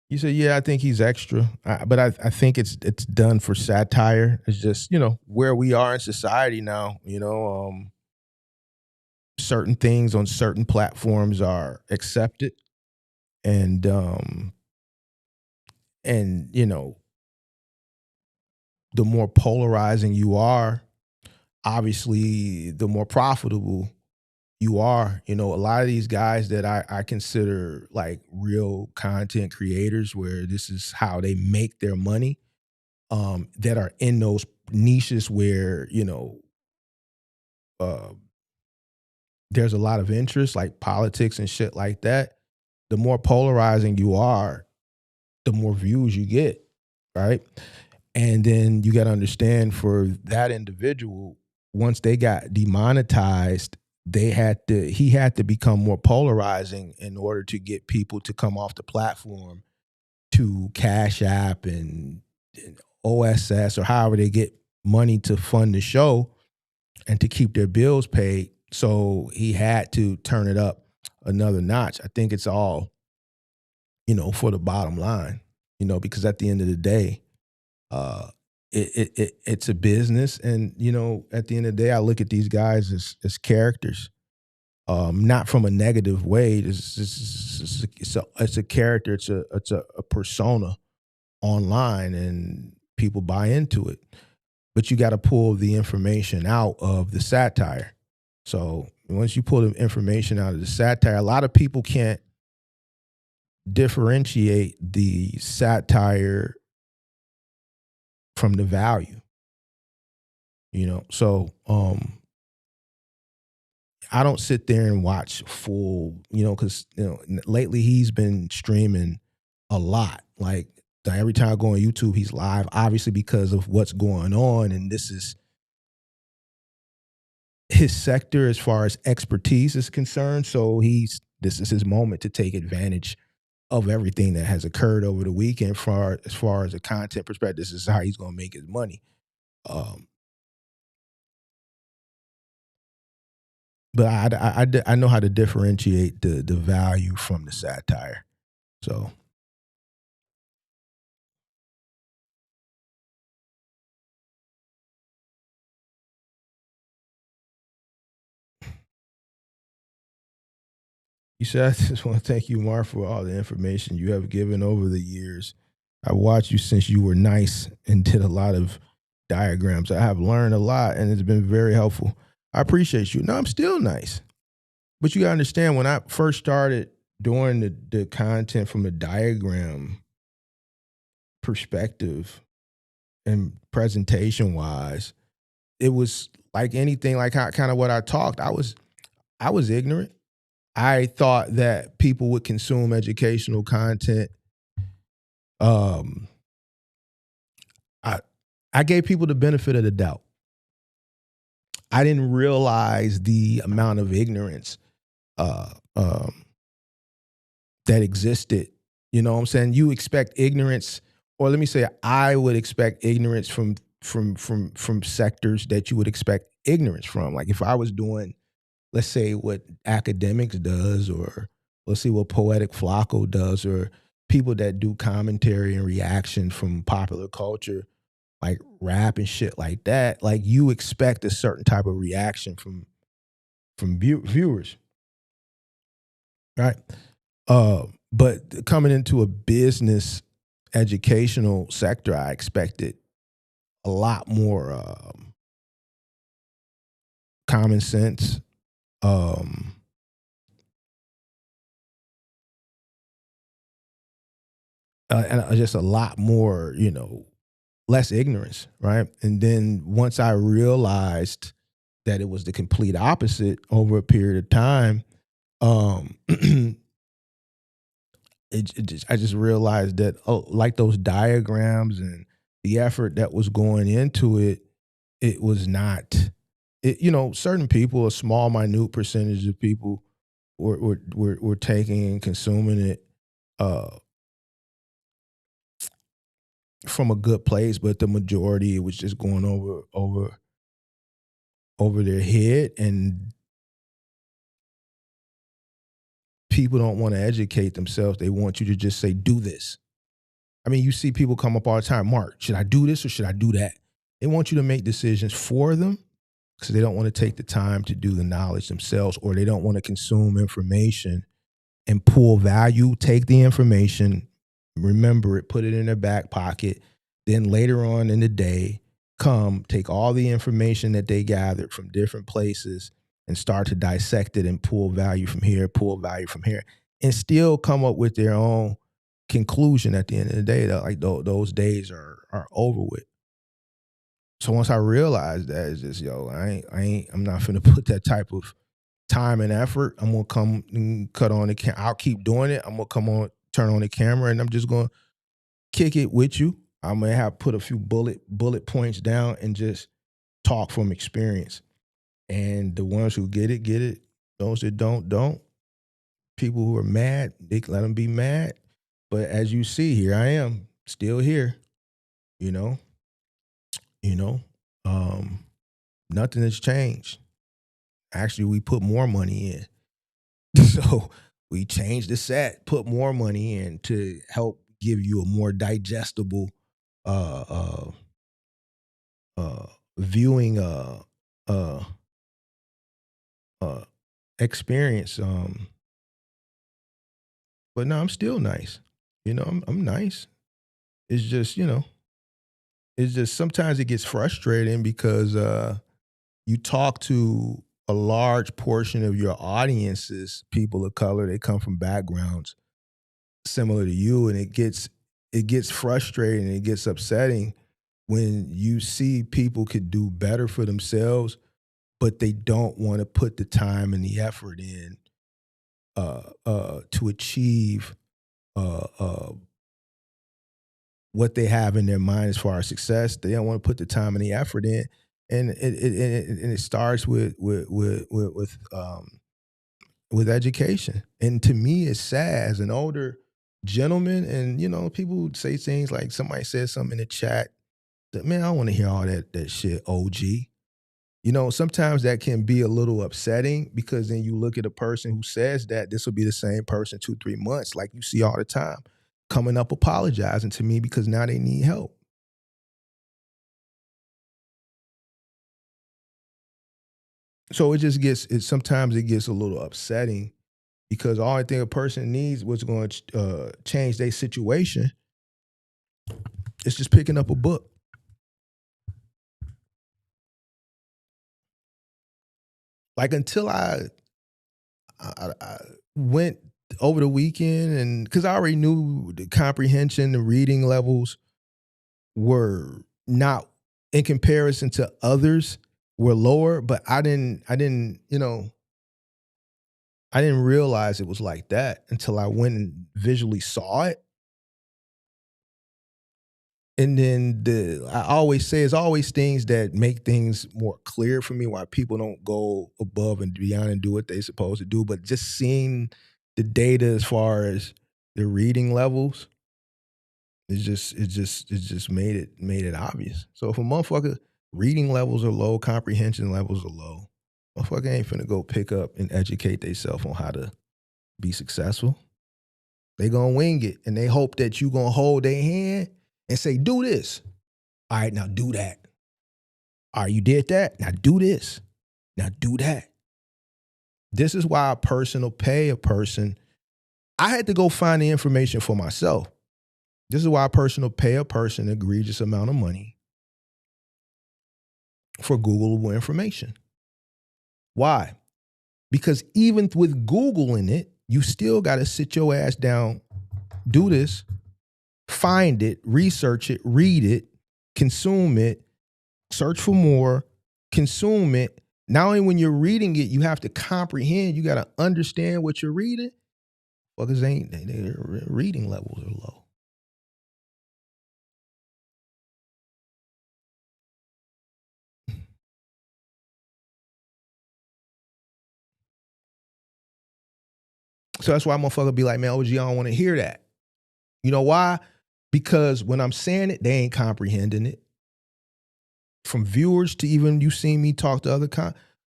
you say, yeah, I think he's extra, but I think it's done for satire. It's just where we are in society now. Certain things on certain platforms are accepted, and the more polarizing you are, obviously, the more profitable you are. A lot of these guys that I consider like real content creators, where this is how they make their money, that are in those niches where, there's a lot of interest, like politics and shit like that. The more polarizing you are, the more views you get, right? And then you got to understand, for that individual, once they got demonetized, he had to become more polarizing in order to get people to come off the platform to Cash App and OSS, or however they get money to fund the show and to keep their bills paid. So he had to turn it up another notch. I think it's all, for the bottom line, because at the end of the day, it's a business. And, at the end of the day, I look at these guys as characters, not from a negative way. It's a character. It's a persona online, and people buy into it. But you got to pull the information out of the satire. So once you pull the information out of the satire, a lot of people can't differentiate the satire from the value. So I don't sit there and watch full, because lately he's been streaming a lot. Like every time I go on YouTube, he's live, obviously because of what's going on, and this is his sector as far as expertise is concerned. So this is his moment to take advantage of everything that has occurred over the weekend. As far as a content perspective, this is how he's going to make his money. but I know how to differentiate the value from the satire. So you said, I just want to thank you, Mark, for all the information you have given over the years. I watched you since you were nice and did a lot of diagrams. I have learned a lot and it's been very helpful. I appreciate you. No, I'm still nice. But you gotta understand, when I first started doing the content from a diagram perspective and presentation wise, it was like anything, like kind of what I talked. I was ignorant. I thought that people would consume educational content. Um, I I gave people the benefit of the doubt. I didn't realize the amount of ignorance uh, um, that existed. You know what I'm saying? You expect ignorance, or let me say, I would expect ignorance from sectors that you would expect ignorance from. Like if I was doing, let's say, what academics does, or let's see what Poetic Flacco does, or people that do commentary and reaction from popular culture, like rap and shit like that. Like you expect a certain type of reaction from viewers, right? But coming into a business educational sector, I expected a lot more common sense, um, and just a lot more, less ignorance, right? And then once I realized that it was the complete opposite over a period of time, it, I just realized that, like those diagrams and the effort that was going into it, it was not. Certain people, a small, minute percentage of people, were taking and consuming it uh, from a good place, but the majority, it was just going over their head, and people don't want to educate themselves. They want you to just say, do this. I mean, you see people come up all the time, Mark, should I do this or should I do that? They want you to make decisions for them because they don't want to take the time to do the knowledge themselves, or they don't want to consume information and pull value, take the information, remember it, put it in their back pocket. Then later on in the day, take all the information that they gathered from different places and start to dissect it and pull value from here, pull value from here, and still come up with their own conclusion at the end of the day. That like those days are over with. So once I realized that, it's just, I'm not finna put that type of time and effort. I'm gonna come and cut on the I'll keep doing it. I'm gonna turn on the camera, and I'm just gonna kick it with you. I'm gonna have put a few bullet points down and just talk from experience. And the ones who get it, get it. Those that don't. People who are mad, they let them be mad. But as you see, here I am, still here. You know, you know, um, nothing has changed. Actually, we put more money in. So we changed the set, put more money in to help give you a more digestible uh, uh, viewing uh, uh, experience. But no, I'm still nice. I'm nice. It's just, it's just sometimes it gets frustrating because you talk to a large portion of your audiences, people of color, they come from backgrounds similar to you, and it gets frustrating and it gets upsetting when you see people could do better for themselves, but they don't want to put the time and the effort in to achieve uh, uh, what they have in their mind as far as success. They don't want to put the time and the effort in, and it starts with education. And to me, it's sad as an older gentleman, and people would say things like, somebody said something in the chat that, man, I don't want to hear all that shit, OG. You know, sometimes that can be a little upsetting because then you look at a person who says that this will be the same person 2-3 months, like you see all the time, coming up apologizing to me because now they need help. So it just sometimes it gets a little upsetting because all I think a person needs was going to change their situation. It's just picking up a book. Like until I went over the weekend, and because I already knew the comprehension, the reading levels were not, in comparison to others, were lower, but I didn't realize it was like that until I went and visually saw it. And then I always say it's always things that make things more clear for me why people don't go above and beyond and do what they're supposed to do. But just seeing the data as far as the reading levels, it just made it obvious. So if a motherfucker reading levels are low, comprehension levels are low, motherfucker ain't finna go pick up and educate themselves on how to be successful. They gonna wing it, and they hope that you gonna hold their hand and say, do this. All right, now do that. All right, you did that. Now do this. Now do that. This is why a person will pay a person. I had to go find the information for myself. This is why a person will pay a person an egregious amount of money for Googleable information. Why? Because even with Googling it, you still got to sit your ass down, do this, find it, research it, read it, consume it, search for more, consume it. Not only when you're reading it, you have to comprehend, you got to understand what you're reading. Well, because their reading levels are low. So that's why motherfucker be like, man, OG, I don't want to hear that. You know why? Because when I'm saying it, they ain't comprehending it. From viewers to even you seen me talk to other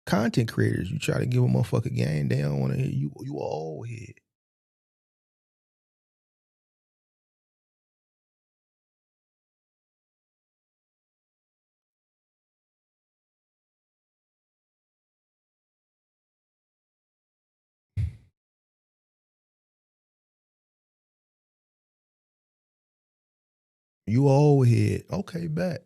content creators, you try to give a motherfucker game, they don't want to hear you. You a old head. You a old head. Okay, bet.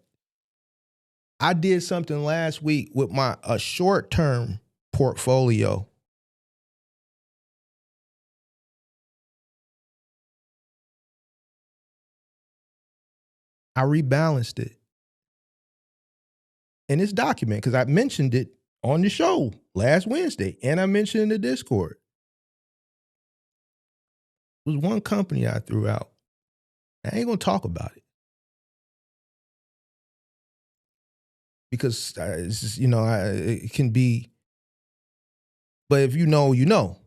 I did something last week with a short-term portfolio. I rebalanced it. And it's documented because I mentioned it on the show last Wednesday, and I mentioned it in the Discord. It was one company I threw out. I ain't gonna talk about it because it's just, it can be. But if you know, you know.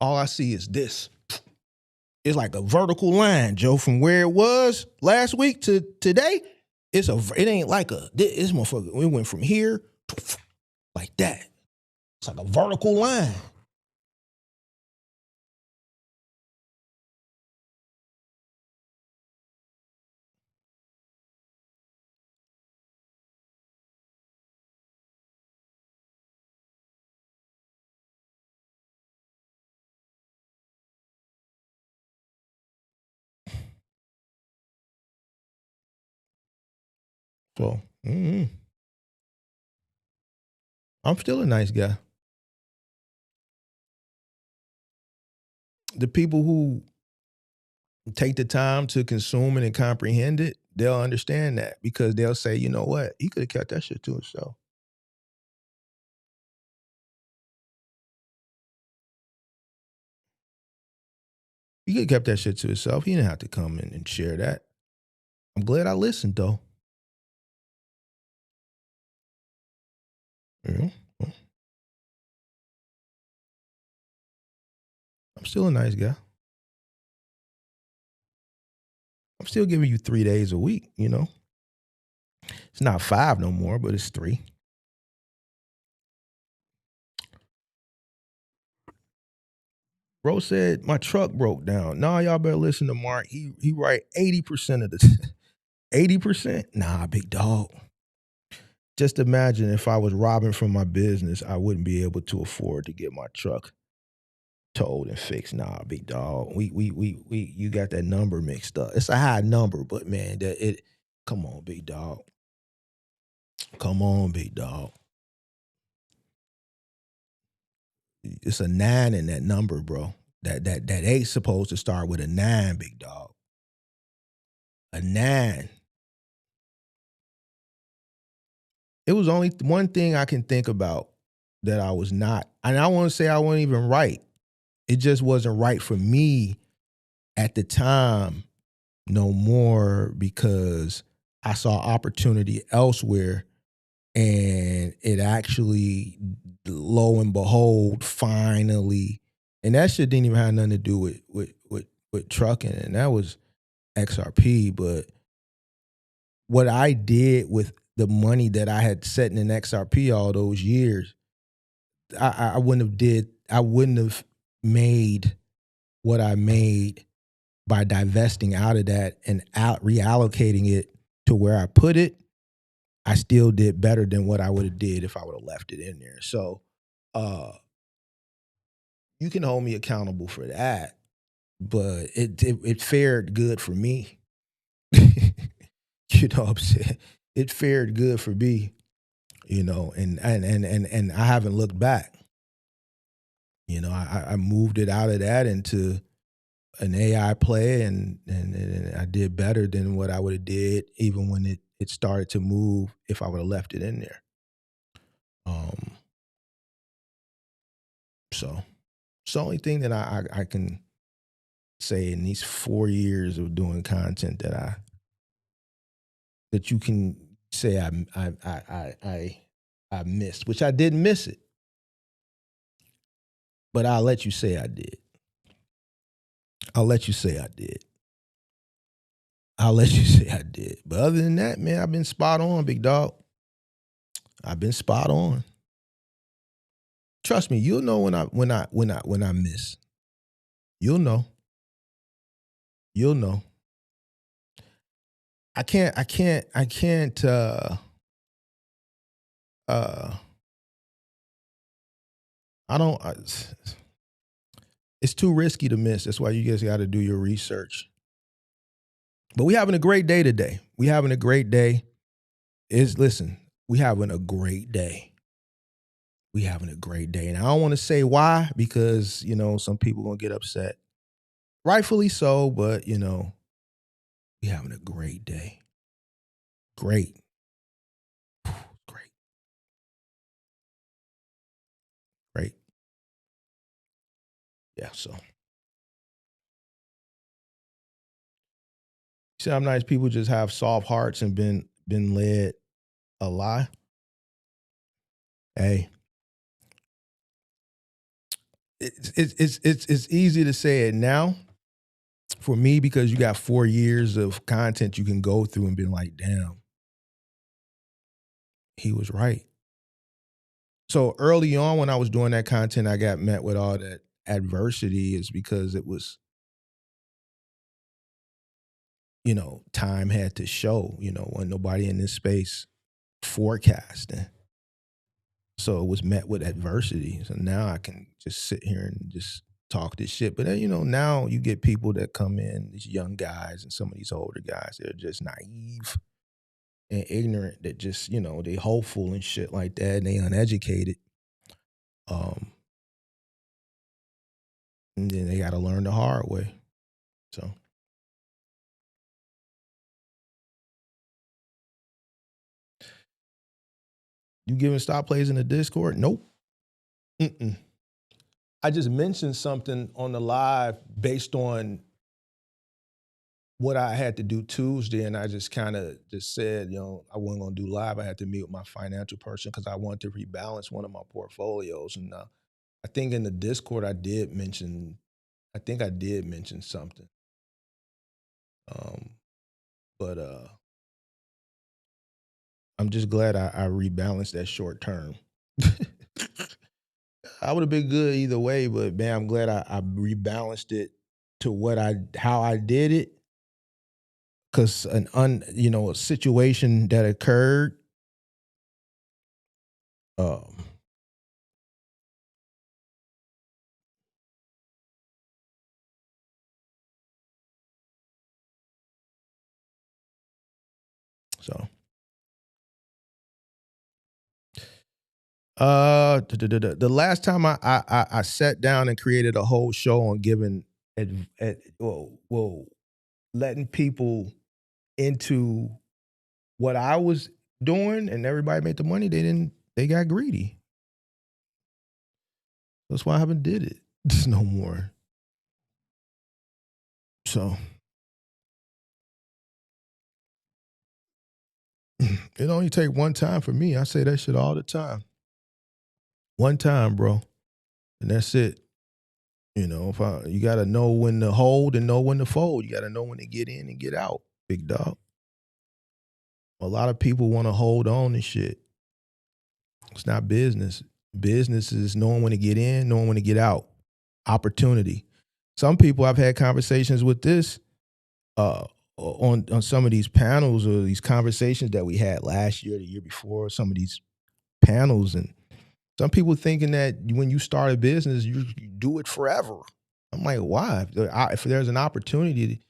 All I see is this. It's like a vertical line, Joe, from where it was last week to today. It ain't like this motherfucker. We went from here to like that. It's like a vertical line. So, I'm still a nice guy. The people who take the time to consume it and comprehend it, they'll understand that because they'll say, you know what? He could have kept that shit to himself. He could have kept that shit to himself. He didn't have to come in and share that. I'm glad I listened though. Yeah. I'm still a nice guy. I'm still giving you 3 days a week, you know. It's not 5 no more, but it's 3. Bro said my truck broke down. Nah, y'all better listen to Mark. He right 80% of the 80%. Nah, big dog. Just imagine if I was robbing from my business, I wouldn't be able to afford to get my truck towed and fixed. Nah, big dog. We you got that number mixed up. It's a high number, but man, come on, big dog. Come on, big dog. It's a 9 in that number, bro. That 8's supposed to start with a 9, big dog. A 9. It was only one thing I can think about that I was not, and I want to say I wasn't even right. It just wasn't right for me at the time no more because I saw opportunity elsewhere, and it actually, lo and behold, finally, and that shit didn't even have nothing to do with trucking, and that was XRP. But what I did with the money that I had set in XRP all those years, I wouldn't have made what I made by divesting out of that and reallocating it to where I put it. I still did better than what I would have did if I would have left it in there. So you can hold me accountable for that, but it fared good for me. You know what I'm saying? It fared good for me, you know, and I haven't looked back. You know, I moved it out of that into an AI play, and I did better than what I would have did even when it started to move if I would have left it in there. So it's the only thing that I can say in these 4 years of doing content that you can say I missed, which I didn't miss it, but I'll let you say I did. I'll let you say I did. I'll let you say I did. But other than that, man, I've been spot on, big dog. I've been spot on. Trust me, you'll know when I miss. You'll know. You'll know. I can't I don't it's too risky to miss. That's why you guys got to do your research. But we having a great day today. We having a great day. Listen, we having a great day. We having a great day. And I don't want to say why, because, you know, some people going to get upset. Rightfully so, but, you know, we having a great day. Great. Great. Great. Yeah, so. Sometimes people just have soft hearts and been led a lie. Hey. It's easy to say it now for me because you got 4 years of content you can go through and be like, damn, he was right. So early on when I was doing that content, I got met with all that adversity is because it was, you know, time had to show, you know, when nobody in this space forecasting. So it was met with adversity. So now I can just sit here and just talk this shit. But then, you know, now you get people that come in, these young guys and some of these older guys, they're just naive and ignorant, that just, you know, they hopeful and shit like that, and they uneducated. And then they got to learn the hard way. So. You giving stop plays in the Discord? Nope. I just mentioned something on the live based on what I had to do Tuesday, and I just kind of just said, I wasn't going to do live. I had to meet with my financial person because I wanted to rebalance one of my portfolios. And I think in the Discord I did mention something. But I'm just glad I rebalanced that short term. I would have been good either way, but man, I'm glad I rebalanced it to how I did it. Cause a situation that occurred, so the last time I sat down and created a whole show on giving letting people into what I was doing and everybody made the money, they got greedy. That's why I haven't did it no more. So it only take one time for me. I say that shit all the time. One time, bro. And that's it. You got to know when to hold and know when to fold. You got to know when to get in and get out, big dog. A lot of people want to hold on and shit. It's not business. Business is knowing when to get in, knowing when to get out. Opportunity. Some people I've had conversations with this on some of these panels or these conversations that we had last year, the year before, some of these panels, and some people thinking that when you start a business, you do it forever. I'm like, why? If there's an opportunity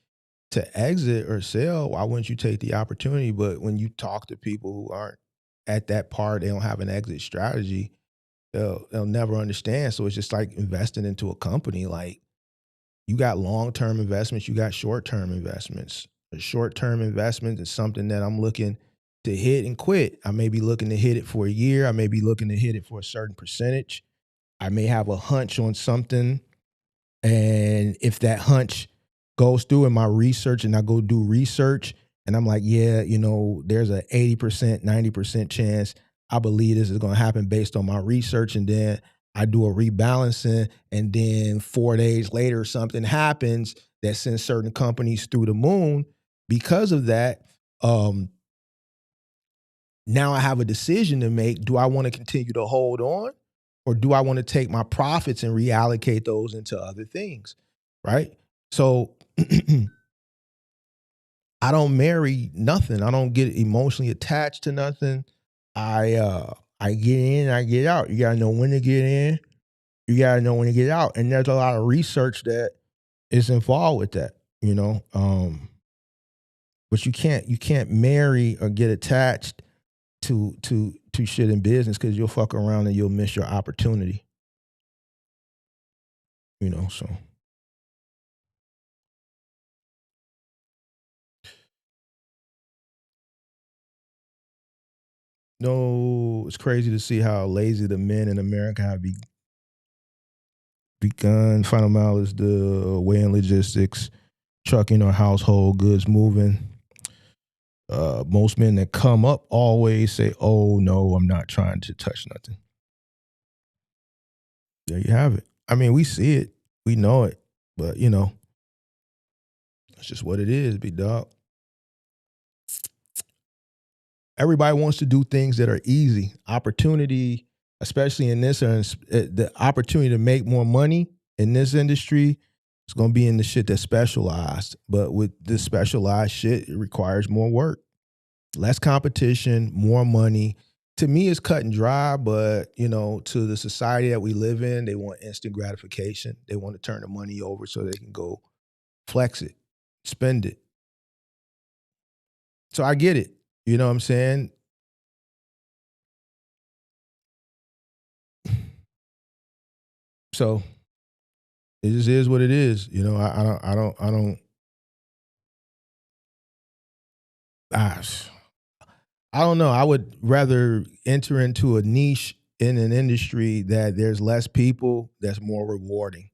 to exit or sell, why wouldn't you take the opportunity? But when you talk to people who aren't at that part, they don't have an exit strategy, they'll never understand. So it's just like investing into a company. Like, you got long-term investments, you got short-term investments. A short-term investment is something that I'm looking to hit and quit. I may be looking to hit it for a year. I may be looking to hit it for a certain percentage. I may have a hunch on something. And if that hunch goes through in my research and I go do research and I'm like, yeah, there's a 80%, 90% chance I believe this is going to happen based on my research. And then I do a rebalancing, and then 4 days later, something happens that sends certain companies through the moon. Because of that, now I have a decision to make. Do I want to continue to hold on, or do I want to take my profits and reallocate those into other things? Right? So I don't marry nothing. I don't get emotionally attached to nothing. I get in, I get out. You gotta know when to get in. You gotta know when to get out. And there's a lot of research that is involved with that, But you can't marry or get attached to shit in business, because you'll fuck around and you'll miss your opportunity. So no, it's crazy to see how lazy the men in America have begun. Final mile is the way in logistics, trucking or household goods moving. Most men that come up always say, oh, no, I'm not trying to touch nothing. There you have it. I mean, we see it. We know it. But, it's just what it is, big dog. Everybody wants to do things that are easy. Opportunity, especially in this, the opportunity to make more money in this industry is going to be in the shit that's specialized. But with this specialized shit, it requires more work, less competition, more money. To me, it's cut and dry, but, to the society that we live in, they want instant gratification. They want to turn the money over so they can go flex it, spend it. So I get it. You know what I'm saying? So it just is what it is. I don't know. I would rather enter into a niche in an industry that there's less people, that's more rewarding.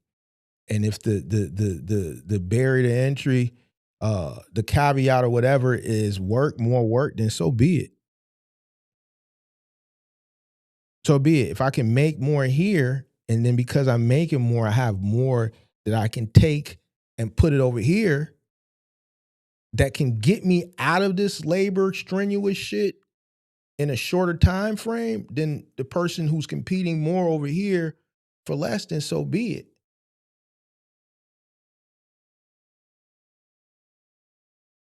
And if the barrier to entry, the caveat or whatever is more work, then so be it. So be it. If I can make more here, and then because I'm making more, I have more that I can take and put it over here that can get me out of this labor strenuous shit in a shorter time frame than the person who's competing more over here for less, then so be it.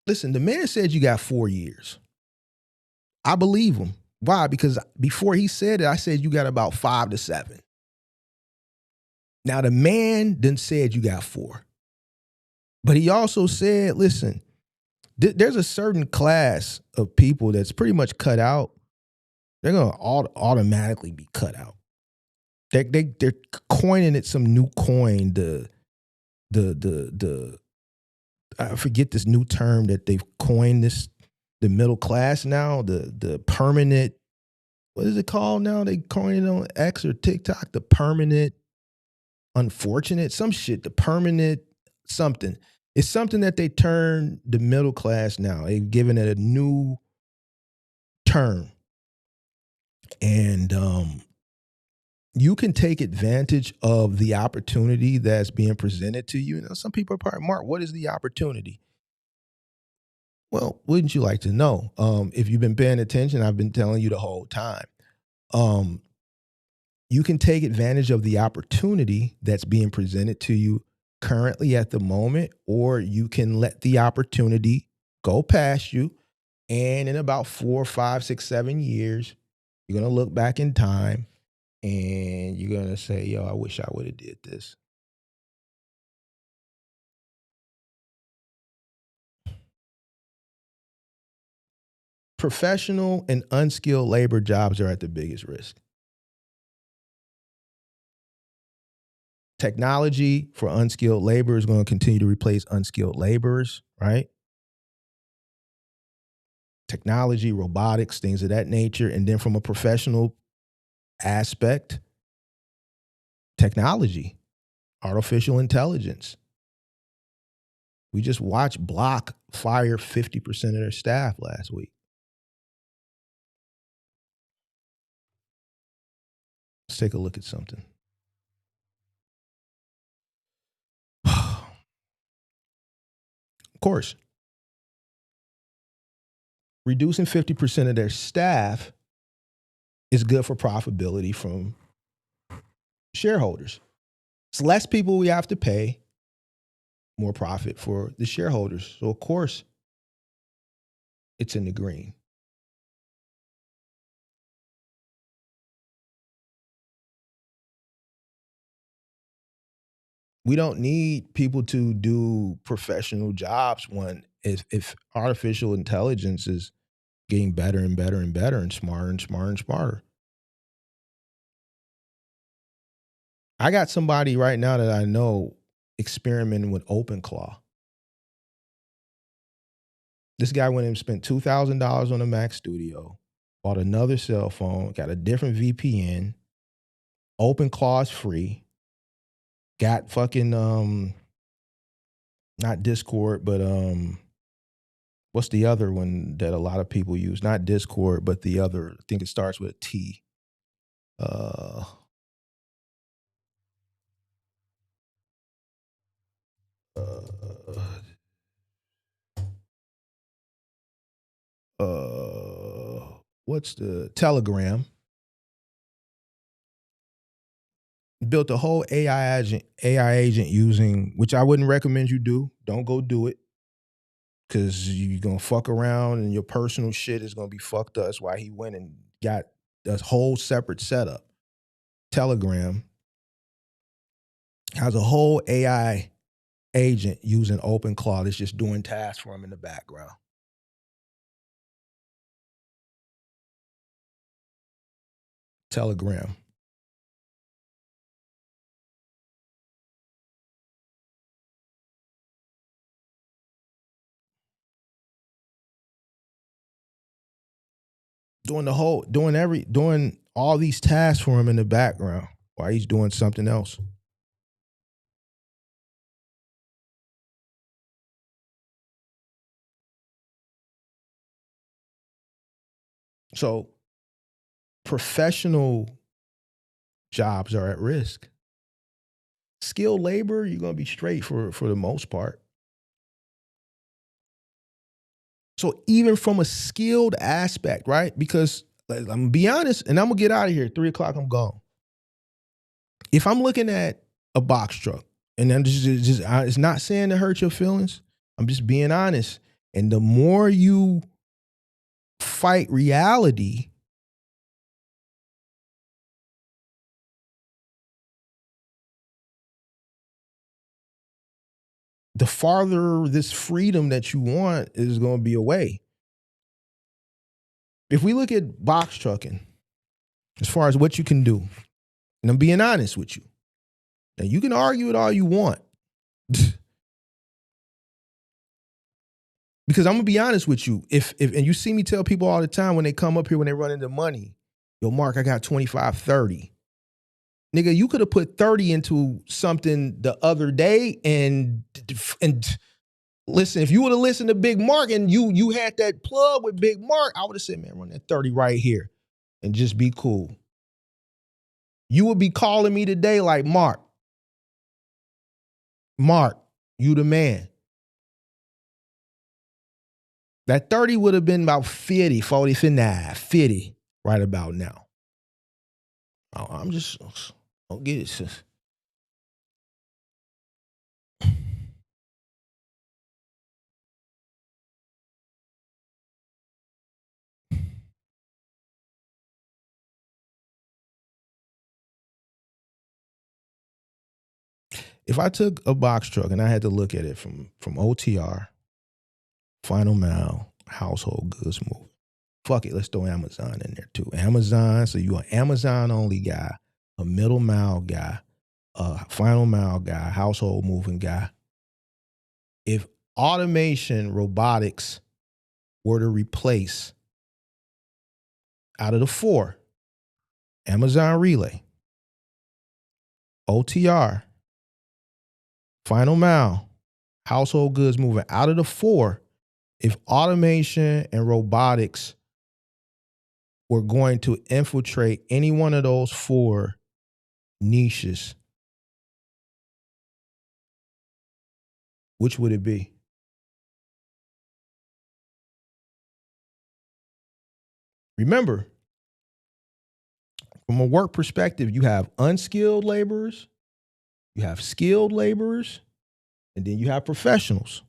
Listen, the man said you got 4 years. I believe him. Why? Because before he said it, I said you got about 5 to 7. Now the man then said you got 4. But he also said, listen, there's a certain class of people that's pretty much cut out. They're going to automatically be cut out. They're coining it some new coin, the I forget this new term that they've coined this, the middle class now, the permanent, what is it called now? They coined it on X or TikTok, the permanent unfortunate, some shit, the permanent something. It's something that they turned the middle class now. They've given it a new term. And you can take advantage of the opportunity that's being presented to you. You know, some people are probably, Mark, what is the opportunity? Well, wouldn't you like to know? If you've been paying attention, I've been telling you the whole time. You can take advantage of the opportunity that's being presented to you currently at the moment, or you can let the opportunity go past you. And in about 4, 5, 6, 7 years, you're going to look back in time and you're going to say, yo, I wish I would have did this. Professional and unskilled labor jobs are at the biggest risk. Technology for unskilled labor is going to continue to replace unskilled laborers, right? Technology, robotics, things of that nature. And then from a professional aspect, technology, artificial intelligence. We just watched Block fire 50% of their staff last week. Let's take a look at something. Of course, reducing 50% of their staff is good for profitability from shareholders. It's less people we have to pay, more profit for the shareholders. So, of course, it's in the green. We don't need people to do professional jobs when if artificial intelligence is getting better and better and better and smarter and smarter and smarter. I got somebody right now that I know experimenting with OpenClaw. This guy went and spent $2,000 on a Mac Studio, bought another cell phone, got a different VPN. OpenClaw is free. Got fucking not Discord, but what's the other one that a lot of people use? Not Discord, but the other. I think it starts with a T. What's the Telegram? Built a whole AI agent using, which I wouldn't recommend you do. Don't go do it. Because you're going to fuck around and your personal shit is going to be fucked up. That's why he went and got a whole separate setup. Telegram has a whole AI agent using OpenClaw that's just doing tasks for him in the background. Telegram. Doing all these tasks for him in the background while he's doing something else. So professional jobs are at risk. Skilled labor, you're going to be straight for the most part. So even from a skilled aspect, right? Because I'm going to be honest, and I'm going to get out of here. 3 o'clock, I'm gone. If I'm looking at a box truck, and I'm it's not saying to hurt your feelings. I'm just being honest. And the more you fight reality, the farther this freedom that you want is going to be away. If we look at box trucking, as far as what you can do, and I'm being honest with you, now you can argue it all you want. Because I'm gonna be honest with you, if and you see me tell people all the time when they come up here, when they run into money, yo, Mark, I got 25, 30. Nigga, you could have put 30 into something the other day, and listen, if you would have listened to Big Mark and you had that plug with Big Mark, I would have said, man, run that 30 right here and just be cool. You would be calling me today like, Mark, you the man. That 30 would have been about 50, 40, 59, 50 right about now. I'm just, don't get it, sis. If I took a box truck and I had to look at it from OTR, final mile, household goods moving. Fuck it, let's throw Amazon in there too. Amazon, so you an Amazon only guy, a middle mile guy, a final mile guy, household moving guy. If automation, robotics were to replace out of the 4, Amazon Relay, OTR, final mile, household goods moving, out of the 4, if automation and robotics were going to infiltrate any one of those 4 niches, which would it be? Remember, from a work perspective, you have unskilled laborers, you have skilled laborers, and then you have professionals.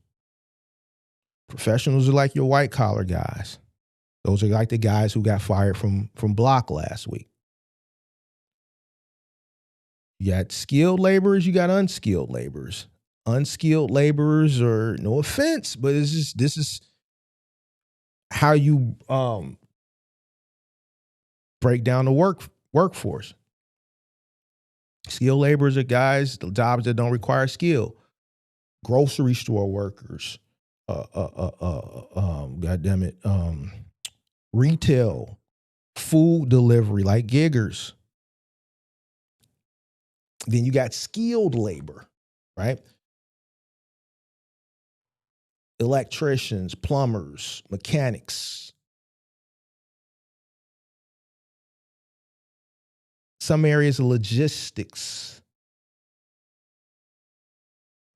Professionals are like your white collar guys. Those are like the guys who got fired from Block last week. You got skilled laborers, you got unskilled laborers. Unskilled laborers are, no offense, but this is how you break down the workforce. Skilled laborers are guys, the jobs that don't require skill. Grocery store workers, retail, food delivery, like giggers. Then you got skilled labor, right? Electricians, plumbers, mechanics. Some areas of logistics.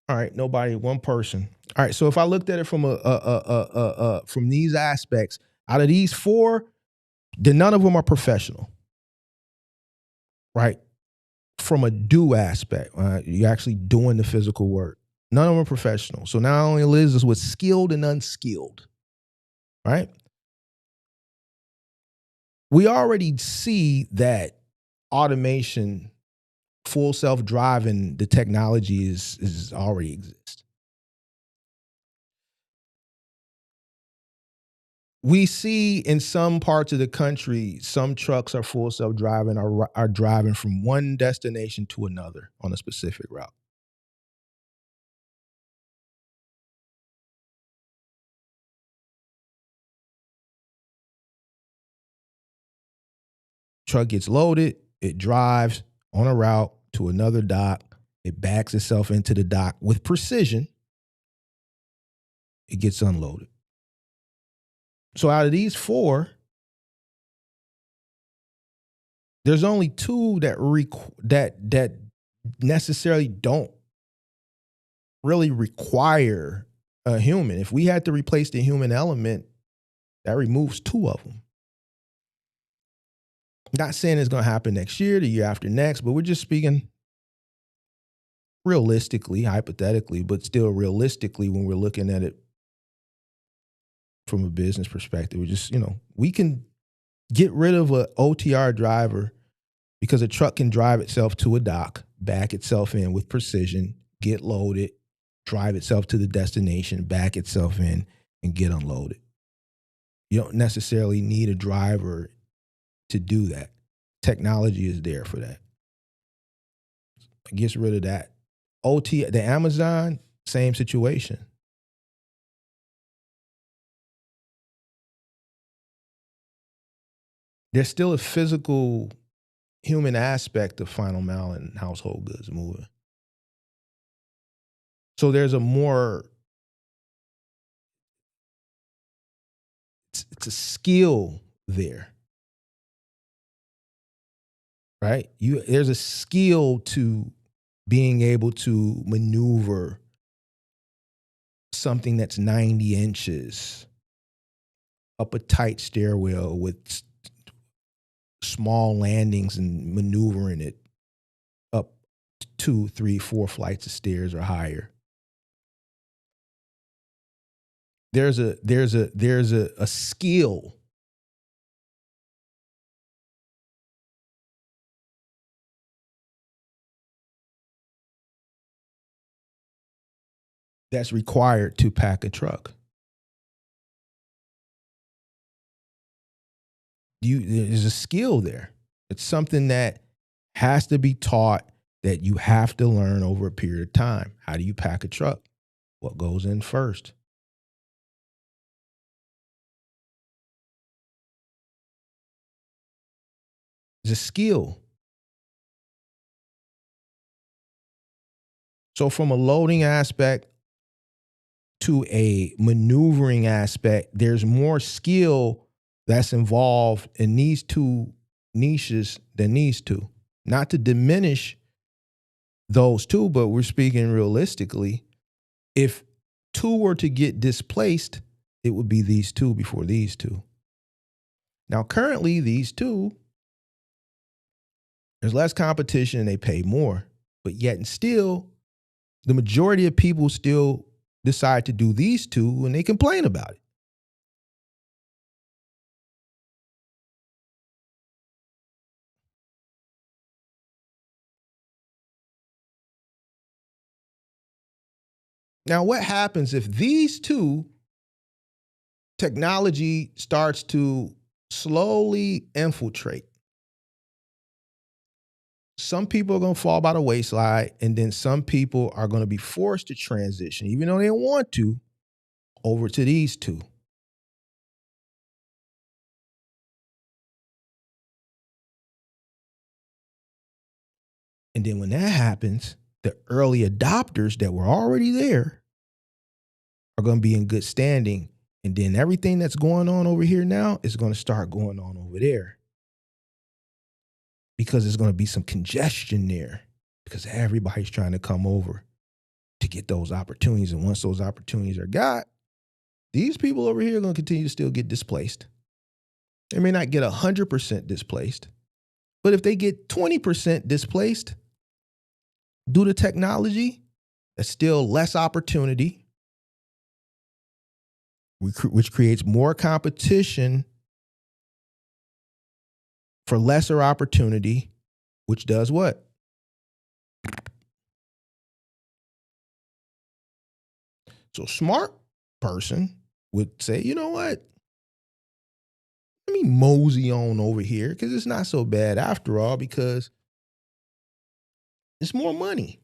All right, nobody, one person. All right, so if I looked at it from from these aspects, out of these 4, then none of them are professional, right? From a do aspect, you're actually doing the physical work. None of them are professional. So not only lives us with skilled and unskilled, right? We already see that automation, full self-driving, the technology is already exists. We see in some parts of the country, some trucks are full self-driving, are driving from one destination to another on a specific route. Truck gets loaded, it drives on a route to another dock, it backs itself into the dock with precision, it gets unloaded. So out of these 4, there's only 2 that necessarily don't really require a human. If we had to replace the human element, that removes 2 of them. Not saying it's going to happen next year, the year after next, but we're just speaking realistically, hypothetically, but still realistically when we're looking at it from a business perspective. We're just, we can get rid of an OTR driver because a truck can drive itself to a dock, back itself in with precision, get loaded, drive itself to the destination, back itself in, and get unloaded. You don't necessarily need a driver to do that. Technology is there for that. It gets rid of that. The Amazon, same situation. There's still a physical human aspect of final mile and household goods moving. So there's a more, it's a skill there. Right? There's a skill to being able to maneuver something that's 90 inches up a tight stairwell with small landings and maneuvering it up 2, 3, 4 flights of stairs or higher. There's a skill that's required to pack a truck. There's a skill there. It's something that has to be taught, that you have to learn over a period of time. How do you pack a truck? What goes in first? It's a skill. So from a loading aspect to a maneuvering aspect, there's more skill that's involved in these 2 niches than these 2. Not to diminish those 2, but we're speaking realistically. If 2 were to get displaced, it would be these 2 before these 2. Now, currently, these 2, there's less competition and they pay more, but yet and still, the majority of people still decide to do these 2 and they complain about it. Now, what happens if these 2 technology starts to slowly infiltrate? Some people are going to fall by the wayside, and then some people are going to be forced to transition, even though they don't want to, over to these 2. And then when that happens, the early adopters that were already there are going to be in good standing. And then everything that's going on over here now is going to start going on over there. Because there's going to be some congestion there, because everybody's trying to come over to get those opportunities. And once those opportunities are got, these people over here are going to continue to still get displaced. They may not get 100% displaced, but if they get 20% displaced due to technology, that's still less opportunity, which creates more competition for lesser opportunity, which does what? So smart person would say, you know what? Let me mosey on over here, because it's not so bad after all, because it's more money.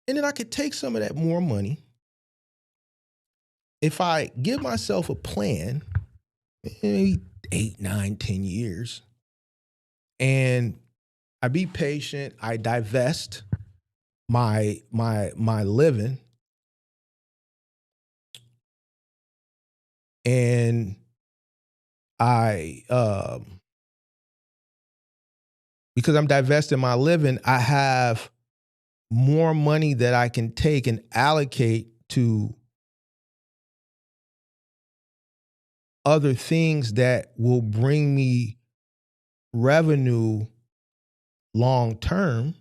And then I could take some of that more money. If I give myself a plan, maybe 8, 9, 10 years, And I be patient. I divest my living, and I because I'm divesting my living, I have more money that I can take and allocate to other things that will bring me revenue long term,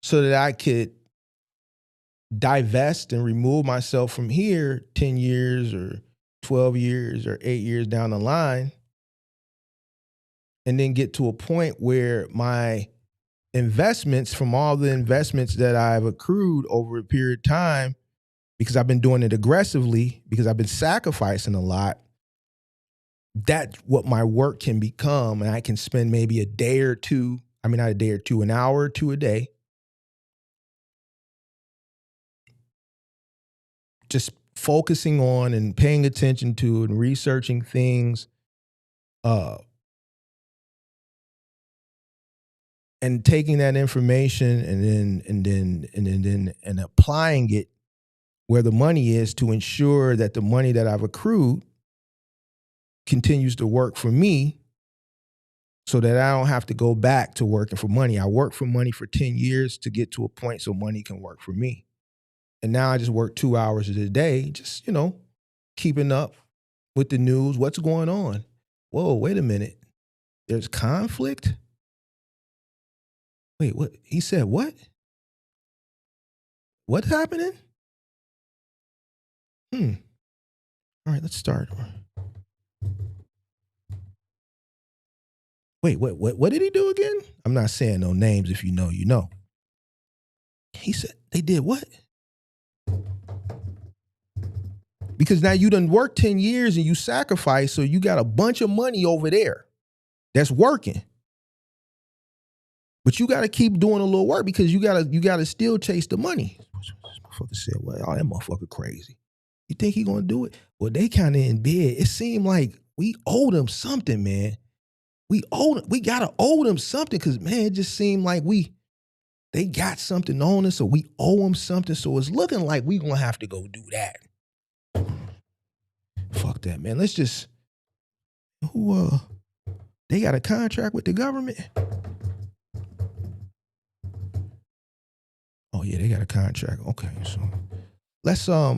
so that I could divest and remove myself from here 10 years or 12 years or 8 years down the line, and then get to a point where my investments, from all the investments that I've accrued over a period of time, because I've been doing it aggressively, because I've been sacrificing a lot, that's what my work can become. And I can spend maybe a day or two, I mean, not a day or two, an hour or two a day, just focusing on and paying attention to and researching things, and taking that information and applying it where the money is, to ensure that the money that I've accrued continues to work for me, so that I don't have to go back to working for money. I worked for money for 10 years to get to a point so money can work for me. And now I just work 2 hours a day, just, keeping up with the news. What's going on? Whoa, wait a minute. There's conflict? Wait, what? He said what? What's happening? All right, let's start. Wait, what did he do again? I'm not saying no names. If you know, you know. He said, they did what? Because now you done worked 10 years and you sacrificed, so you got a bunch of money over there that's working. But you got to keep doing a little work, because you gotta still chase the money. This motherfucker said, well, oh, that motherfucker crazy. You think he gonna do it? Well, they kind of in bed. It seemed like we owed them something, man. We gotta owe them something, because, man, it just seemed like they got something on us, so we owe them something. So it's looking like we gonna have to go do that. Fuck that, man. Let's just, they got a contract with the government? Oh yeah, they got a contract. Okay, so let's how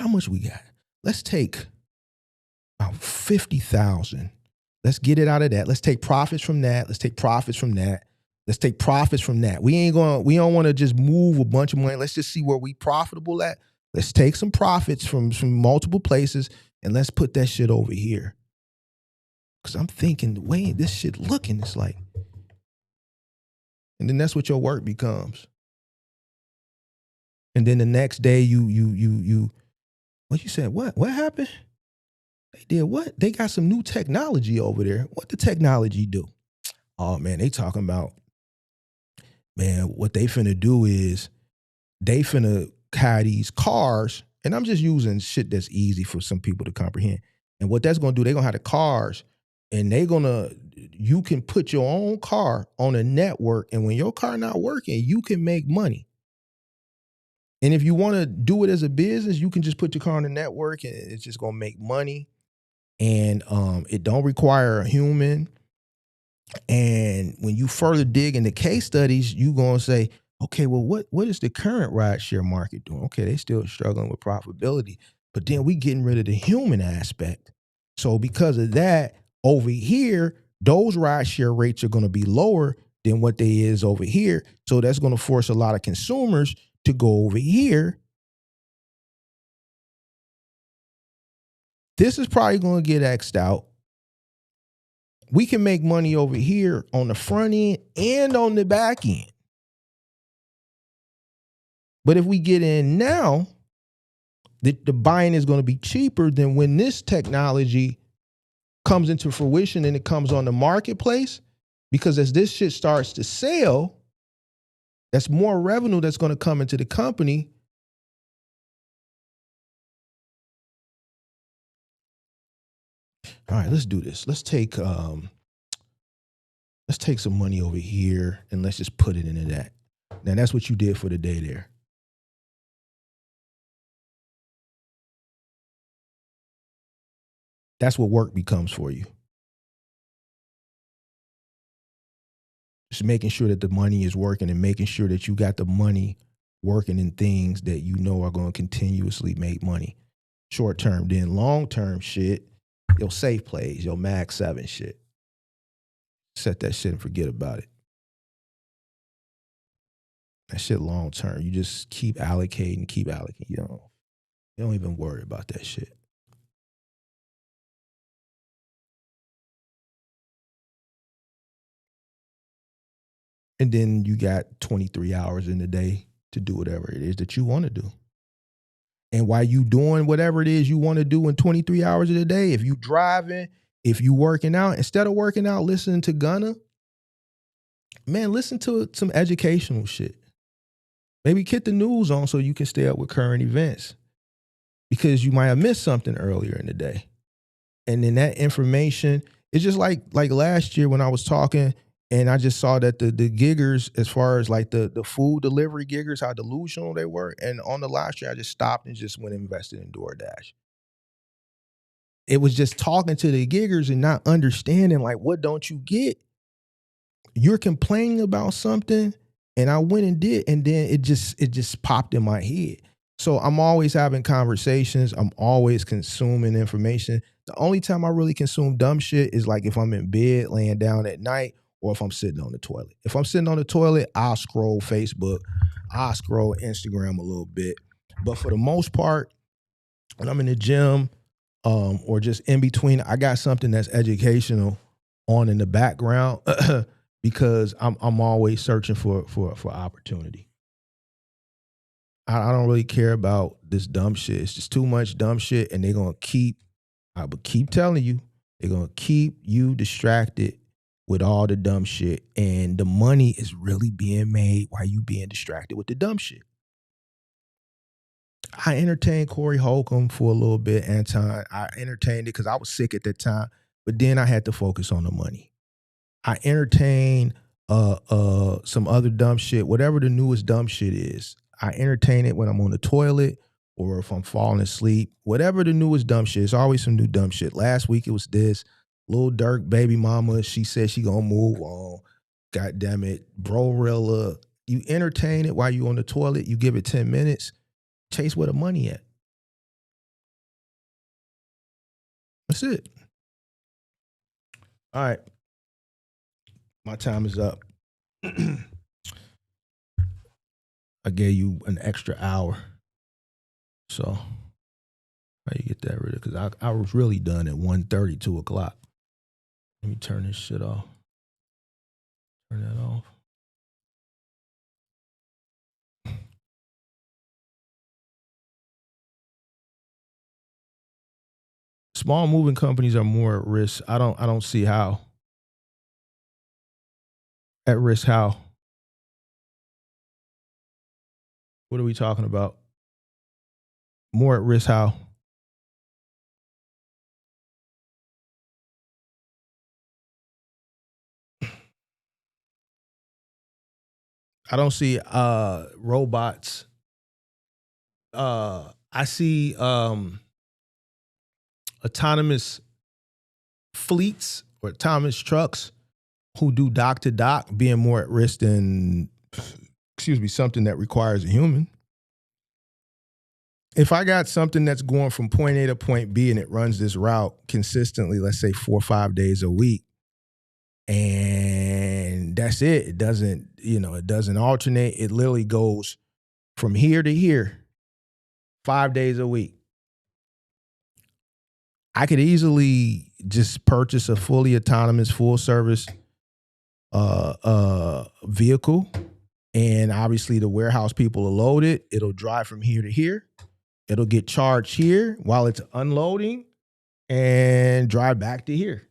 much we got? Let's take about 50,000. Let's get it out of that. Let's take profits from that. Let's take profits from that. Let's take profits from that. We don't want to just move a bunch of money. Let's just see where we profitable at. Let's take some profits from multiple places, and let's put that shit over here. Because I'm thinking, the way this shit looking, it's like, and then that's what your work becomes. And then the next day you what you said? What happened? They did what? They got some new technology over there. What the technology do? Oh man, they talking about, man, what they finna do is they finna have these cars, and I'm just using shit that's easy for some people to comprehend. And what that's gonna do, they're gonna have the cars, and you can put your own car on a network, and when your car not working, you can make money. And if you want to do it as a business, you can just put your car on the network, and it's just gonna make money. And it don't require a human. And when you further dig into case studies, you gonna say, okay, well, what is the current rideshare market doing? Okay, they still struggling with profitability, but then we getting rid of the human aspect. So because of that, over here, those rideshare rates are gonna be lower than what they is over here. So that's gonna force a lot of consumers to go over here. This is probably gonna get X'd out. We can make money over here on the front end and on the back end. But if we get in now, the buying is going to be cheaper than when this technology comes into fruition and it comes on the marketplace. Because as this shit starts to sell, that's more revenue that's going to come into the company. All right, let's do this. Let's take some money over here and let's just put it into that. Now that's what you did for the day there. That's what work becomes for you. Just making sure that the money is working and making sure that you got the money working in things that you know are going to continuously make money. Short term, then long term shit, your safe plays, your Mag 7 shit. Set that shit and forget about it. That shit long term. You just keep allocating. You don't even worry about that shit. And then you got 23 hours in the day to do whatever it is that you want to do. And while you doing whatever it is you want to do in 23 hours of the day, if you driving, if you working out, instead of working out, listening to Gunna, man, listen to some educational shit. Maybe get the news on so you can stay up with current events, because you might have missed something earlier in the day. And then that information, it's just like last year when I was talking and I just saw that the giggers, as far as like the food delivery giggers, how delusional they were. And on the last year, I just stopped and just went and invested in DoorDash. It was just talking to the giggers and not understanding, like, what don't you get? You're complaining about something, and I went and did, and then it just popped in my head. So I'm always having conversations. I'm always consuming information. The only time I really consume dumb shit is like if I'm in bed laying down at night, or if I'm sitting on the toilet. If I'm sitting on the toilet, I'll scroll Facebook, I'll scroll Instagram a little bit. But for the most part, when I'm in the gym, or just in between, I got something that's educational on in the background because I'm always searching for opportunity. I don't really care about this dumb shit. It's just too much dumb shit, and they're gonna I would keep telling you, they're gonna keep you distracted with all the dumb shit, and the money is really being made while you being distracted with the dumb shit. I entertained Corey Holcomb for a little bit, Anton. I entertained it because I was sick at that time, but then I had to focus on the money. I entertained some other dumb shit, whatever the newest dumb shit is. I entertain it when I'm on the toilet or if I'm falling asleep. Whatever the newest dumb shit, it's always some new dumb shit. Last week it was this. Lil Durk baby mama, she said she gonna move on. God damn it. Brorilla. You entertain it while you on the toilet. You give it 10 minutes. Chase where the money at. That's it. All right. My time is up. I gave you an extra hour. So how you get that rid of? Because I was really done at 1:30, 2 o'clock. Let me turn this shit off. Turn that off. Small moving companies are more at risk. I don't see how. At risk how? What are we talking about? More at risk how? I don't see robots. I see autonomous fleets or autonomous trucks who do dock to dock being more at risk than, something that requires a human. If I got something that's going from point A to point B and it runs this route consistently, let's say 4 or 5 days a week, and that's it. It doesn't alternate. It literally goes from here to here 5 days a week. I could easily just purchase a fully autonomous, full service vehicle, and obviously the warehouse people will load it. It'll drive from here to here. It'll get charged here while it's unloading and drive back to here.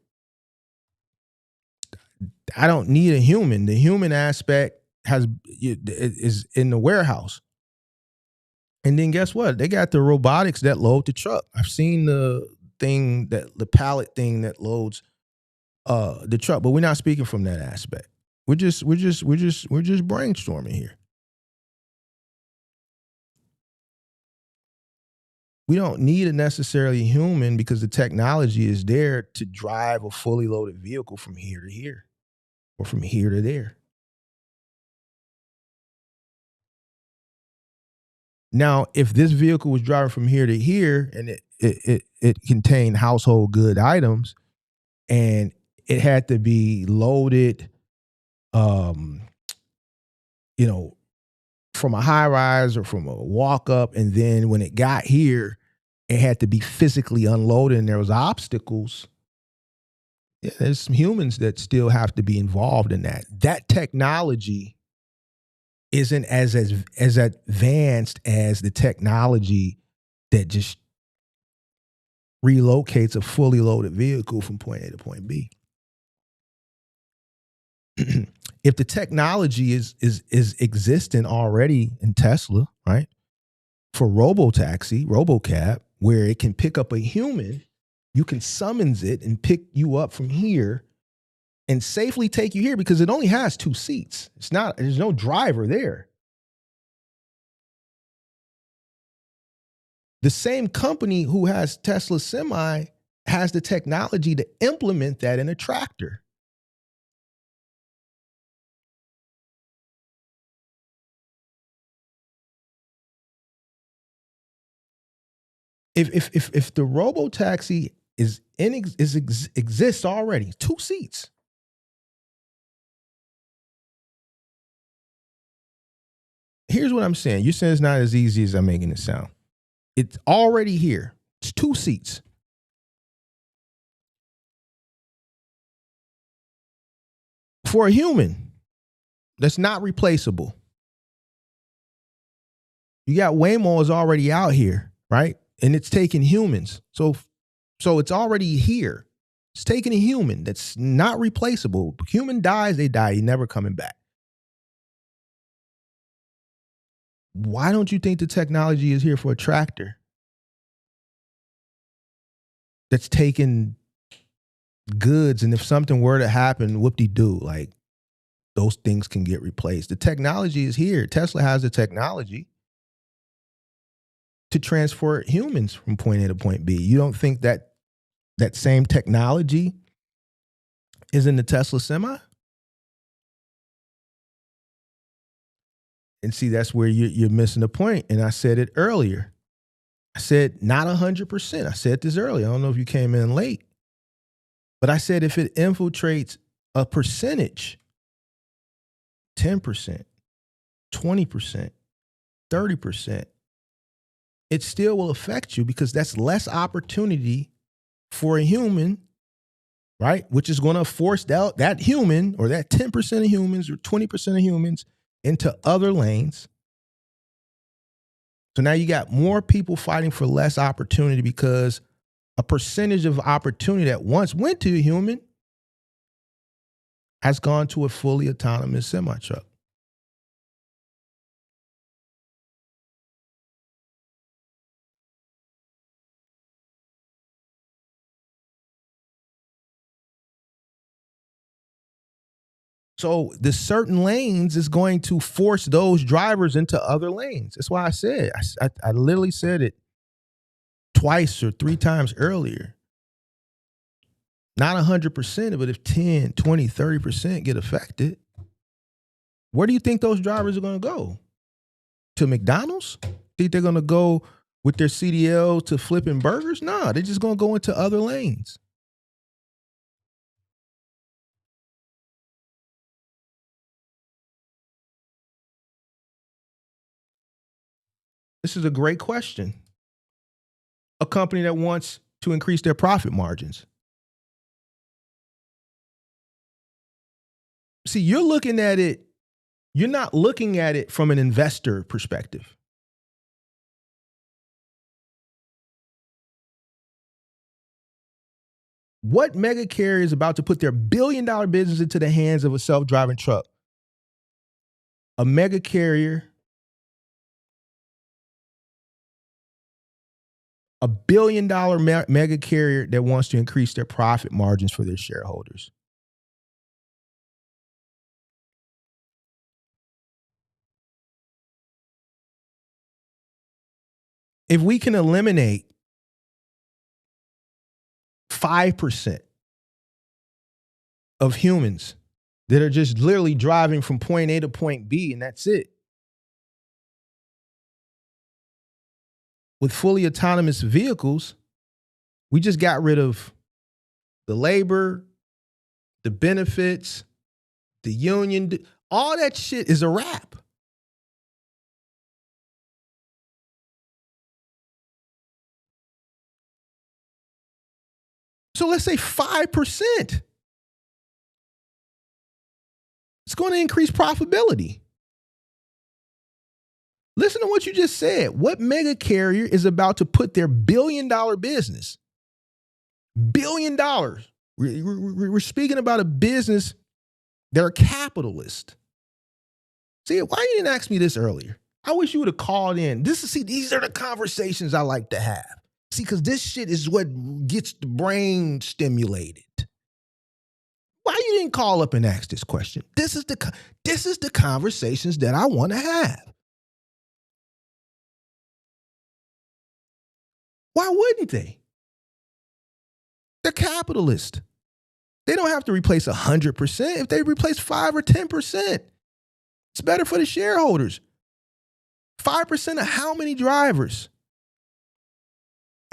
I don't need a human. The human aspect is in the warehouse. And then guess what? They got the robotics that load the truck. I've seen the thing, that the pallet thing that loads the truck. But we're not speaking from that aspect. We're just brainstorming here. We don't need a necessarily human because the technology is there to drive a fully loaded vehicle from here to here or from here to there. Now, if this vehicle was driving from here to here and it contained household good items and it had to be loaded, from a high rise or from a walk up, and then when it got here, it had to be physically unloaded and there was obstacles. Yeah, there's some humans that still have to be involved in that. That technology isn't as advanced as the technology that just relocates a fully loaded vehicle from point A to point B. If the technology is existent already in Tesla, right, for robotaxi, robocab, where it can pick up a human, you can summons it and pick you up from here and safely take you here because it only has 2 seats. There's no driver there. The same company who has Tesla Semi has the technology to implement that in a tractor. If the robotaxi exists already, 2 seats. Here's what I'm saying. You're saying it's not as easy as I'm making it sound. It's already here. It's 2 seats. For a human that's not replaceable. You got Waymo is already out here, right? And it's taking humans. So it's already here. It's taking a human that's not replaceable. Human dies, they die. You're never coming back. Why don't you think the technology is here for a tractor that's taking goods, and if something were to happen, whoop-de-doo, like those things can get replaced? The technology is here. Tesla has the technology to transport humans from point A to point B. You don't think that same technology is in the Tesla Semi? And see, that's where you're missing the point. And I said it earlier. I said not 100%. I said this earlier. I don't know if you came in late. But I said if it infiltrates a percentage, 10%, 20%, 30%, it still will affect you because that's less opportunity for a human, right? Which is going to force that human or that 10% of humans or 20% of humans into other lanes. So now you got more people fighting for less opportunity because a percentage of opportunity that once went to a human has gone to a fully autonomous semi-truck. So the certain lanes is going to force those drivers into other lanes. That's why I said, I literally said it twice or 3 times earlier. Not 100%, but if 10, 20, 30% get affected, where do you think those drivers are going to go? To McDonald's? Think they're going to go with their CDL to flipping burgers? Nah, they're just going to go into other lanes. This is a great question. A company that wants to increase their profit margins. See, you're looking at it, you're not looking at it from an investor perspective. What mega carrier is about to put their billion-dollar business into the hands of a self-driving truck? A mega carrier $1 billion mega carrier that wants to increase their profit margins for their shareholders. If we can eliminate 5% of humans that are just literally driving from point A to point B, and that's it, with fully autonomous vehicles, we just got rid of the labor, the benefits, the union, all that shit is a wrap. So let's say 5%. It's going to increase profitability. Listen to what you just said. What mega carrier is about to put their $1 billion business? $1 billion. We're speaking about a business. They're a capitalist. See, why you didn't ask me this earlier? I wish you would have called in. These are the conversations I like to have. See, because this shit is what gets the brain stimulated. Why you didn't call up and ask this question? This is the conversations that I want to have. Why wouldn't they? They're capitalist. They don't have to replace 100%. If they replace 5 or 10%, it's better for the shareholders. 5% of how many drivers?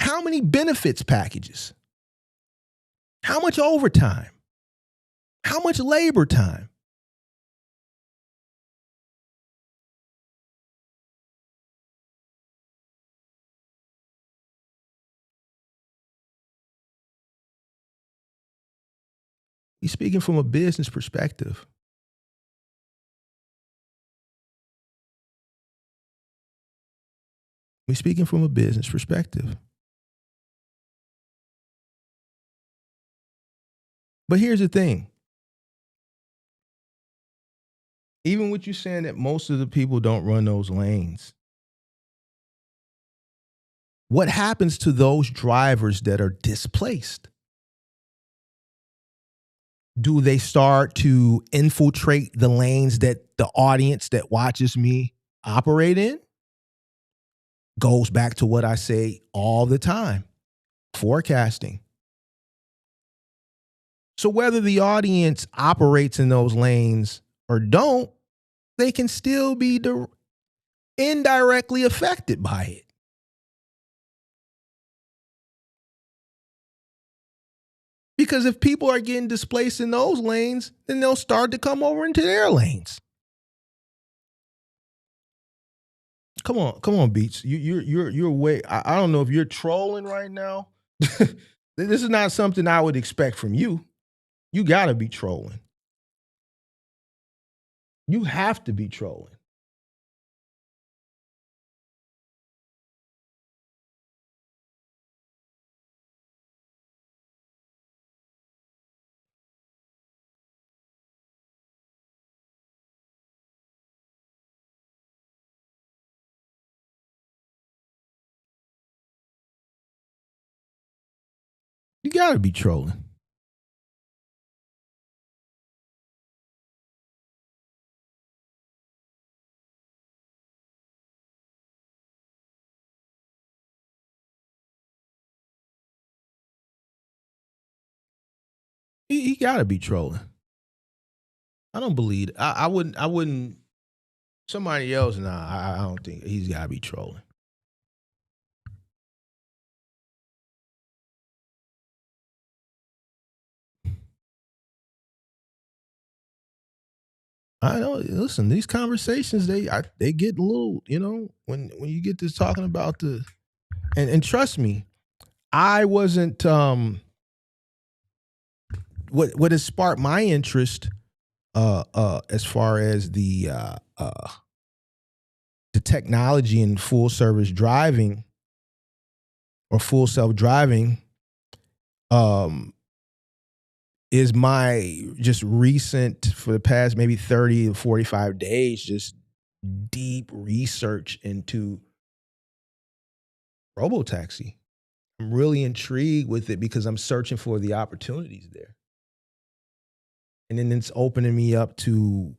How many benefits packages? How much overtime? How much labor time? He's speaking from a business perspective. We're speaking from a business perspective. But here's the thing. Even with you saying that most of the people don't run those lanes, what happens to those drivers that are displaced? Do they start to infiltrate the lanes that the audience that watches me operate in? Goes back to what I say all the time, forecasting. So whether the audience operates in those lanes or don't, they can still be indirectly affected by it. Because if people are getting displaced in those lanes, then they'll start to come over into their lanes. Come on, Beats. You're way. I don't know if you're trolling right now. This is not something I would expect from you. You gotta be trolling. You have to be trolling. You gotta be trolling. He gotta be trolling. I don't believe it. I wouldn't. Somebody else, nah. I don't think he's gotta be trolling. I know. Listen, these conversations they get a little, when you get to talking about and trust me, I wasn't what has sparked my interest as far as the technology and full service driving or full self-driving is my just recent, for the past maybe 30 to 45 days, just deep research into robotaxi. I'm really intrigued with it because I'm searching for the opportunities there. And then it's opening me up to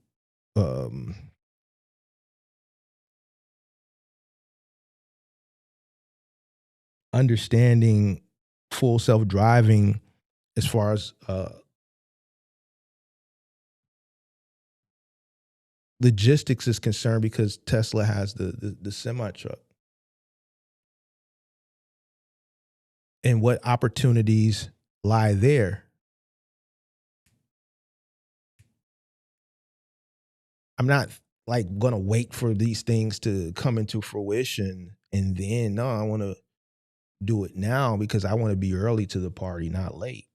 understanding full self-driving as far as logistics is concerned, because Tesla has the semi truck. And what opportunities lie there. I'm not like gonna wait for these things to come into fruition and then no, I want to do it now because I want to be early to the party, not late.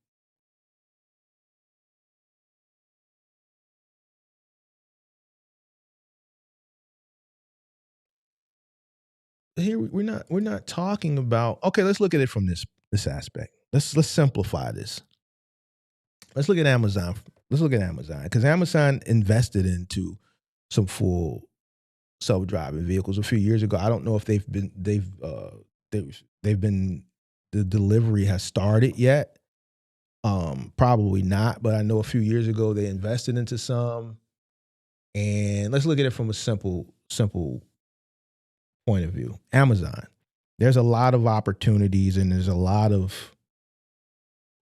Here we're not talking about, okay, let's look at it from this aspect. Let's simplify this. Let's look at Amazon. Because Amazon invested into some full self-driving vehicles a few years ago. I don't know if they've been the delivery has started yet. Probably not, but I know a few years ago they invested into some. And let's look at it from a simple point of view. Amazon. There's a lot of opportunities and there's a lot of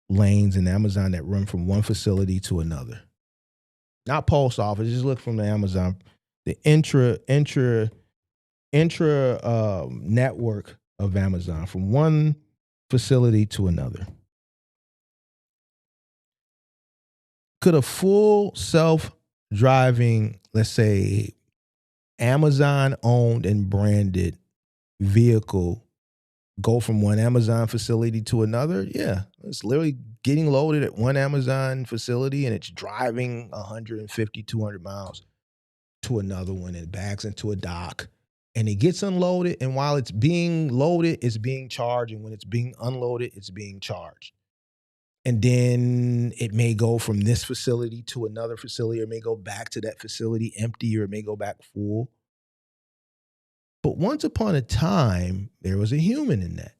lanes in Amazon that run from one facility to another. Not post office, just look from the Amazon, the intra network of Amazon from one facility to another. Could a full self-driving, let's say, Amazon owned and branded vehicle go from one Amazon facility to another? Yeah, it's literally getting loaded at one Amazon facility and it's driving 150, 200 miles to another one and backs into a dock and it gets unloaded. And while it's being loaded, it's being charged. And when it's being unloaded, it's being charged. And then it may go from this facility to another facility, or it may go back to that facility empty, or it may go back full. But once upon a time, there was a human in that.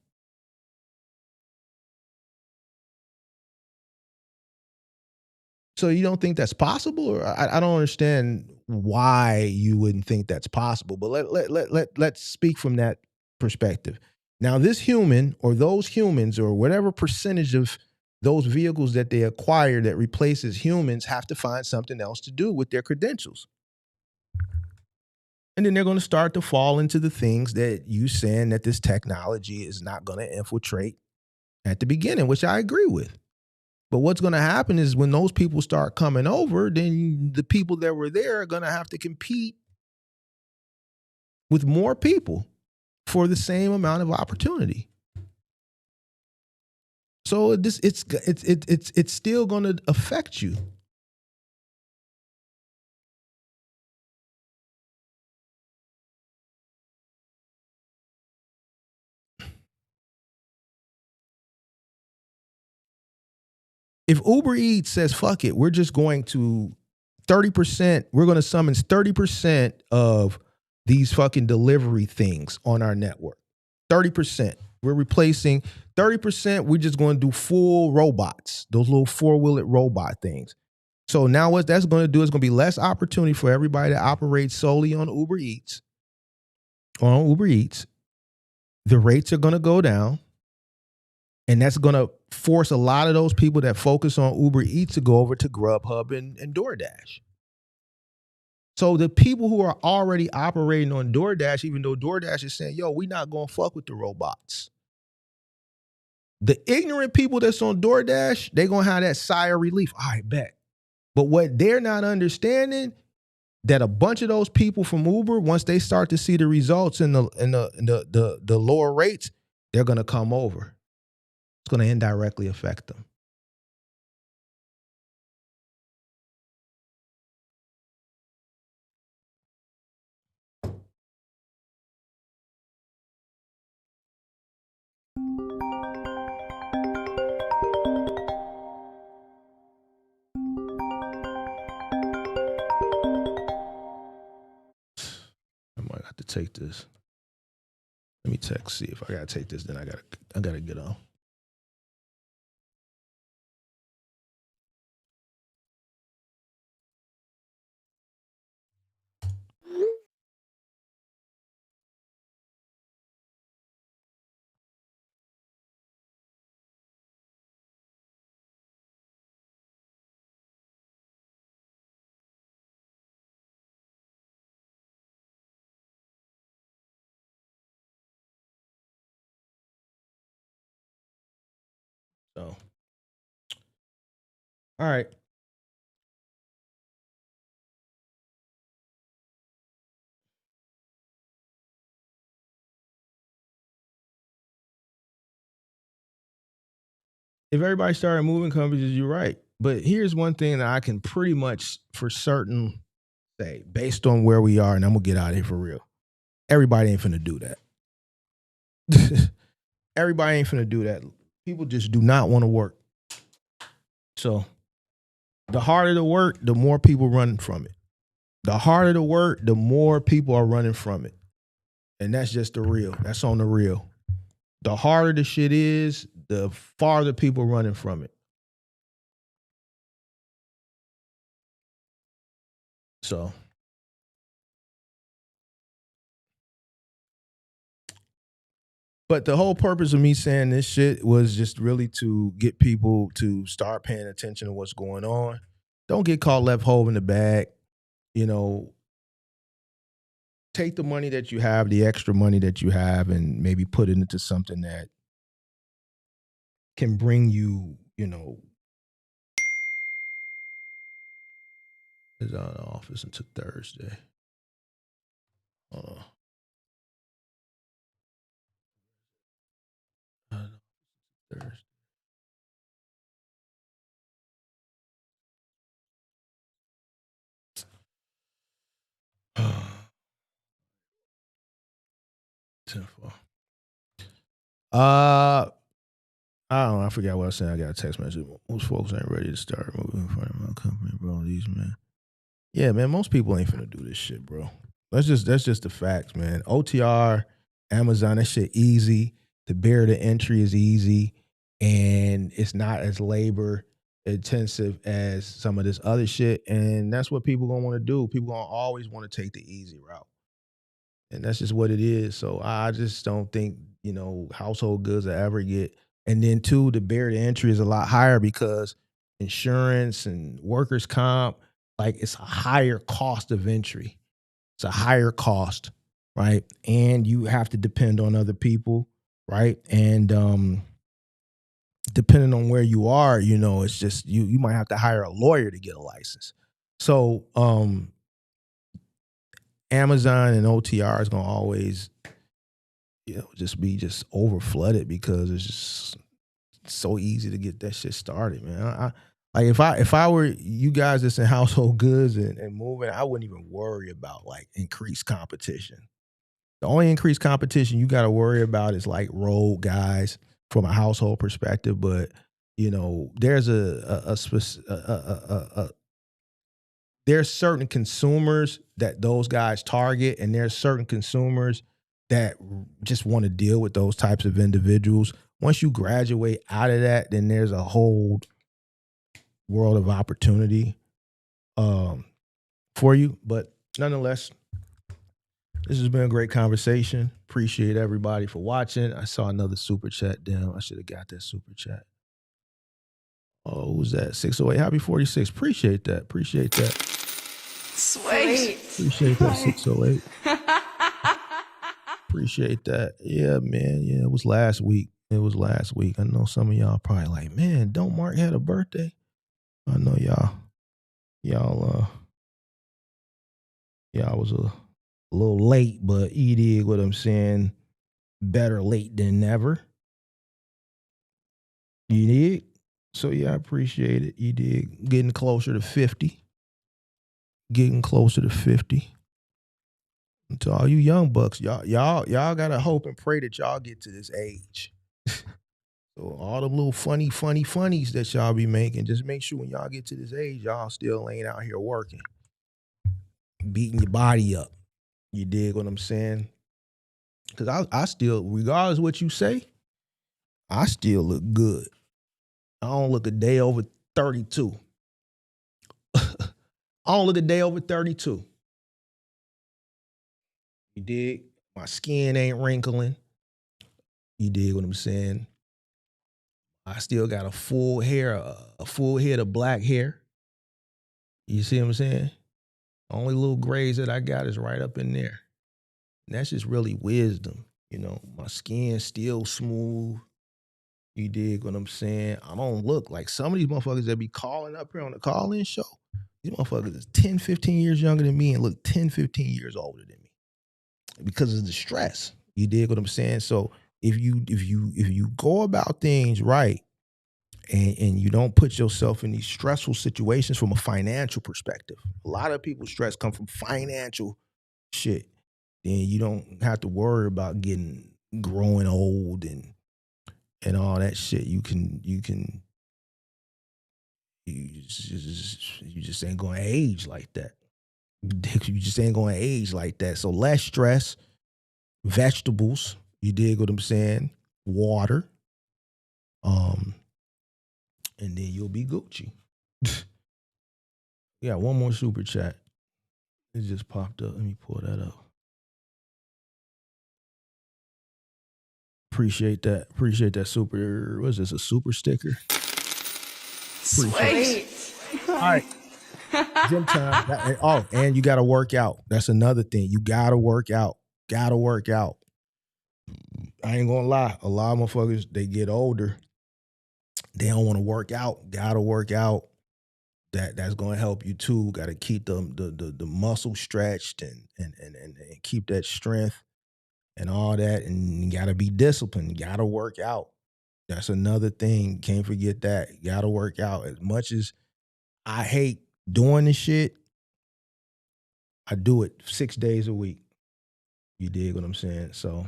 So you don't think that's possible? Or I don't understand why you wouldn't think that's possible. But let's speak from that perspective. Now, this human or those humans or whatever percentage of those vehicles that they acquire that replaces humans have to find something else to do with their credentials. And then they're going to start to fall into the things that you saying that this technology is not going to infiltrate at the beginning, which I agree with. But what's going to happen is when those people start coming over, then the people that were there are going to have to compete with more people for the same amount of opportunity. So it's still going to affect you. If Uber Eats says, fuck it, we're just going to 30%, we're going to summons 30% of these fucking delivery things on our network. 30%. We're replacing 30%. We're just going to do full robots, those little four-wheeled robot things. So now what that's going to do is going to be less opportunity for everybody to operate solely on Uber Eats. On Uber Eats, the rates are going to go down. And that's going to force a lot of those people that focus on Uber Eats to go over to Grubhub and DoorDash. So the people who are already operating on DoorDash, even though DoorDash is saying, yo, we're not going to fuck with the robots. The ignorant people that's on DoorDash, they're going to have that sigh of relief. I bet. But what they're not understanding, that a bunch of those people from Uber, once they start to see the results in the lower rates, they're going to come over. It's going to indirectly affect them. I might have to take this. Let me text, see if I gotta take this, then I gotta get on. So, all right. If everybody started moving companies, you're right. But here's one thing that I can pretty much for certain say, based on where we are, and I'm gonna get out of here for real. Everybody ain't finna do that. Everybody ain't finna do that. People just do not want to work. So the harder the work, the more people run from it. The harder the work, the more people are running from it. And that's just the real. That's on the real. The harder the shit is, the farther people running from it. So but the whole purpose of me saying this shit was just really to get people to start paying attention to what's going on. Don't get caught left holding the bag. You know, take the money that you have, the extra money that you have, and maybe put it into something that can bring you, you know, is out of the office until Thursday. Thursday. I don't know. I forgot what I was saying. I got a text message. Most folks ain't ready to start moving in front of my company, bro. These man. Yeah, man. Most people ain't finna do this shit, bro. That's just the facts, man. OTR, Amazon, that shit easy. The barrier to entry is easy, and it's not as labor intensive as some of this other shit. And that's what people gonna want to do. People gonna always want to take the easy route. And that's just what it is. So I just don't think, you know, household goods will ever get. And then two, the barrier to entry is a lot higher because insurance and workers' comp, like it's a higher cost of entry. It's a higher cost, right? And you have to depend on other people, right? And depending on where you are, you know, it's just you might have to hire a lawyer to get a license. So Amazon and OTR is gonna always, you know, just be over flooded because it's just so easy to get that shit started, man. Like if I were you guys that's in household goods and moving, I wouldn't even worry about like increased competition. The only increased competition you got to worry about is like road guys from a household perspective, but you know, there's there's certain consumers that those guys target, and there's certain consumers that just want to deal with those types of individuals. Once you graduate out of that, then there's a whole world of opportunity for you. But nonetheless, this has been a great conversation. Appreciate everybody for watching. I saw another super chat. Damn, I should have got that super chat. Oh, who's that? 608. Happy 46. Appreciate that. Appreciate that. Sweet. Appreciate that, 608. Appreciate that. Yeah, man. Yeah, it was last week. I know some of y'all probably like, man, don't Mark had a birthday? I know y'all was a little late, but you dig what I'm saying. Better late than never. You dig? So yeah, I appreciate it. You dig? Getting closer to 50. And to all you young bucks, y'all gotta hope and pray that y'all get to this age. So all them little funnies that y'all be making, just make sure when y'all get to this age, y'all still ain't out here working, beating your body up. You dig what I'm saying? Because I still, regardless of what you say, I still look good. I don't look a day over 32. I don't look a day over 32. You dig? My skin ain't wrinkling. You dig what I'm saying? I still got a full head of black hair. You see what I'm saying? Only little grays that I got is right up in there. And that's just really wisdom. You know, my skin's still smooth. You dig what I'm saying? I don't look like some of these motherfuckers that be calling up here on the call-in show. These motherfuckers is 10, 15 years younger than me and look 10, 15 years older than me because of the stress. You dig what I'm saying? So if you go about things right and you don't put yourself in these stressful situations from a financial perspective, a lot of people's stress come from financial shit. Then you don't have to worry about growing old and all that shit. You just ain't gonna age like that. You just ain't gonna age like that. So less stress, vegetables, you dig what I'm saying? Water. And then you'll be Gucci. Yeah, one more super chat. It just popped up. Let me pull that up. Appreciate that. Appreciate that super. What is this? A super sticker? Sweet. All right. Gym time. And you got to work out. That's another thing. You got to work out. Got to work out. I ain't going to lie. A lot of motherfuckers, they get older. They don't want to work out. Got to work out. That's going to help you too. Got to keep the muscle stretched and keep that strength and all that. And you got to be disciplined. You got to work out. That's another thing. Can't forget that. You got to work out. As much as I hate doing this shit, I do it 6 days a week. You dig what I'm saying? So.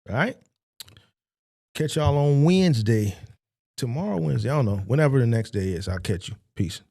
All right. Catch y'all on Wednesday. Tomorrow, Wednesday. I don't know. Whenever the next day is, I'll catch you. Peace.